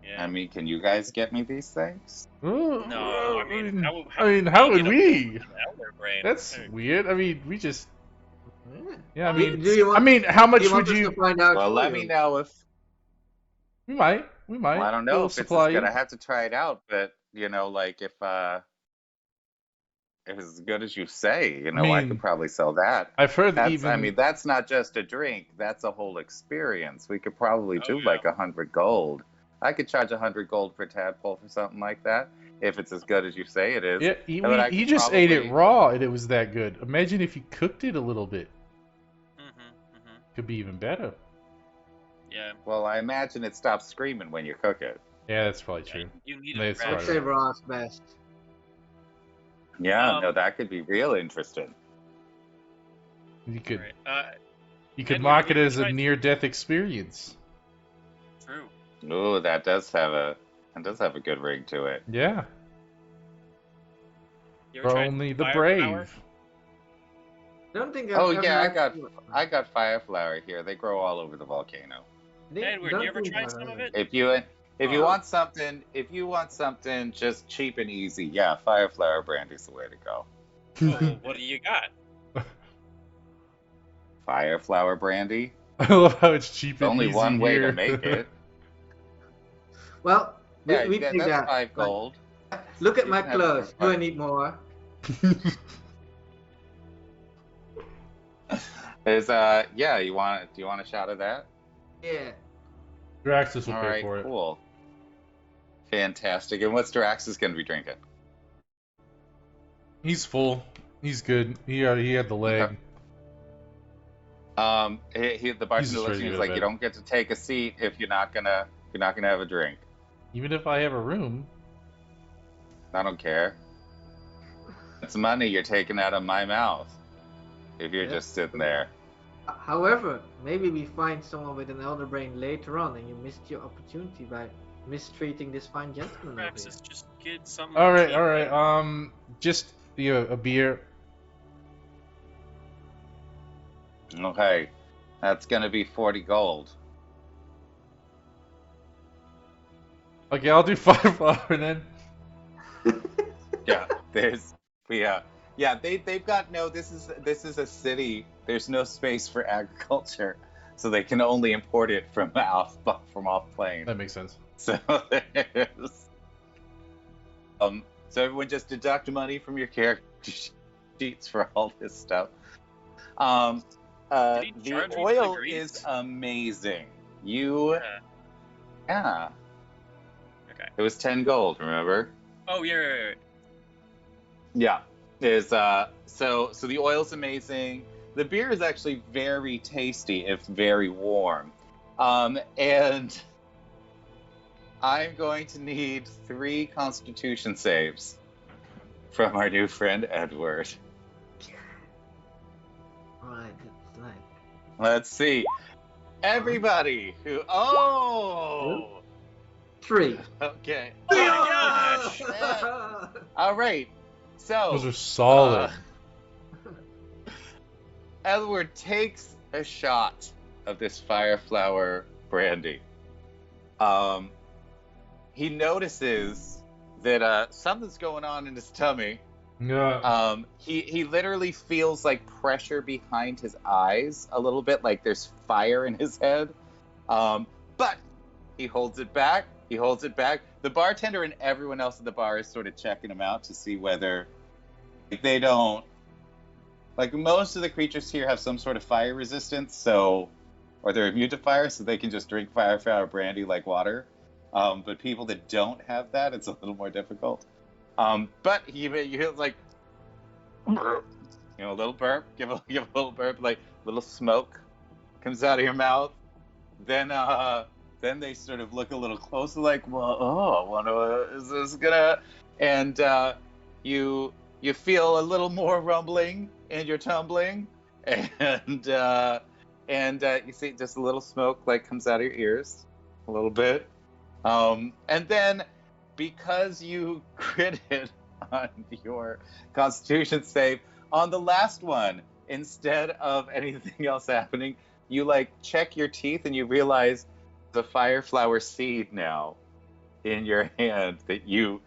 Yeah. I mean, can you guys get me these things? Oh, No, I mean, how would get a we? elder brain? That's weird. I mean, we just. Yeah. Yeah, I Do mean, you want- I mean, how much Do you want would us you? to find out Well, for let you? me know if. We might. Well, I don't know We'll if it's supply as good. you. I have to try it out, but like if it's as good as you say, I I could mean, probably sell that. I've heard that I even. mean, that's not just a drink, that's a whole experience. We could probably Oh do yeah. like 100 gold. I could charge 100 gold for tadpole for something like that, if it's as good as you say it is. Yeah, But I he could just ate it probably, raw and it was that good. Imagine if you cooked it a little bit. Mm-hmm. Could be even better. Yeah. well, I imagine it stops screaming when you cook it. Yeah, that's probably true. You need That's it I'd probably fresh. say right. raw is best. Yeah, no, Um, that could be real interesting. You could Right. Edward, have mark you it ever as a tried? near-death experience. True. Ooh, that does have a good ring to it. Yeah, You ever for tried only the fire flower? brave. I don't think I've Oh ever yeah, had. I got fire flower here. They grow all over the volcano. Edward, you Don't ever think tried I've some of had it? If you Oh. want something, just cheap and easy, yeah, fire flower brandy's the way to go. Well, what do you got? Fire flower brandy. I love how it's cheap and Only easy one way to here. make it. Well, Yeah, we take that's that. 5 gold. Look at You my can have it for clothes. Do I 5. need more? Is yeah, do you want a shot of that? Yeah. Draxus will All pay right, for it. cool. Fantastic. And what's Draxus gonna be drinking? He's full. He's good. He had the leg. Okay. The bartender just looks ready at to you. go He's to like, you bed. don't get to take a seat if you're not gonna have a drink. Even if I have a room. I don't care. It's money you're taking out of my mouth if you're Yeah. just sitting there. However, maybe we find someone with an elder brain later on, and you missed your opportunity by mistreating this fine gentleman over here. Praxis, just get something All right, cheap, all right. man. Just a beer. Okay, that's gonna be 40 gold. Okay, I'll do Fireflower then. Yeah, they've got no. This is a city. There's no space for agriculture, so they can only import it from off plane. That makes sense. So there's, so everyone just deduct money from your character sheets for all this stuff. Did he The charge you for the oil grease? is amazing. Yeah. Okay. It was 10 gold, remember? Oh yeah. Yeah. Is so the oil's amazing. The beer is actually very tasty if very warm. And I'm going to need 3 constitution saves from our new friend Edward. Alright, that's nice. Let's see. Everybody who 3. okay. Oh my gosh! All right. So Those are solid. Edward takes a shot of this fire flower brandy. He notices that something's going on in his tummy. Yeah. He literally feels like pressure behind his eyes a little bit, like there's fire in his head. But he holds it back. The bartender and everyone else at the bar is sort of checking him out to see whether they don't. Like most of the creatures here have some sort of fire resistance, or they're immune to fire, so they can just drink fire flower brandy like water. But people that don't have that, it's a little more difficult. But you hear like, a little burp, give a little burp, like little smoke comes out of your mouth. Then they sort of look a little closer, like, well, is this gonna? And you feel a little more rumbling in your tumbling, and you see just a little smoke like comes out of your ears, a little bit. And then because you critted on your Constitution save on the last one, instead of anything else happening, you like check your teeth and you realize the fire flower seed now in your hand that you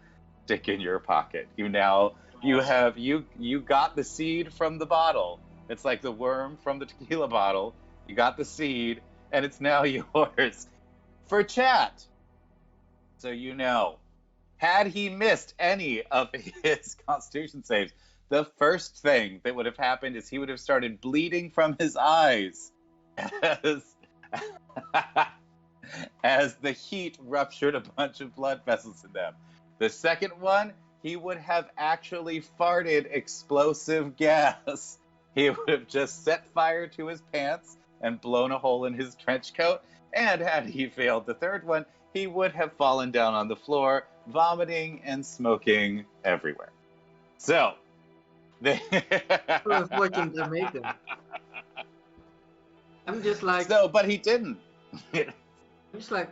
stick in your pocket. You got the seed from the bottle. It's like the worm from the tequila bottle. You got the seed and it's now yours for chat. So Had he missed any of his Constitution saves, the first thing that would have happened is he would have started bleeding from his eyes as, as the heat ruptured a bunch of blood vessels in them. The second one, he would have actually farted explosive gas. He would have just set fire to his pants and blown a hole in his trench coat. And had he failed the third one, he would have fallen down on the floor, vomiting and smoking everywhere. So, they... Well, unfortunately, I made them. I'm just like, so, but he didn't. I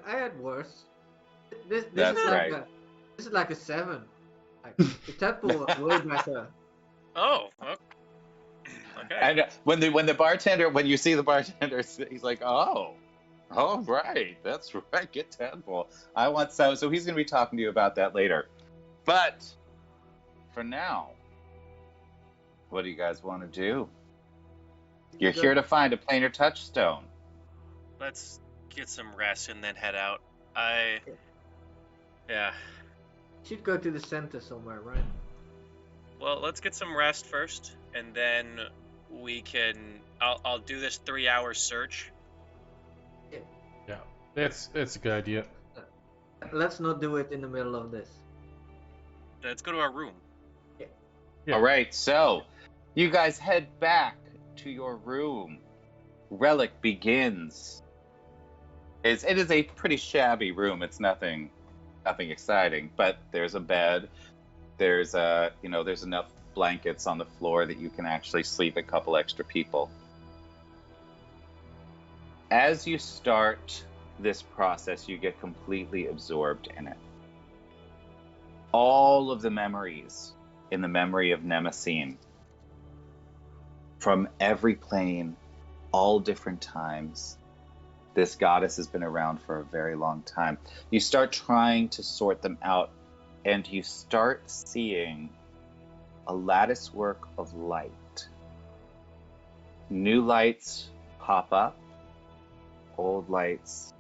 had worse. This That's is like right. this is like a 7. Like the temple was way better. Oh, okay. And when when you see the bartender, he's like, oh, right, that's right, get Tadpole. I want so he's going to be talking to you about that later. But for now, what do you guys want to do? You're here to find a planar touchstone. Let's get some rest and then head out. Yeah. Should go to the center somewhere, right? Well, let's get some rest first, and then we can. I'll do this 3-hour search. Yeah, that's a good idea. Let's not do it in the middle of this. Let's go to our room. Yeah. All right, so you guys head back to your room. Relic begins. It is a pretty shabby room. It's nothing exciting, but there's a bed. There's there's enough blankets on the floor that you can actually sleep a couple extra people. As you start this process, you get completely absorbed in it. All of the memories in the memory of Nemesine from every plane, all different times. This goddess has been around for a very long time. You start trying to sort them out, and you start seeing a lattice work of light. New lights pop up, old lights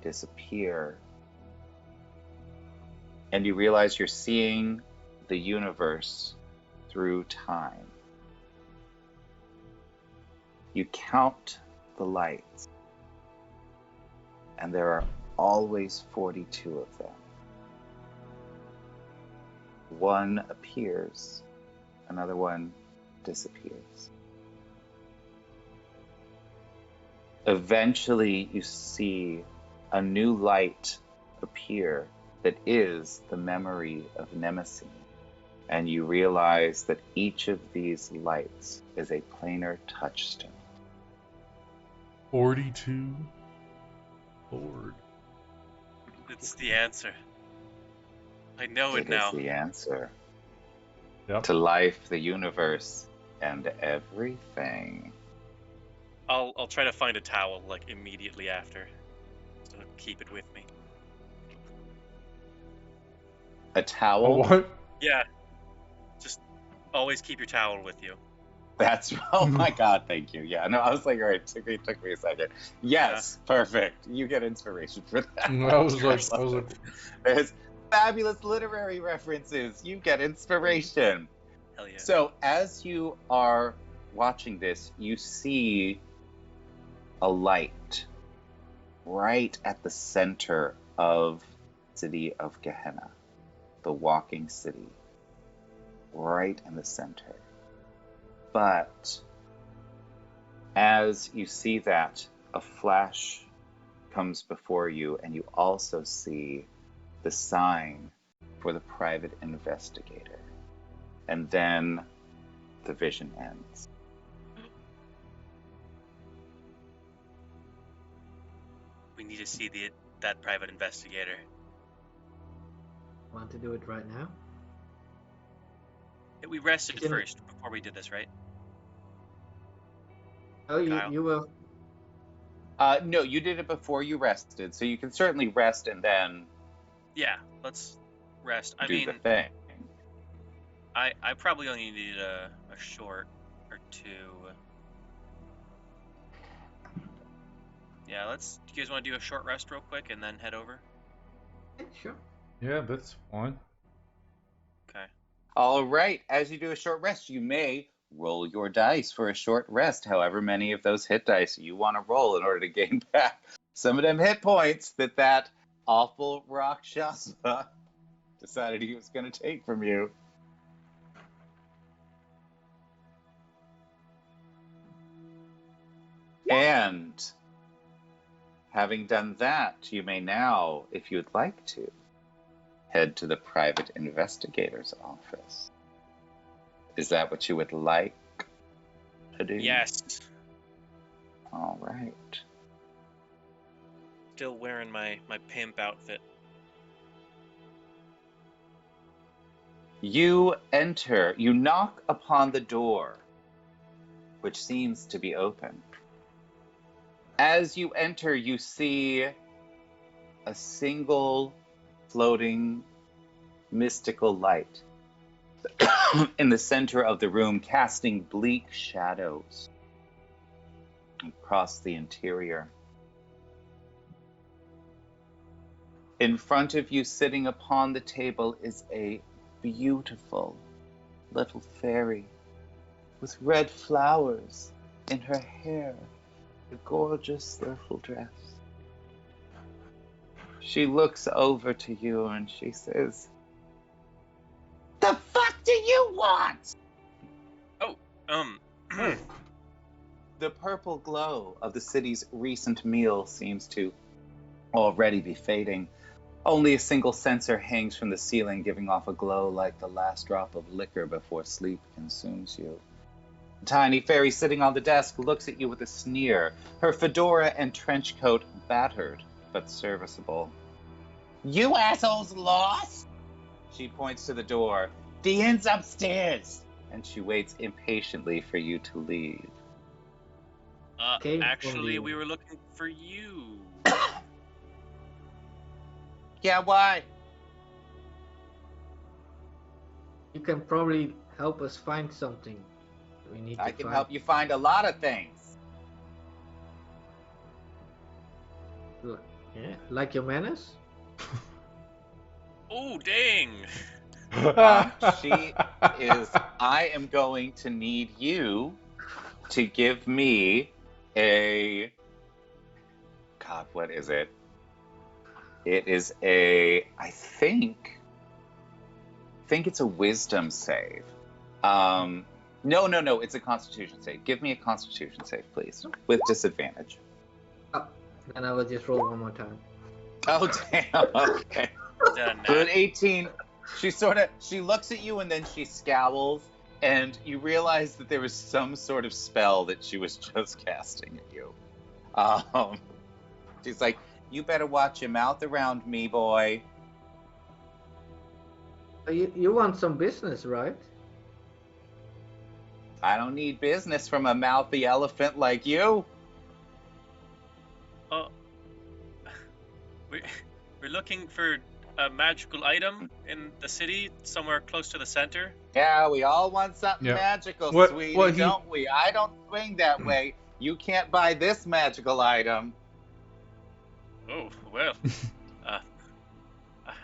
disappear, and you realize you're seeing the universe through time. You count the lights, and there are always 42 of them. One appears, another one disappears. Eventually, you see a new light appear that is the memory of Nemesine, and you realize that each of these lights is a planar touchstone. 42. Lord. It's the answer. I know it It now. is the answer Yep. to life, the universe, and everything. I'll try to find a towel like immediately after, so keep it with me. A Oh, towel? what? Yeah. Just always keep your towel with you. That's, oh my God, thank you. Yeah, no, I was like, all right, it took me a second. Yes, perfect. You get inspiration for that. I was like, There's fabulous literary references. You get inspiration. Hell yeah. So as you are watching this, you see a light right at the center of the city of Gehenna, the walking city, right in the center. But as you see that, a flash comes before you, and you also see the sign for the private investigator. And then the vision ends. We need to see that private investigator. Want to do it right now? We rested Can- first before we did this, right? Oh, Kyle? you will. No, you did it before you rested, so you can certainly rest and then Yeah, let's rest. I do mean, the thing. I probably only needed a short or two. Yeah, do you guys want to do a short rest real quick and then head over? Yeah, sure. Yeah, that's fine. Okay. All right. As you do a short rest, you may roll your dice for a short rest, however many of those hit dice you want to roll in order to gain back some of them hit points that awful Rakshasa decided he was going to take from you. And having done that, you may now, if you'd like to, head to the private investigator's office. Is that what you would like to do? Yes. All right. Still wearing my pimp outfit. You enter, you knock upon the door, which seems to be open. As you enter, you see a single floating mystical light in the center of the room, casting bleak shadows across the interior. In front of you, sitting upon the table, is a beautiful little fairy with red flowers in her hair, a gorgeous little dress. She looks over to you and she says, "The fuck do you want?" Oh. The purple glow of the city's recent meal seems to already be fading. Only a single censer hangs from the ceiling, giving off a glow like the last drop of liquor before sleep consumes you. The tiny fairy sitting on the desk looks at you with a sneer, her fedora and trench coat battered but serviceable. "You assholes lost?" She points to the door. "The inn's upstairs." And she waits impatiently for you to leave. Came from Actually, you. we were looking for you. Yeah, why? You can probably help us find something we need to I can find. help you find a lot of things. Yeah, like your manners? Oh, dang. She is. I am going to need you to give me a. God, what is it? It is a. I think it's a wisdom save. No. It's a Constitution save. Give me a Constitution save, please, with disadvantage. Oh, then I will just roll one more time. Oh damn. Okay. Is that a So nat? at 18, she looks at you and then she scowls, and you realize that there was some sort of spell that she was just casting at you. She's like, "You better watch your mouth around me, boy." You want some business, right? I don't need business from a mouthy elephant like you. Oh, we're looking for a magical item in the city, somewhere close to the center. Yeah, we all want something Yeah. magical, What sweetie, he- don't we? I don't swing that way. You can't buy this magical item. Oh, well. uh,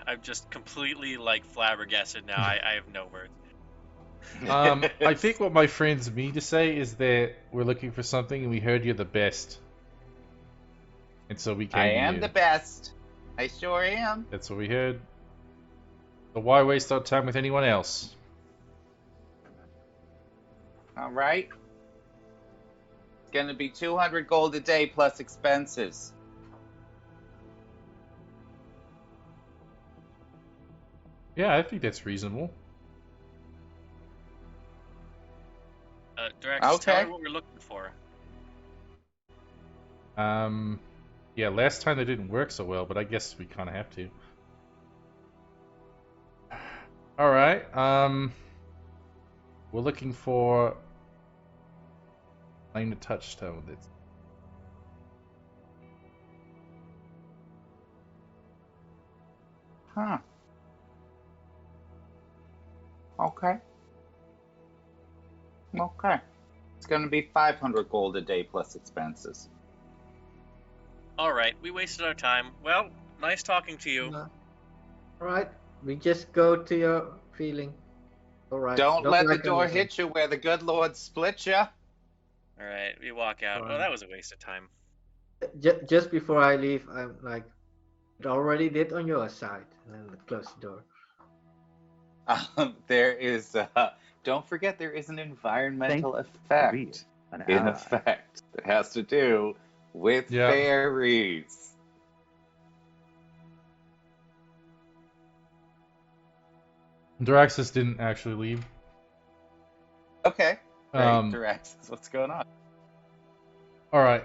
I'm just completely like flabbergasted now. I have no words. I think what my friends mean to say is that we're looking for something and we heard you're the best. And so we came I to am you. the best. I sure am. That's what we heard. So why waste our time with anyone else? All right. It's going to be 200 gold a day plus expenses. Yeah, I think that's reasonable. Drax, tell Okay. her what we're looking for. Yeah, last time that didn't work so well, but I guess we kind of have to. All right. We're looking for find a touchstone. That's Huh. Okay. Okay. It's going to be 500 gold a day plus expenses. All right, we wasted our time. Well, nice talking to you. Alright, we just go to your feeling. Alright. Don't let the like door anything. hit you where the good Lord split you. All right, we walk out. Well, Fine. that was a waste of time. Just before I leave, I'm like, it already did on your side. And then close the door. There is, don't forget, there is an environmental Thanks for effect. being an In ally. effect, that has to do with Yep. fairies. Daraxis didn't actually leave. Okay, great, Um, Daraxis, what's going on? all right.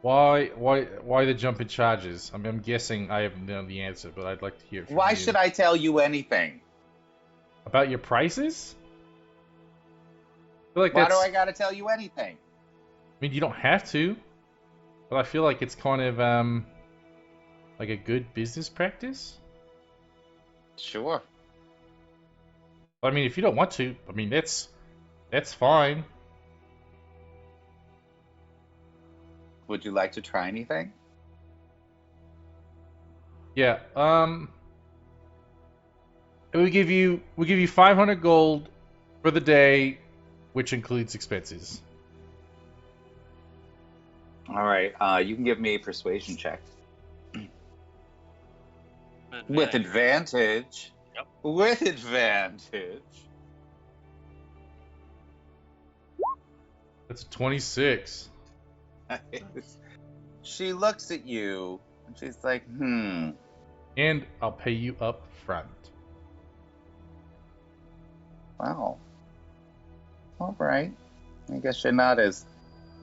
Why the jump in charges? I mean, I'm guessing I have know the answer, but I'd like to hear it from Why you. should I tell you anything? About your prices? I feel like Why do that's. I gotta tell you anything? I mean, you don't have to, but I feel like it's kind of like a good business practice. Sure. I mean, if you don't want to, I mean that's fine. Would you like to try anything? Yeah. We give you 500 gold for the day, which includes expenses. All right, you can give me a persuasion check. With advantage. Yep. With advantage. That's a 26. She looks at you and she's like, And I'll pay you up front. wow. All right. I guess you're not as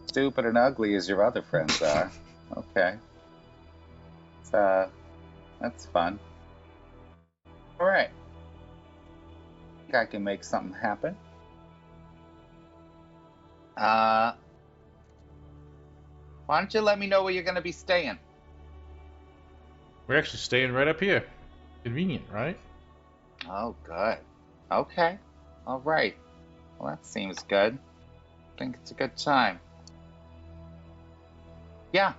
stupid and ugly as your other friends are. Okay. That's fun. All right. I think I can make something happen. Why don't you let me know where you're going to be staying? We're actually staying right up here. Convenient, right? Oh, good. Okay. All right. Well, that seems good. I think it's a good time. Yeah.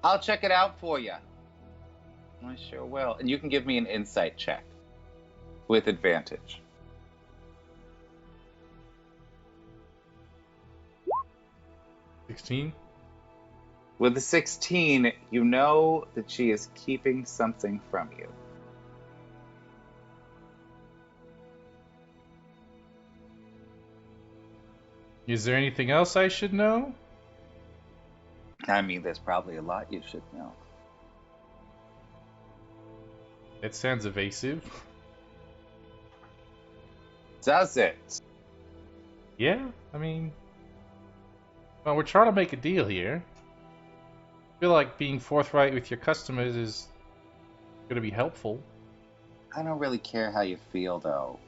I'll check it out for you. I sure will. And you can give me an insight check with advantage. 16. With the 16, you know that she is keeping something from you. Is there anything else I should know? I mean, there's probably a lot you should know. That sounds evasive. Does it? Yeah, I mean, well, we're trying to make a deal here. I feel like being forthright with your customers is going to be helpful. I don't really care how you feel, though.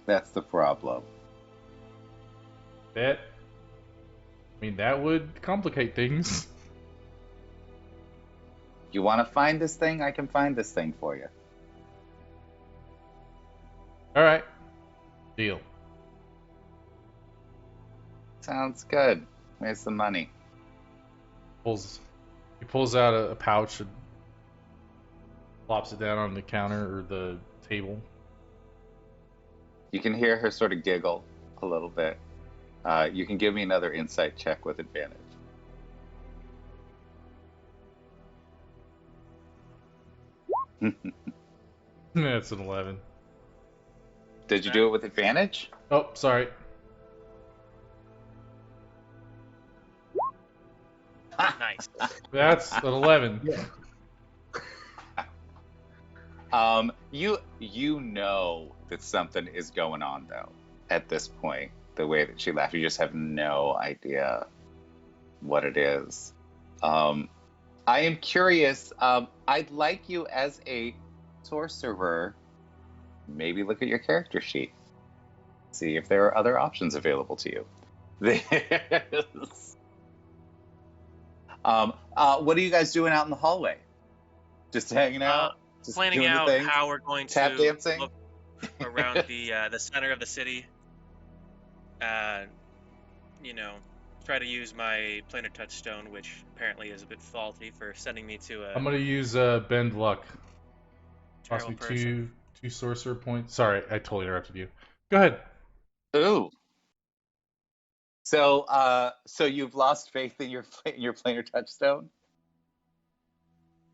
That's the problem. That would complicate things. You want to find this thing? I can find this thing for you. All right, deal. Sounds good. Where's the money? He pulls out a pouch and plops it down on the counter or the table. You can hear her sort of giggle a little bit. You can give me another insight check with advantage. That's an 11. Did you do it with advantage? Oh, sorry. Nice. That's an 11. Yeah. You know that something is going on though. At this point, the way that she laughed, you just have no idea what it is. I am curious. I'd like you as a sorcerer, maybe look at your character sheet, see if there are other options available to you. There's, what are you guys doing out in the hallway? Just hanging out? Just Planning doing the out things? how we're going Tap to dancing? look around the center of the city. You know, try to use my planar touchstone, which apparently is a bit faulty for sending me to a I'm gonna use bend luck. Cost terrible me person. two sorcerer points. Sorry, I totally interrupted you. Go ahead. Ooh. So, so you've lost faith in your planar touchstone?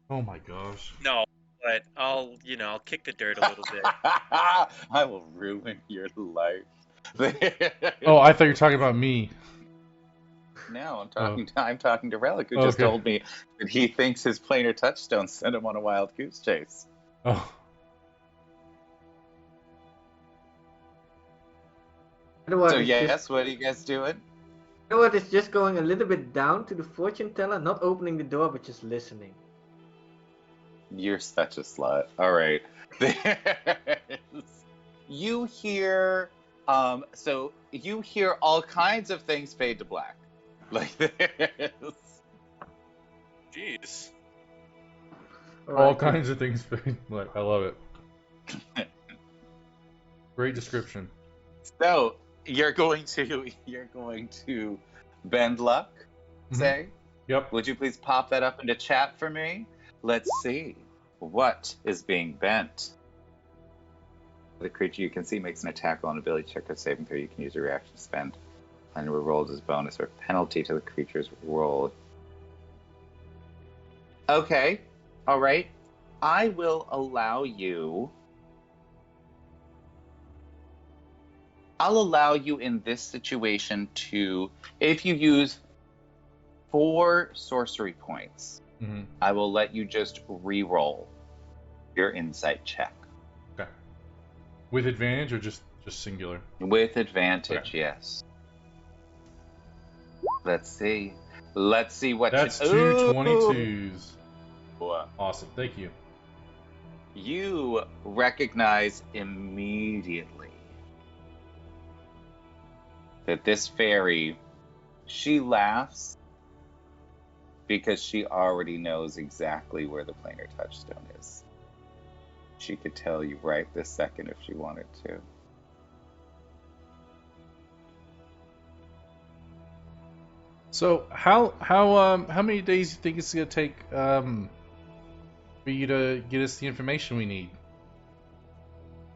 Oh my gosh. No, but I'll kick the dirt a little bit. I will ruin your life. Oh, I thought you were talking about me. No, Oh. I'm talking to Relic, who just Okay. told me that he thinks his planar touchstone sent him on a wild goose chase. Oh. You know what? So It's just, yes, what are you guys doing? you know what? It's just going a little bit down to the fortune teller, not opening the door, but just listening. You're such a slut. All right. You hear, so you hear all kinds of things fade to black, like this. Jeez. All Alright, kinds of things. Like, I love it. Great description. So you're going to bend luck, say? Yep. Would you please pop that up into chat for me? Let's see what is being bent. The creature you can see makes an attack roll and ability check or saving throw. You can use a reaction to spend and were rolled as bonus or penalty to the creature's roll. Okay, all right. I will allow you. I'll allow you in this situation to, if you use 4 sorcery points, I will let you just re-roll your insight check. Okay. With advantage or just singular? With advantage, Okay. yes. Let's see. Let's see what That's you... two 22s. Ooh! Awesome. Thank you. You recognize immediately that this fairy, she laughs because she already knows exactly where the planar touchstone is. She could tell you right this second if she wanted to. So how many days do you think it's gonna take for you to get us the information we need?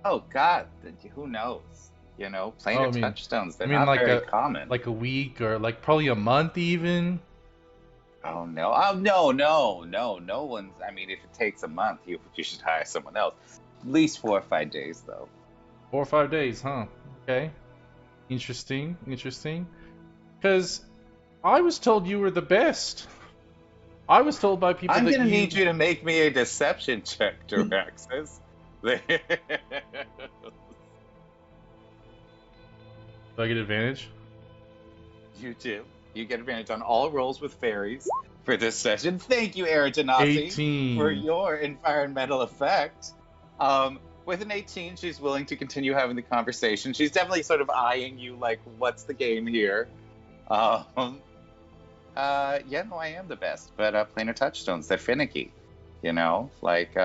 Oh God, who knows? You know, planar touchstones, they're not very common. like a week or like probably a month even. Oh no! Oh no one's. I mean, if it takes a month, you should hire someone else. At least 4 or 5 days, though. 4 or 5 days, huh? Okay. Interesting. Because I was told you were the best. I was told by people I'm that gonna you... need you to make me a deception check, Duraxis. Do I get advantage? You do. You get advantage on all rolls with fairies for this session. Thank you, Arajanasi, 18. for your environmental effect. With an 18, she's willing to continue having the conversation. She's definitely sort of eyeing you like, what's the game here? Yeah, no, I am the best, but planar touchstones, they're finicky. You know, like,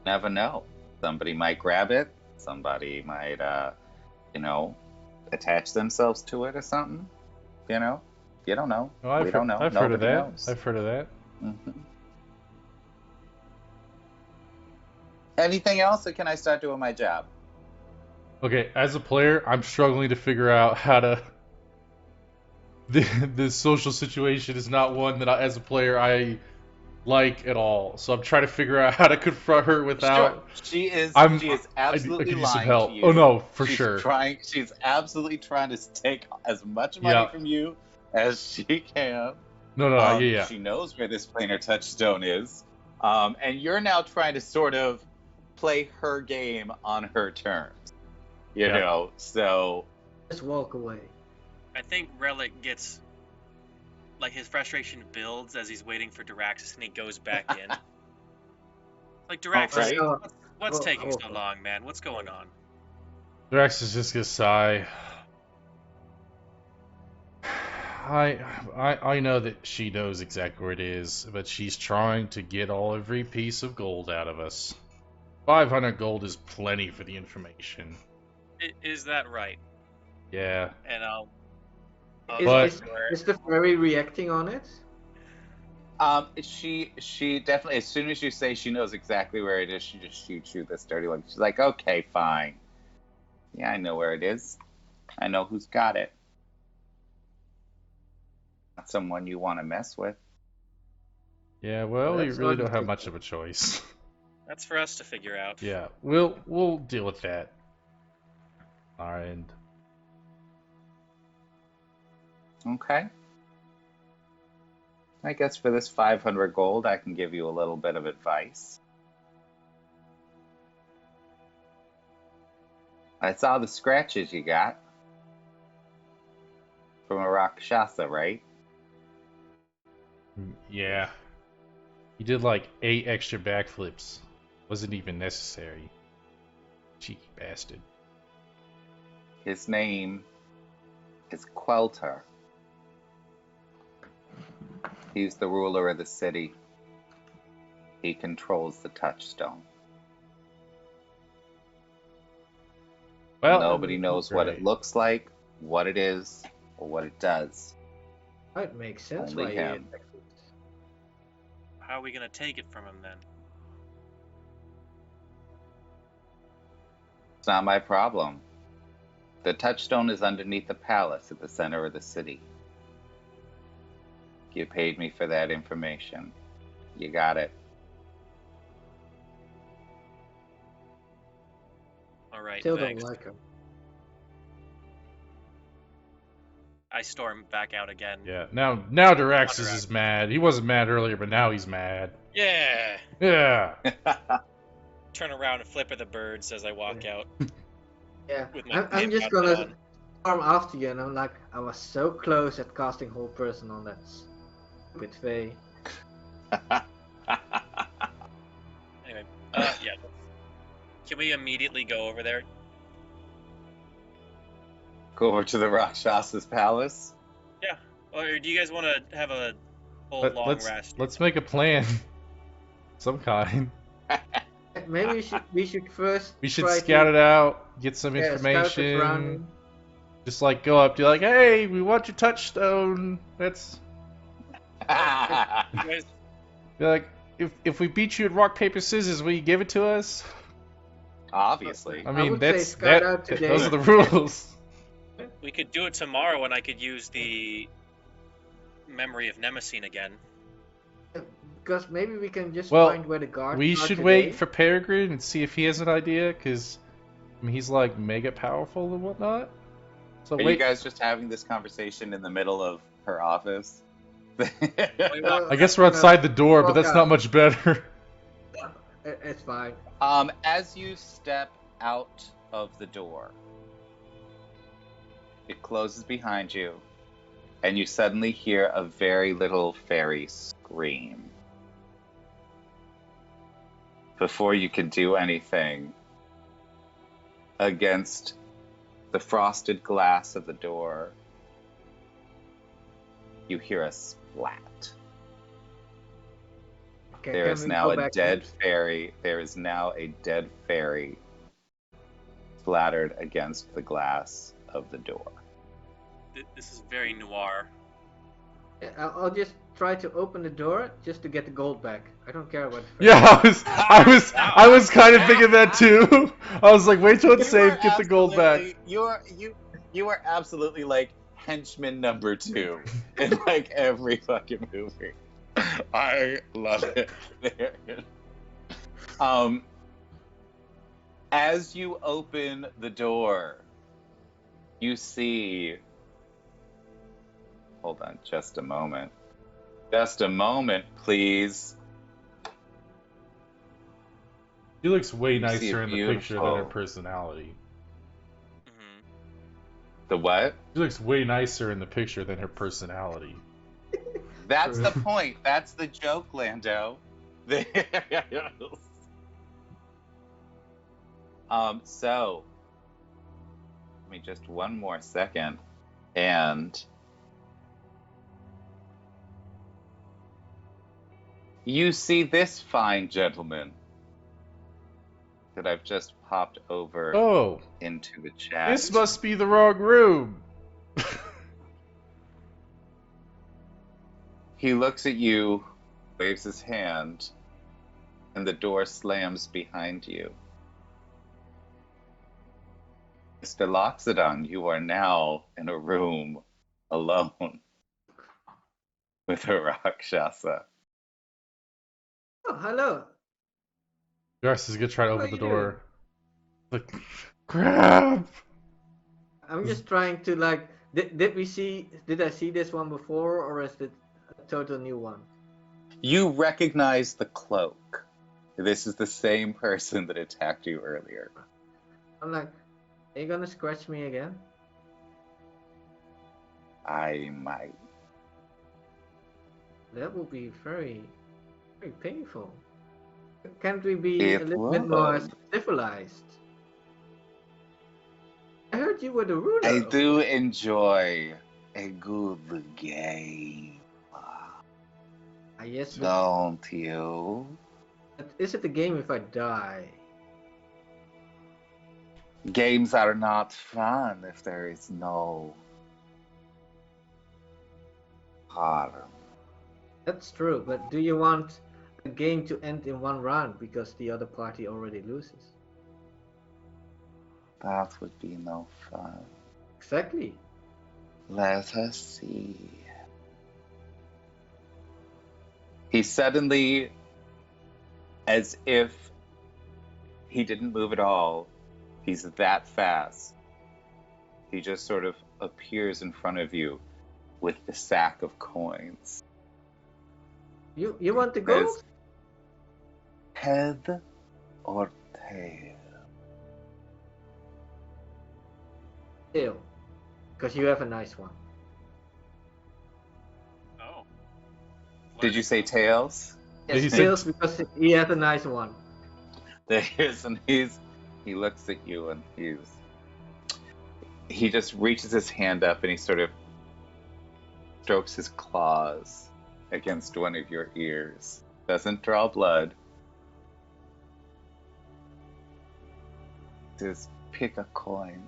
never know. Somebody might grab it, somebody might, attach themselves to it or something. You know, you don't know. Oh, We don't know. I've heard of Nobody that. knows. I've heard of that. Mm-hmm. Anything else, or can I start doing my job? Okay, as a player, I'm struggling to figure out how to... The social situation is not one that as a player, I like at all. So I'm trying to figure out how to confront her without... Sure. She is I absolutely could use some lying to help. you. Oh no, for she's sure. She's absolutely trying to take as much money from you as she can. No, yeah. She knows where this planar touchstone is. And you're now trying to sort of play her game on her terms. You know, so... Just walk away. I think Relic gets, like, his frustration builds as he's waiting for Duraxis, and he goes back in. Like, Duraxis, right. what's taking so long, man? What's going on? Drax is just gonna sigh. I know that she knows exactly where it is, but she's trying to get every piece of gold out of us. 500 gold is plenty for the information. Is that right? Yeah. And Oh, But- Is the fairy reacting on it? She definitely, as soon as you say she knows exactly where it is, she just shoots you this dirty look. She's like, okay, fine. Yeah, I know where it is. I know who's got it. Not someone you want to mess with. Yeah, well, we That's really don't have honestly- much of a choice. That's for us to figure out. Yeah, we'll deal with that. Our end. Okay. I guess for this 500 gold, I can give you a little bit of advice. I saw the scratches you got from a Rakshasa, right? Yeah. He did like 8 extra backflips. Wasn't even necessary. Cheeky bastard. His name is Quelter. He's the ruler of the city. He controls the touchstone. Well, Nobody knows what it great. looks like, what it is, or what it does. That makes sense. Only Why he him. attacked it. How are we gonna take it from him then? It's not my problem. The touchstone is underneath the palace at the center of the city. You paid me for that information. You got it. All right, Still thanks. don't like him. I storm back out again. Yeah, now Diraxis is mad. He wasn't mad earlier, but now he's mad. Yeah. Yeah. Turn around and flip at the birds as I walk out. Yeah, With my I'm just pimp gonna outfit storm after you, and I'm like, I was so close at casting whole person on that stupid Fae. Anyway, yeah. Can we immediately go over there? Go over to the Rakshasa's palace. Or do you guys want to have a whole long let's rest? let's make a plan. Some kind. Maybe we should first. We should try scout it out, get some Yeah, scout the information. surrounding. Just like go up, be like, hey, we want your touchstone. That's You guys, be like, if we beat you at rock paper scissors, will you give it to us? Obviously. I mean, would say that's scout out today. those are the rules. we could do it tomorrow, and I could use the memory of Nemesine again. Because maybe we can just Well, find where the guards We are should today. wait for Peregrine and see if he has an idea, because I mean, he's like mega powerful and whatnot. So Are you wait, guys just having this conversation in the middle of her office? I guess we're outside the door, but walk that's out. not much better. It's fine. As you step out of the door, it closes behind you, and you suddenly hear a very little fairy scream. Before you can do anything, against the frosted glass of the door, you hear a splat. Okay, There can is we now go a back dead in? fairy. There is now a dead fairy splattered against the glass of the door. This is very noir. Yeah, I'll just try to open the door just to get the gold back. I don't care about. The Yeah, I was kind of thinking that too. I was like, wait till it's safe, get the gold back. You are absolutely like henchman number 2 in like every fucking movie. I love it. As you open the door, you see. Hold on, just a moment. Just a moment, please. She looks way You see a nicer in the picture than her beautiful- personality. Hmm. The what? She looks way nicer in the picture than her personality. That's the point. That's the joke, Lando. So, let me just one more second. And you see this fine gentleman that I've just popped over Oh, into the chat. this must be the wrong room. He looks at you, waves his hand, and the door slams behind you. Mr. Loxodon, you are now in a room alone with a Rakshasa. Oh, hello. Drax is gonna try to How are open the you doing? door. Like, grab! I'm just trying to like. Did I see this one before, or is it a total new one? You recognize the cloak. This is the same person that attacked you earlier. I'm like, are you gonna scratch me again? I might. That would be very, very painful. Can't we be a It little bit more would. civilized? I heard you were the ruler. I of do this. enjoy a good game. Ah, yes, Don't you? but is it a game if I die? Games are not fun if there is no harm. That's true, but do you want a game to end in one round because the other party already loses? That would be no fun. Exactly. Let us see. He suddenly, as if he didn't move at all, he's that fast. He just sort of appears in front of you with the sack of coins. You want the Says, gold? head or tail? Tail, because you have a nice one. Oh. Did you say tails? Yeah, he Yes, said- tails because he has a nice one. There's and he looks at you and he just reaches his hand up and he sort of strokes his claws against one of your ears. Doesn't draw blood. Says, pick a coin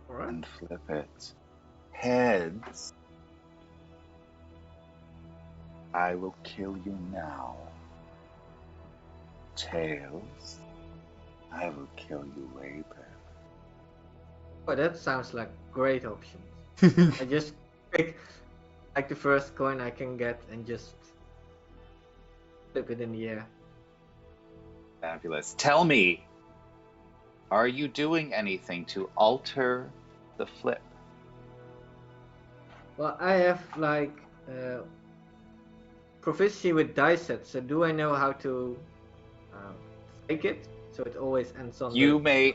All right. and flip it. Heads. I will kill you now. Tails. I will kill you later. Oh, that sounds like great options. I just pick like the first coin I can get and just flip it in the air. Fabulous. Tell me, are you doing anything to alter the flip? Well, I have like proficiency with dice sets, so do I know how to fake it so it always ends on You the... may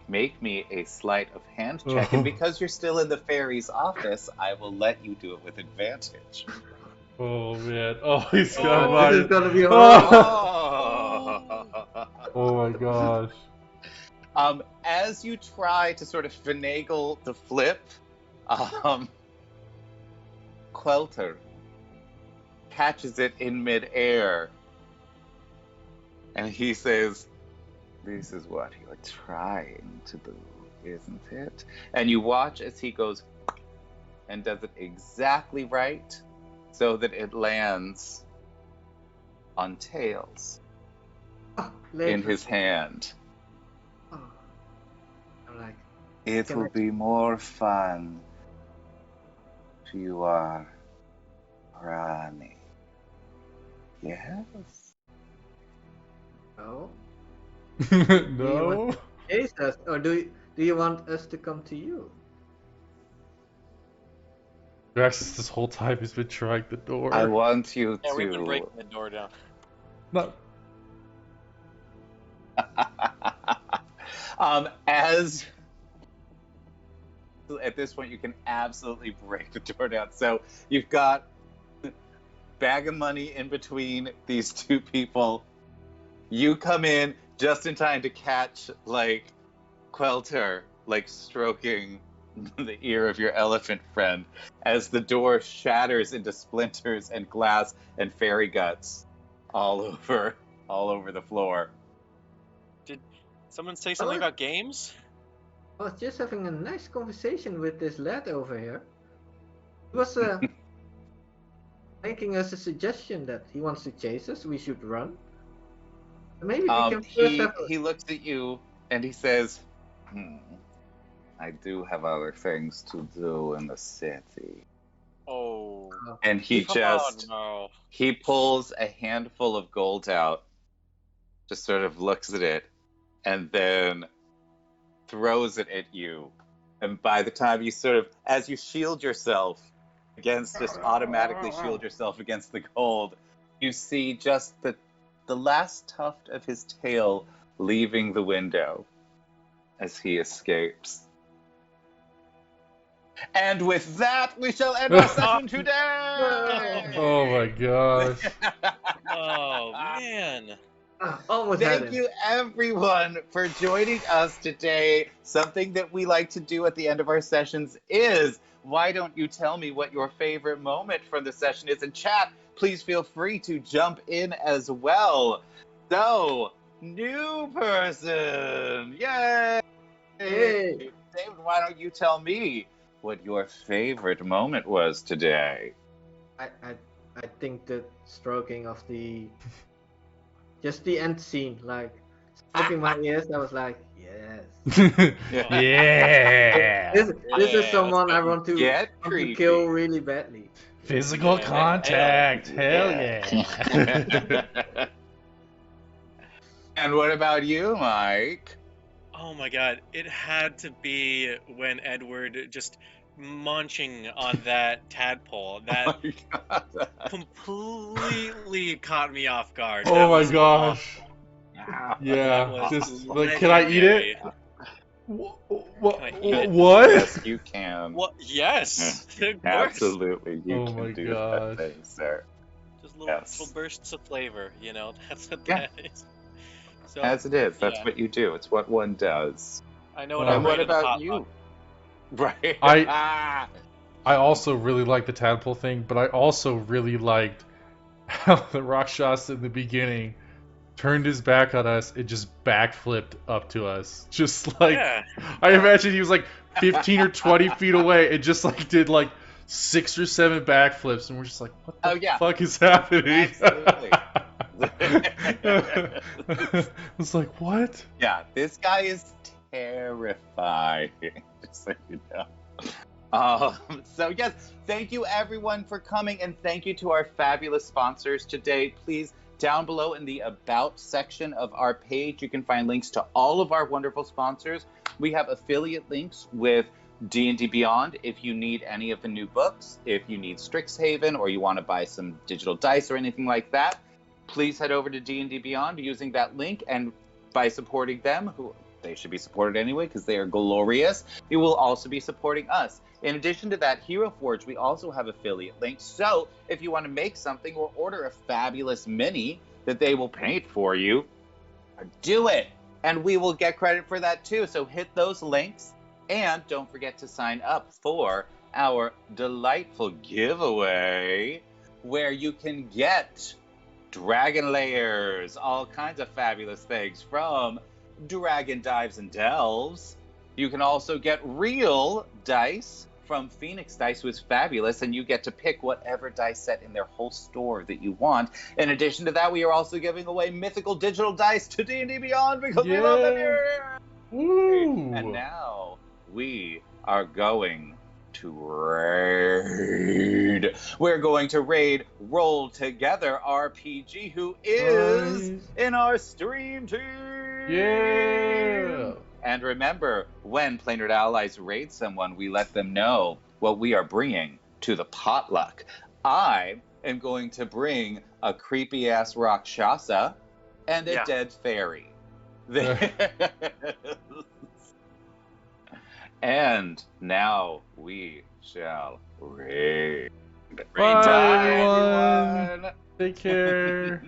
make me a sleight of hand check, and because you're still in the fairy's office, I will let you do it with advantage. Oh man. Oh, he's Oh, got this is mine. gonna be Oh. Oh. Oh my gosh. As you try to sort of finagle the flip, Quelter catches it in midair, and he says, "This is what you're trying to do, isn't it?" And you watch as he goes and does it exactly right, so that it lands on Tails in his hand. Oh. I'm like, It Can will I- be more fun if you are Rani. Yes? no. No. Chase us, or do you want us to come to you? Drax, this whole time he's been trying the door. I want you Yeah, we've been to. breaking the door down. No. As at this point, you can absolutely break the door down. So you've got bag of money in between these two people. You come in just in time to catch like Quelter like stroking the ear of your elephant friend as the door shatters into splinters and glass and fairy guts all over the floor. Did someone say something about games? I was just having a nice conversation with this lad over here. He was making us a suggestion that he wants to chase us. We should run. Maybe we can first have He looks at you and he says, I do have other things to do in the city. Oh, And he come on now. he pulls a handful of gold out, just sort of looks at it, and then throws it at you. And by the time you as you shield yourself just automatically shield yourself against the gold, you see just the last tuft of his tail leaving the window as he escapes. And with that, we shall end our session today! Oh my gosh. Oh man. almost had Thank him. you, everyone, for joining us today. Something that we like to do at the end of our sessions is, why don't you tell me what your favorite moment from the session is? In chat, please feel free to jump in as well. So, new person! Yay! Hey. David, why don't you tell me what your favorite moment was today? I think the stroking of just the end scene, like stroking my ears. I was like, yes. Yeah. This is someone I want to Get kill really badly. Physical Yeah. contact. Hell yeah. And what about you, Mike? Oh my god, it had to be when Edward just munching on that tadpole. That completely caught me off guard. Oh That my was gosh. awesome. Yeah. was Just like, can I eat it? What? Can I eat it? What? Yes, you can. What? Yes, of course. Absolutely, you Oh can my do gosh. that thing, sir. Just little, Yes. little bursts of flavor, you know. That's what Yeah. that is. So, As it is, that's yeah. what you do. It's what one does. I know what And I'm And what bringing to the about hot you? Right. I also really liked the tadpole thing, but I also really liked how the Rakshasa in the beginning turned his back on us and just backflipped up to us. Just like, Yeah. I imagine he was like 15 or 20 feet away and just like did like 6 or 7 backflips, and we're just like, what the Oh, yeah. fuck is happening? Absolutely. I was like, what? Yeah, this guy is terrifying. Just so you know. So yes, thank you everyone for coming, and thank you to our fabulous sponsors today. Please, down below in the About section of our page, you can find links to all of our wonderful sponsors. We have affiliate links with D&D Beyond if you need any of the new books, if you need Strixhaven, or you want to buy some digital dice or anything like that. Please head over to D&D Beyond using that link, and by supporting them, who they should be supported anyway because they are glorious, you will also be supporting us. In addition to that, Hero Forge, we also have affiliate links. So if you want to make something or order a fabulous mini that they will paint for you, do it. And we will get credit for that too. So hit those links, and don't forget to sign up for our delightful giveaway where you can get dragon layers, all kinds of fabulous things from Dragon Dives and Delves. You can also get real dice from Phoenix Dice, who is fabulous, and you get to pick whatever dice set in their whole store that you want. In addition to that, we are also giving away mythical digital dice to D&D Beyond because we love them here. Woo! And now we are going to raid. We're going to raid Roll Together RPG, who is Nice. in our stream team. Yeah. And remember, when Planar Allies raid someone, we let them know what we are bringing to the potluck. I am going to bring a creepy-ass Rakshasa and a dead fairy. And now we shall raid. Bye, Bye, everyone. everyone. Take care.